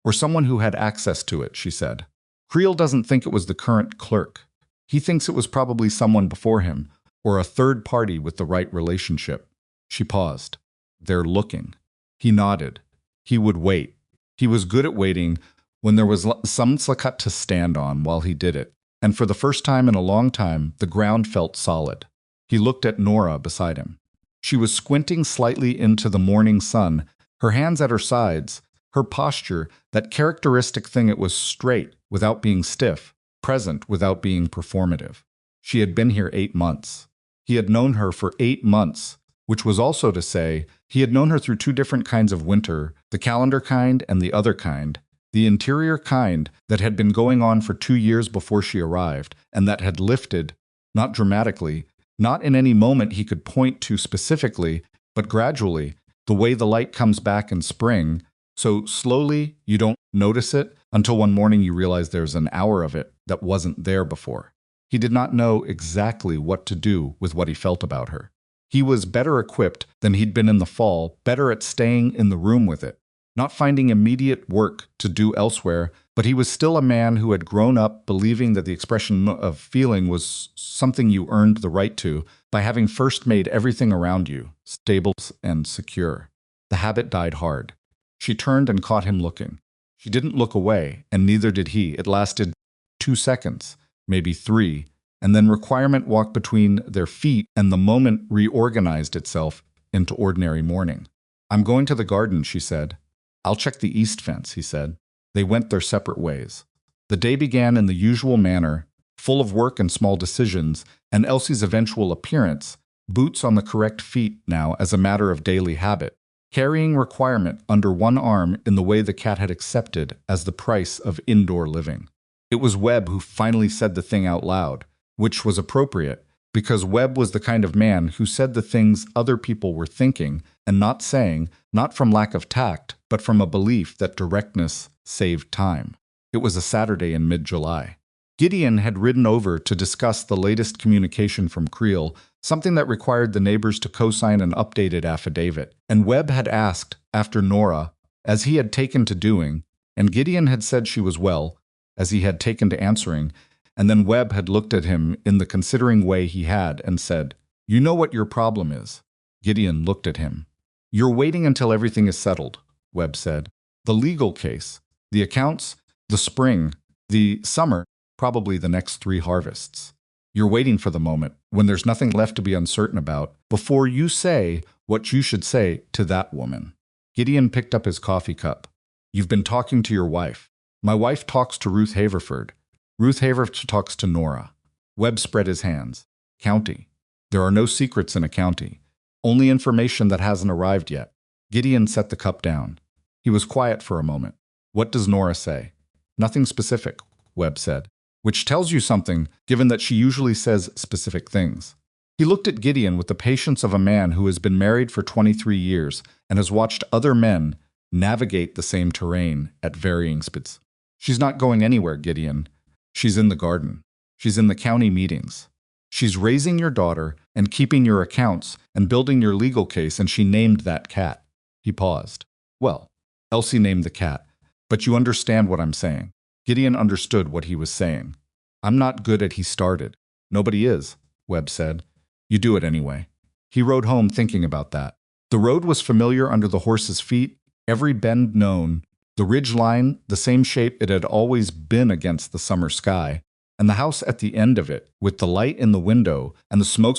"or someone who had access to it," she said. "Creel doesn't think it was the current clerk. He thinks it was probably someone before him, or a third party with the right relationship." She paused. "They're looking." He nodded. He would wait. He was good at waiting when there was some slack to stand on while he did it, and for the first time in a long time, the ground felt solid. He looked at Nora beside him. She was squinting slightly into the morning sun, her hands at her sides, her posture, that characteristic thing. It was straight without being stiff, present without being performative. She had been here 8 months. He had known her for 8 months, which was also to say, he had known her through 2 different kinds of winter, the calendar kind and the other kind, the interior kind that had been going on for 2 years before she arrived, and that had lifted, not dramatically, not in any moment he could point to specifically, but gradually, the way the light comes back in spring, so slowly you don't notice it until one morning you realize there's an hour of it that wasn't there before. He did not know exactly what to do with what he felt about her. He was better equipped than he'd been in the fall, better at staying in the room with it, not finding immediate work to do elsewhere, but he was still a man who had grown up believing that the expression of feeling was something you earned the right to by having first made everything around you stable and secure. The habit died hard. She turned and caught him looking. She didn't look away, and neither did he. It lasted 2 seconds, maybe 3, and then requirement walked between their feet, and the moment reorganized itself into ordinary morning. "I'm going to the garden," she said. "I'll check the east fence," he said. They went their separate ways. The day began in the usual manner, full of work and small decisions, and Elsie's eventual appearance, boots on the correct feet now as a matter of daily habit, carrying Requirement under one arm in the way the cat had accepted as the price of indoor living. It was Webb who finally said the thing out loud, which was appropriate, because Webb was the kind of man who said the things other people were thinking and not saying, not from lack of tact, but from a belief that directness saved time. It was a Saturday in mid-July. Gideon had ridden over to discuss the latest communication from Creel, something that required the neighbors to co-sign an updated affidavit, and Webb had asked after Nora, as he had taken to doing, and Gideon had said she was well, as he had taken to answering, and then Webb had looked at him in the considering way he had and said, "You know what your problem is." Gideon looked at him. "You're waiting until everything is settled," Webb said. "The legal case, the accounts, the spring, the summer, probably the next 3 harvests. You're waiting for the moment, when there's nothing left to be uncertain about, before you say what you should say to that woman." Gideon picked up his coffee cup. "You've been talking to your wife. My wife talks to Ruth Haverford. Ruth Haverford talks to Nora." Webb spread his hands. "County. There are no secrets in a county. Only information that hasn't arrived yet." Gideon set the cup down. He was quiet for a moment. "What does Nora say?" "Nothing specific," Webb said. "Which tells you something, given that she usually says specific things." He looked at Gideon with the patience of a man who has been married for 23 years and has watched other men navigate the same terrain at varying speeds. "She's not going anywhere, Gideon. She's in the garden. She's in the county meetings. She's raising your daughter and keeping your accounts and building your legal case, and she named that cat." He paused. "Well, Elsie named the cat, but you understand what I'm saying." Gideon understood what he was saying. "I'm not good at he started." "Nobody is," Webb said. "You do it anyway." He rode home thinking about that. The road was familiar under the horse's feet, every bend known, the ridge line the same shape it had always been against the summer sky, and the house at the end of it, with the light in the window and the smoke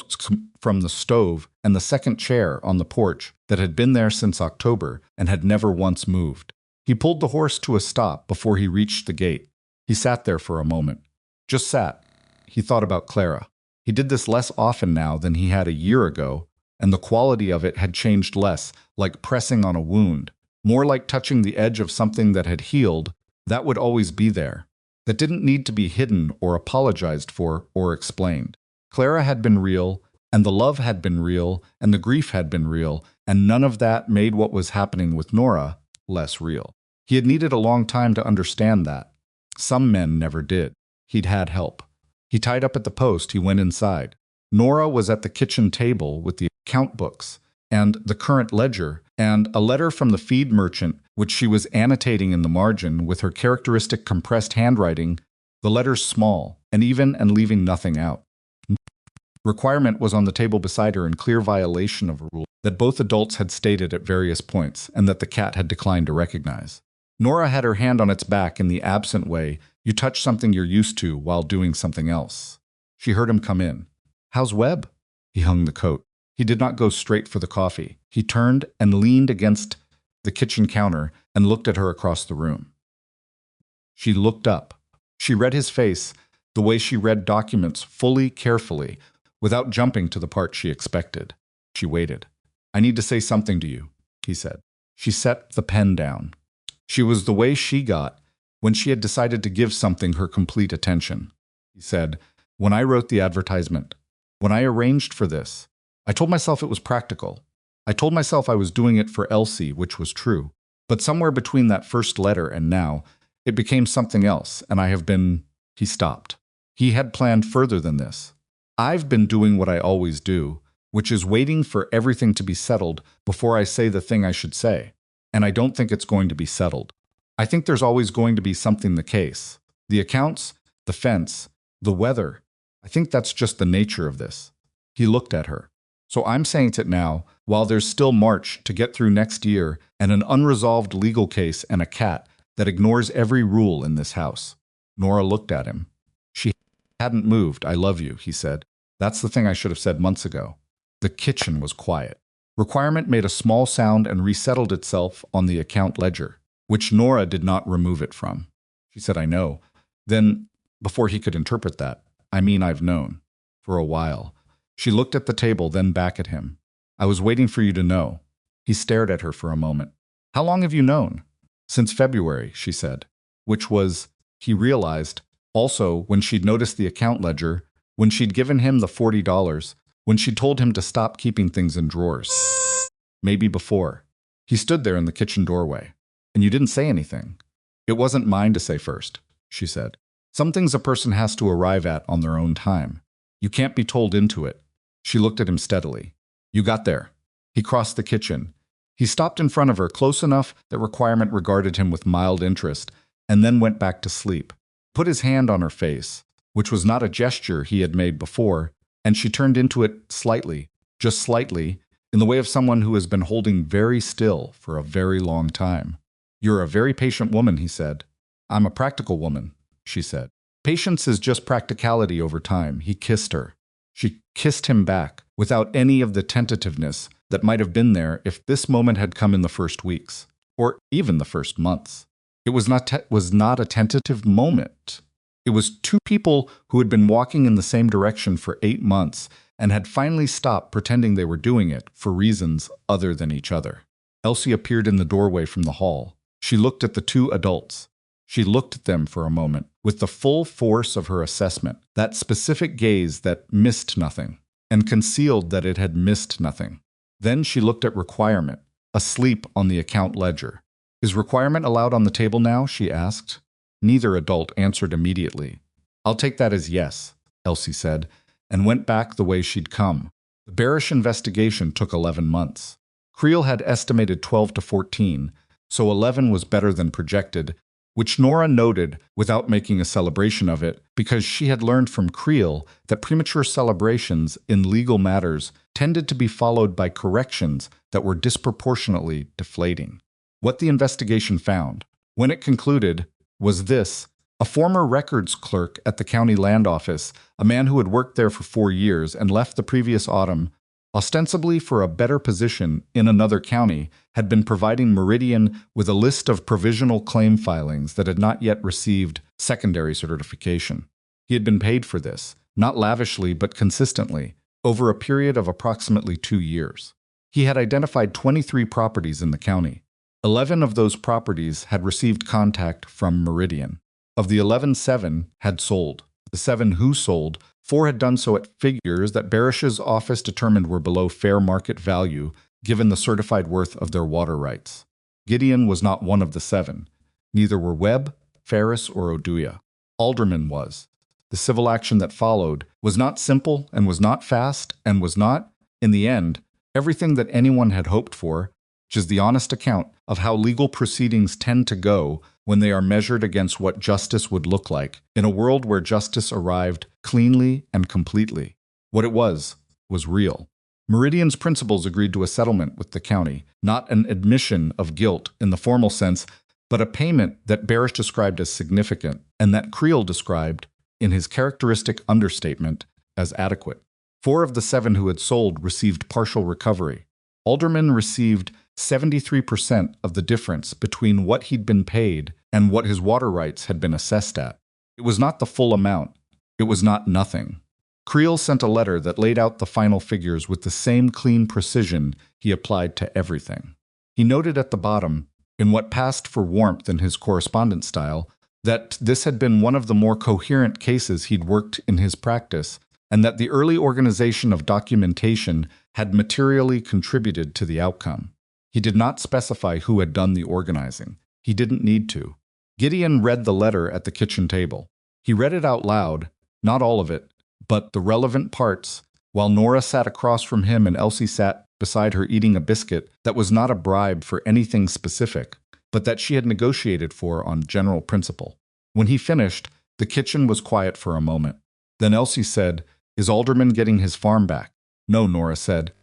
from the stove and the second chair on the porch that had been there since October and had never once moved. He pulled the horse to a stop before he reached the gate. He sat there for a moment. Just sat. He thought about Clara. He did this less often now than he had a year ago, and the quality of it had changed less, like pressing on a wound, more like touching the edge of something that had healed, that would always be there, that didn't need to be hidden or apologized for or explained. Clara had been real, and the love had been real, and the grief had been real, and none of that made what was happening with Nora less real. He had needed a long time to understand that. Some men never did. He'd had help. He tied up at the post. He went inside. Nora was at the kitchen table with the account books and the current ledger and a letter from the feed merchant, which she was annotating in the margin with her characteristic compressed handwriting, the letters small and even and leaving nothing out. Requirement was on the table beside her in clear violation of a rule that both adults had stated at various points and that the cat had declined to recognize. Nora had her hand on its back in the absent way you touch something you're used to while doing something else. She heard him come in. "How's Webb?" He hung the coat. He did not go straight for the coffee. He turned and leaned against the kitchen counter and looked at her across the room. She looked up. She read his face the way she read documents, fully, carefully, without jumping to the part she expected. She waited. "I need to say something to you," he said. She set the pen down. She was the way she got when she had decided to give something her complete attention. He said, "When I wrote the advertisement, when I arranged for this, I told myself it was practical. I told myself I was doing it for Elsie, which was true. But somewhere between that first letter and now, it became something else, and I have been—" He stopped. He had planned further than this. "I've been doing what I always do, which is waiting for everything to be settled before I say the thing I should say. And I don't think it's going to be settled. I think there's always going to be something the case. The accounts, the fence, the weather. I think that's just the nature of this." He looked at her. "So I'm saying it now, while there's still March to get through next year and an unresolved legal case and a cat that ignores every rule in this house." Nora looked at him. She hadn't moved. "I love you," he said. "That's the thing I should have said months ago." The kitchen was quiet. Requirement made a small sound and resettled itself on the account ledger, which Nora did not remove it from. She said, "I know." Then, before he could interpret that, "I mean I've known. For a while. She looked at the table, then back at him. I was waiting for you to know. He stared at her for a moment. How long have you known? Since February, she said. Which was, he realized, also when she'd noticed the account ledger, when she'd given him the $40, when she'd told him to stop keeping things in drawers. Maybe before. He stood there in the kitchen doorway. And you didn't say anything. It wasn't mine to say first, she said. Some things a person has to arrive at on their own time. You can't be told into it. She looked at him steadily. You got there. He crossed the kitchen. He stopped in front of her, close enough that Requirement regarded him with mild interest, and then went back to sleep. Put his hand on her face, which was not a gesture he had made before, and she turned into it slightly, just slightly, in the way of someone who has been holding very still for a very long time. You're a very patient woman, he said. I'm a practical woman, she said. Patience is just practicality over time. He kissed her. She kissed him back, without any of the tentativeness that might have been there if this moment had come in the first weeks, or even the first months. It was not a tentative moment. It was two people who had been walking in the same direction for 8 months and had finally stopped pretending they were doing it for reasons other than each other. Elsie appeared in the doorway from the hall. She looked at the two adults. She looked at them for a moment, with the full force of her assessment, that specific gaze that missed nothing, and concealed that it had missed nothing. Then she looked at Requirement, asleep on the account ledger. Is Requirement allowed on the table now? She asked. Neither adult answered immediately. I'll take that as yes, Elsie said, and went back the way she'd come. The bearish investigation took 11 months. Creel had estimated 12 to 14, so 11 was better than projected, which Nora noted without making a celebration of it, because she had learned from Creel that premature celebrations in legal matters tended to be followed by corrections that were disproportionately deflating. What the investigation found, when it concluded, was this: a former records clerk at the county land office, a man who had worked there for 4 years and left the previous autumn, ostensibly for a better position in another county, had been providing Meridian with a list of provisional claim filings that had not yet received secondary certification. He had been paid for this, not lavishly but consistently, over a period of approximately 2 years. He had identified 23 properties in the county. 11 of those properties had received contact from Meridian. Of the 11, 7 had sold. The 7 who sold, 4 had done so at figures that Barish's office determined were below fair market value, given the certified worth of their water rights. Gideon was not one of the 7. Neither were Webb, Ferris, or Oduya. Alderman was. The civil action that followed was not simple and was not fast and was not, in the end, everything that anyone had hoped for, which is the honest account of how legal proceedings tend to go when they are measured against what justice would look like in a world where justice arrived cleanly and completely. What it was real. Meridian's principals agreed to a settlement with the county, not an admission of guilt in the formal sense, but a payment that Barish described as significant and that Creel described, in his characteristic understatement, as adequate. 4 of the 7 who had sold received partial recovery. Alderman received 73% of the difference between what he'd been paid and what his water rights had been assessed at. It was not the full amount. It was not nothing. Creel sent a letter that laid out the final figures with the same clean precision he applied to everything. He noted at the bottom, in what passed for warmth in his correspondence style, that this had been one of the more coherent cases he'd worked in his practice, and that the early organization of documentation had materially contributed to the outcome. He did not specify who had done the organizing. He didn't need to. Gideon read the letter at the kitchen table. He read it out loud, not all of it, but the relevant parts, while Nora sat across from him and Elsie sat beside her eating a biscuit that was not a bribe for anything specific, but that she had negotiated for on general principle. When he finished, the kitchen was quiet for a moment. Then Elsie said, "Is Alderman getting his farm back?" "No," Nora said.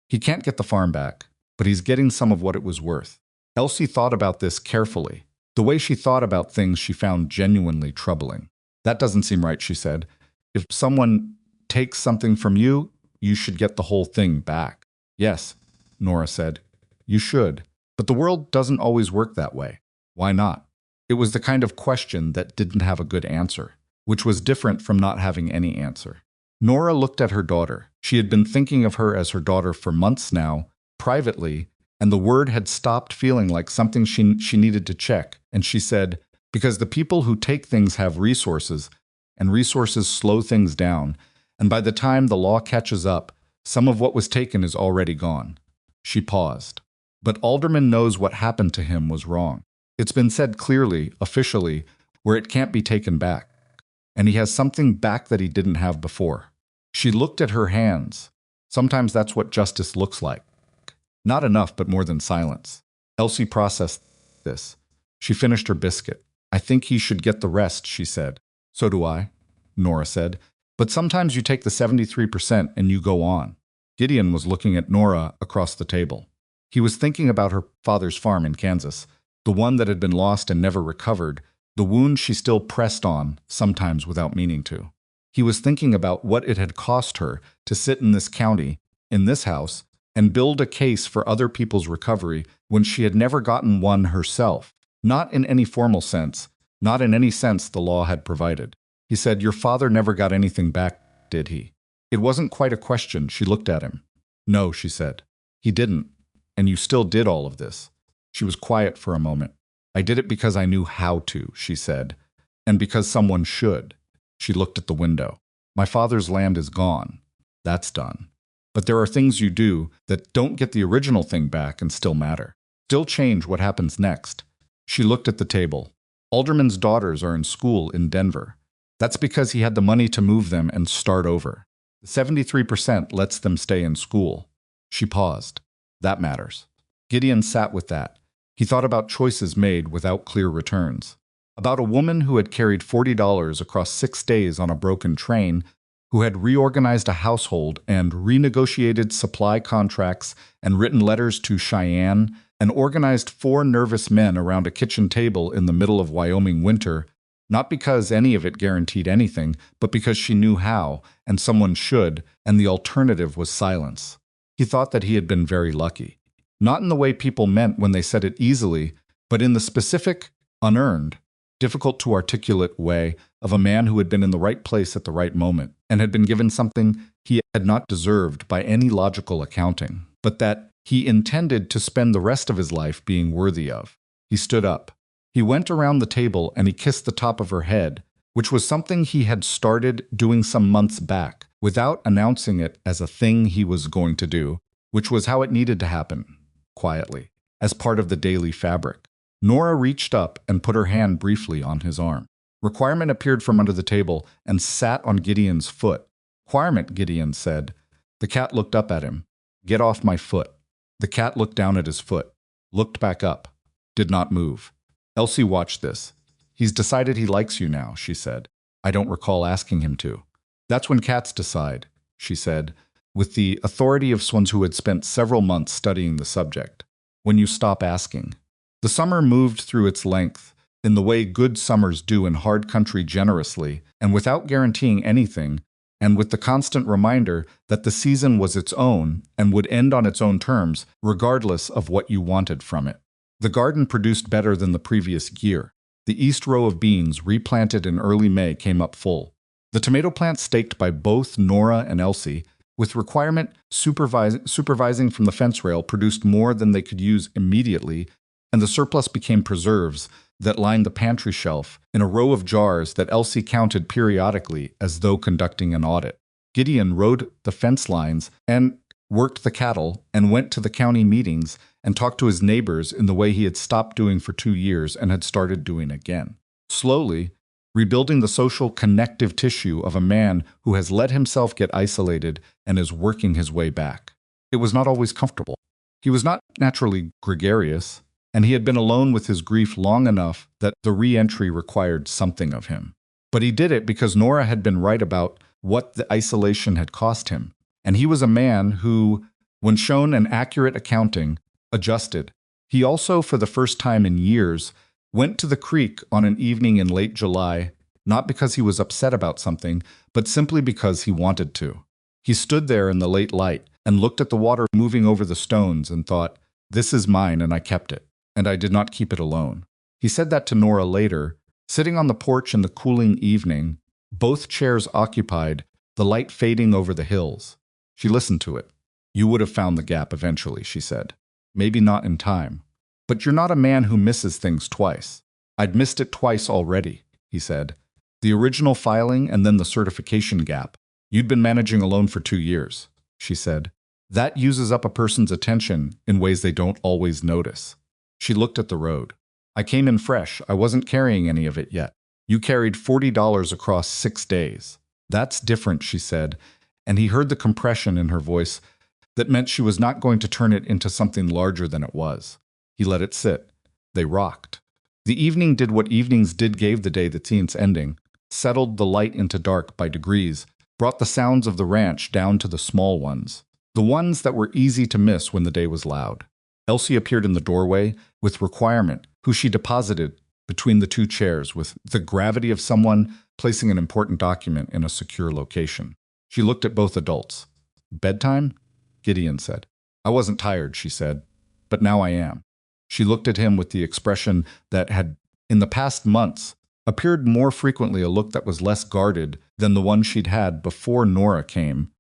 "He can't get the farm back, but he's getting some of what it was worth." Elsie thought about this carefully. The way she thought about things she found genuinely troubling. "That doesn't seem right," she said. "If someone takes something from you, you should get the whole thing back." "Yes," Nora said. "You should. But the world doesn't always work that way." "Why not?" It was the kind of question that didn't have a good answer, which was different from not having any answer. Nora looked at her daughter. She had been thinking of her as her daughter for months now, privately, and the word had stopped feeling like something she needed to check, and she said, "Because the people who take things have resources, and resources slow things down, and by the time the law catches up, some of what was taken is already gone." She paused. "But Alderman knows what happened to him was wrong. It's been said clearly, officially, where it can't be taken back. And he has something back that he didn't have before." She looked at her hands. Sometimes that's what justice looks like. Not enough, but more than silence. Elsie processed this. She finished her biscuit. "I think he should get the rest," she said. "So do I," Nora said. "But sometimes you take the 73% and you go on." Gideon was looking at Nora across the table. He was thinking about her father's farm in Kansas, the one that had been lost and never recovered, the wound she still pressed on, sometimes without meaning to. He was thinking about what it had cost her to sit in this county, in this house, and build a case for other people's recovery when she had never gotten one herself. Not in any formal sense, not in any sense the law had provided. He said, "Your father never got anything back, did he?" It wasn't quite a question. She looked at him. "No," she said. "He didn't. And you still did all of this." She was quiet for a moment. "I did it because I knew how to," she said, "and because someone should." She looked at the window. "My father's land is gone. That's done. But there are things you do that don't get the original thing back and still matter. Still change what happens next." She looked at the table. "Alderman's daughters are in school in Denver. That's because he had the money to move them and start over. The 73% lets them stay in school." She paused. "That matters." Gideon sat with that. He thought about choices made without clear returns. About a woman who had carried $40 across 6 days on a broken train, who had reorganized a household and renegotiated supply contracts and written letters to Cheyenne and organized 4 nervous men around a kitchen table in the middle of Wyoming winter, not because any of it guaranteed anything, but because she knew how, and someone should, and the alternative was silence. He thought that he had been very lucky. Not in the way people meant when they said it easily, but in the specific, unearned, difficult to articulate way of a man who had been in the right place at the right moment and had been given something he had not deserved by any logical accounting, but that he intended to spend the rest of his life being worthy of. He stood up. He went around the table and he kissed the top of her head, which was something he had started doing some months back, without announcing it as a thing he was going to do, which was how it needed to happen, quietly, as part of the daily fabric. Nora reached up and put her hand briefly on his arm. Requirement appeared from under the table and sat on Gideon's foot. "Requirement," Gideon said. The cat looked up at him. "Get off my foot." The cat looked down at his foot, looked back up, did not move. Elsie watched this. "He's decided he likes you now," she said. "I don't recall asking him to." "That's when cats decide," she said, with the authority of someone who had spent several months studying the subject. "When you stop asking." The summer moved through its length, in the way good summers do in hard country generously, and without guaranteeing anything, and with the constant reminder that the season was its own and would end on its own terms, regardless of what you wanted from it. The garden produced better than the previous year. The east row of beans, replanted in early May, came up full. The tomato plants staked by both Nora and Elsie, with Requirement supervising from the fence rail, produced more than they could use immediately, and the surplus became preserves that lined the pantry shelf in a row of jars that Elsie counted periodically as though conducting an audit. Gideon rode the fence lines and worked the cattle and went to the county meetings and talked to his neighbors in the way he had stopped doing for 2 years and had started doing again. Slowly, rebuilding the social connective tissue of a man who has let himself get isolated and is working his way back. It was not always comfortable. He was not naturally gregarious, and he had been alone with his grief long enough that the re-entry required something of him. But he did it because Nora had been right about what the isolation had cost him, and he was a man who, when shown an accurate accounting, adjusted. He also, for the first time in years, went to the creek on an evening in late July, not because he was upset about something, but simply because he wanted to. He stood there in the late light and looked at the water moving over the stones and thought, "This is mine and I kept it, and I did not keep it alone." He said that to Nora later, sitting on the porch in the cooling evening, both chairs occupied, the light fading over the hills. She listened to it. You would have found the gap eventually, she said. Maybe not in time. But you're not a man who misses things twice. I'd missed it twice already, he said. The original filing and then the certification gap. You'd been managing alone for 2 years, she said. That uses up a person's attention in ways they don't always notice. She looked at the road. I came in fresh. I wasn't carrying any of it yet. You carried $40 across 6 days. That's different, she said, and he heard the compression in her voice that meant she was not going to turn it into something larger than it was. He let it sit. They rocked. The evening did what evenings did, gave the day the tense ending, settled the light into dark by degrees, brought the sounds of the ranch down to the small ones, the ones that were easy to miss when the day was loud. Elsie appeared in the doorway with Requirement, who she deposited between the 2 chairs with the gravity of someone placing an important document in a secure location. She looked at both adults. Bedtime? Gideon said. I wasn't tired, she said, but now I am. She looked at him with the expression that had, in the past months, appeared more frequently, a look that was less guarded than the one she'd had before Nora came,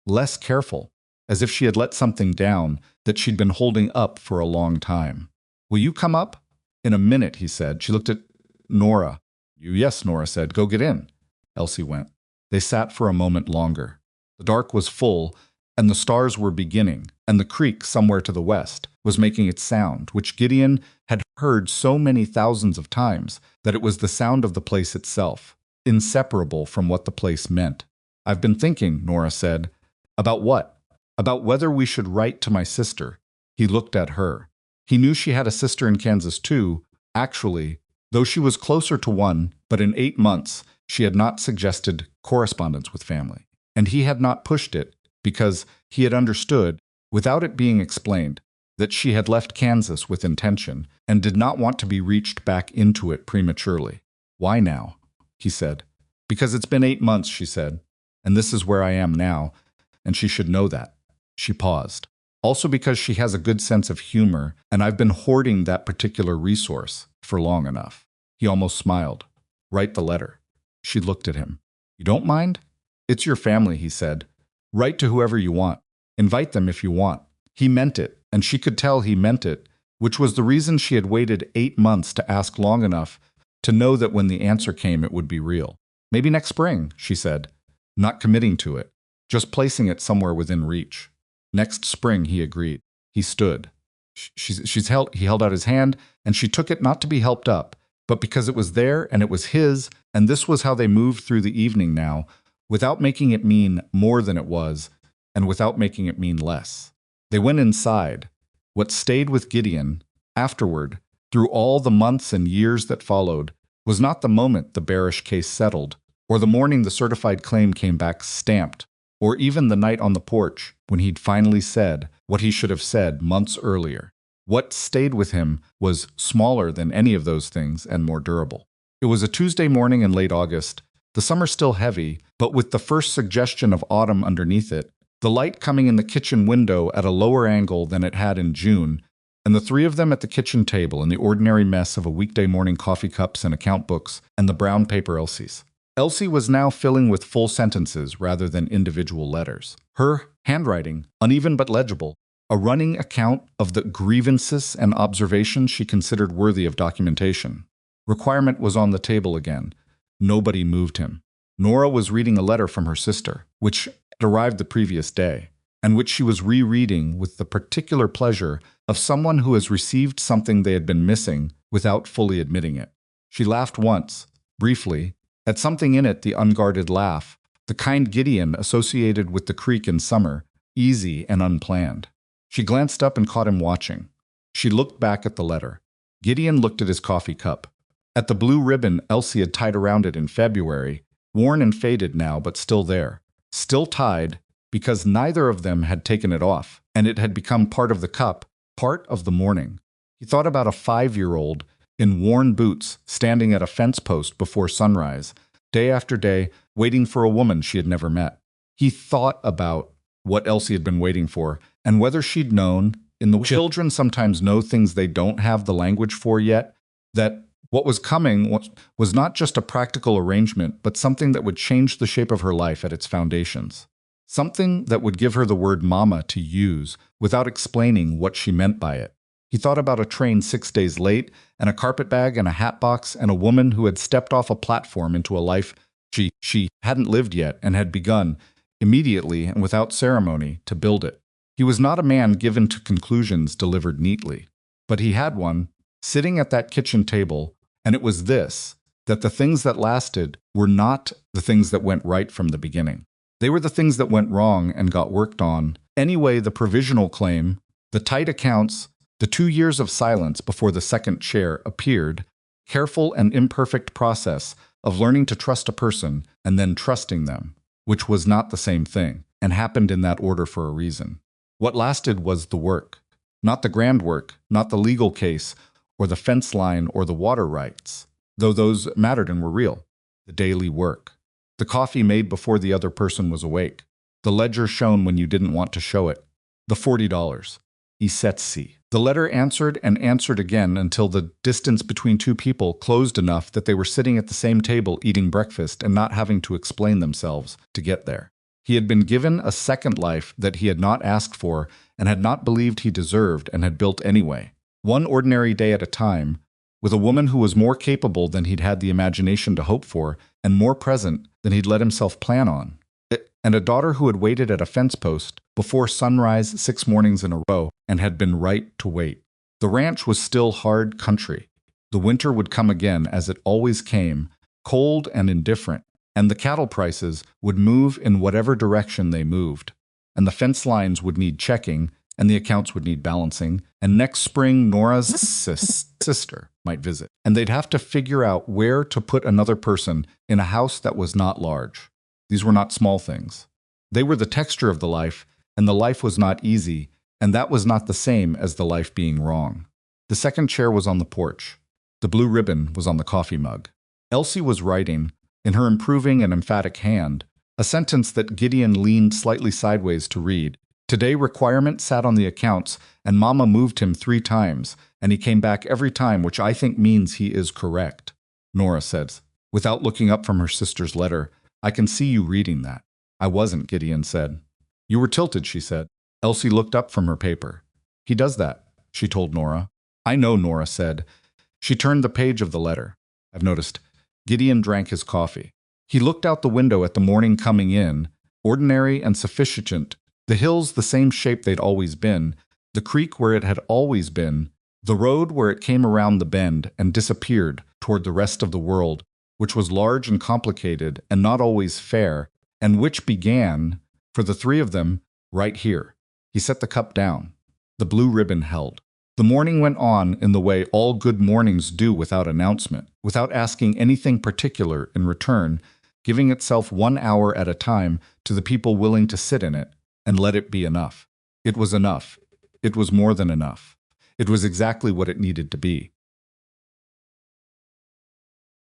less careful, as if she had let something down that she'd been holding up for a long time. Will you come up? In a minute, he said. She looked at Nora. Yes, Nora said. Go get in. Elsie went. They sat for a moment longer. The dark was full, and the stars were beginning, and the creek somewhere to the west was making its sound, which Gideon had heard so many thousands of times that it was the sound of the place itself, inseparable from what the place meant. I've been thinking, Nora said. About what? About whether we should write to my sister. He looked at her. He knew she had a sister in Kansas too, actually, though she was closer to one, but in 8 months she had not suggested correspondence with family. And he had not pushed it, because he had understood, without it being explained, that she had left Kansas with intention and did not want to be reached back into it prematurely. Why now? He said. Because it's been 8 months, she said, and this is where I am now, and she should know that. She paused. Also because she has a good sense of humor, and I've been hoarding that particular resource for long enough. He almost smiled. Write the letter. She looked at him. You don't mind? It's your family, he said. Write to whoever you want. Invite them if you want. He meant it, and she could tell he meant it, which was the reason she had waited 8 months to ask long enough to know that when the answer came it would be real. Maybe next spring, she said, not committing to it, just placing it somewhere within reach. Next spring, he agreed. He stood. He held out his hand, and she took it not to be helped up, but because it was there and it was his, and this was how they moved through the evening now, without making it mean more than it was, and without making it mean less. They went inside. What stayed with Gideon, afterward, through all the months and years that followed, was not the moment the bearish case settled, or the morning the certified claim came back stamped, or even the night on the porch when he'd finally said what he should have said months earlier. What stayed with him was smaller than any of those things and more durable. It was a Tuesday morning in late August, the summer still heavy, but with the first suggestion of autumn underneath it, the light coming in the kitchen window at a lower angle than it had in June, and the 3 of them at the kitchen table in the ordinary mess of a weekday morning coffee cups and account books and the brown paper Elsie's. Elsie was now filling with full sentences rather than individual letters. Her handwriting, uneven but legible, a running account of the grievances and observations she considered worthy of documentation. Requirement was on the table again. Nobody moved him. Nora was reading a letter from her sister, which had arrived the previous day, and which she was rereading with the particular pleasure of someone who has received something they had been missing without fully admitting it. She laughed once, briefly, at something in it, the unguarded laugh, the kind Gideon associated with the creek in summer, easy and unplanned. She glanced up and caught him watching. She looked back at the letter. Gideon looked at his coffee cup. At the blue ribbon Elsie had tied around it in February, worn and faded now, but still there. Still tied, because neither of them had taken it off, and it had become part of the cup, part of the morning. He thought about a 5-year-old in worn boots standing at a fence post before sunrise, day after day, waiting for a woman she had never met. He thought about what Elsie had been waiting for, and whether she'd known, in the children sometimes know things they don't have the language for yet, that What was coming was not just a practical arrangement, but something that would change the shape of her life at its foundations. Something that would give her the word mama to use without explaining what she meant by it. He thought about a train 6 days late, and a carpet bag and a hat box, and a woman who had stepped off a platform into a life she hadn't lived yet and had begun, immediately and without ceremony, to build it. He was not a man given to conclusions delivered neatly, but he had one, sitting at that kitchen table, and it was this, that the things that lasted were not the things that went right from the beginning. They were the things that went wrong and got worked on. Anyway, the provisional claim, the tight accounts, the 2 years of silence before the second chair appeared, careful and imperfect process of learning to trust a person and then trusting them, which was not the same thing, and happened in that order for a reason. What lasted was the work, not the grand work, not the legal case, or the fence line or the water rights, though those mattered and were real. The daily work. The coffee made before the other person was awake. The ledger shown when you didn't want to show it. The $40. Isetsi. The letter answered and answered again until the distance between two people closed enough that they were sitting at the same table eating breakfast and not having to explain themselves to get there. He had been given a second life that he had not asked for and had not believed he deserved and had built anyway. One ordinary day at a time, with a woman who was more capable than he'd had the imagination to hope for and more present than he'd let himself plan on. And a daughter who had waited at a fence post before sunrise 6 mornings in a row and had been right to wait. The ranch was still hard country. The winter would come again as it always came, cold and indifferent, and the cattle prices would move in whatever direction they moved, and the fence lines would need checking, and the accounts would need balancing, and next spring Nora's sister might visit, and they'd have to figure out where to put another person in a house that was not large. These were not small things. They were the texture of the life, and the life was not easy, and that was not the same as the life being wrong. The second chair was on the porch. The blue ribbon was on the coffee mug. Elsie was writing, in her improving and emphatic hand, a sentence that Gideon leaned slightly sideways to read. Today requirement sat on the accounts, and Mama moved him 3 times, and he came back every time, which I think means he is correct, Nora said, without looking up from her sister's letter. I can see you reading that. I wasn't, Gideon said. You were tilted, she said. Elsie looked up from her paper. He does that, she told Nora. I know, Nora said. She turned the page of the letter. I've noticed. Gideon drank his coffee. He looked out the window at the morning coming in, ordinary and sufficient, the hills the same shape they'd always been, the creek where it had always been, the road where it came around the bend and disappeared toward the rest of the world, which was large and complicated and not always fair, and which began, for the 3 of them, right here. He set the cup down. The blue ribbon held. The morning went on in the way all good mornings do without announcement, without asking anything particular in return, giving itself 1 hour at a time to the people willing to sit in it, and let it be enough. It was enough. It was more than enough. It was exactly what it needed to be.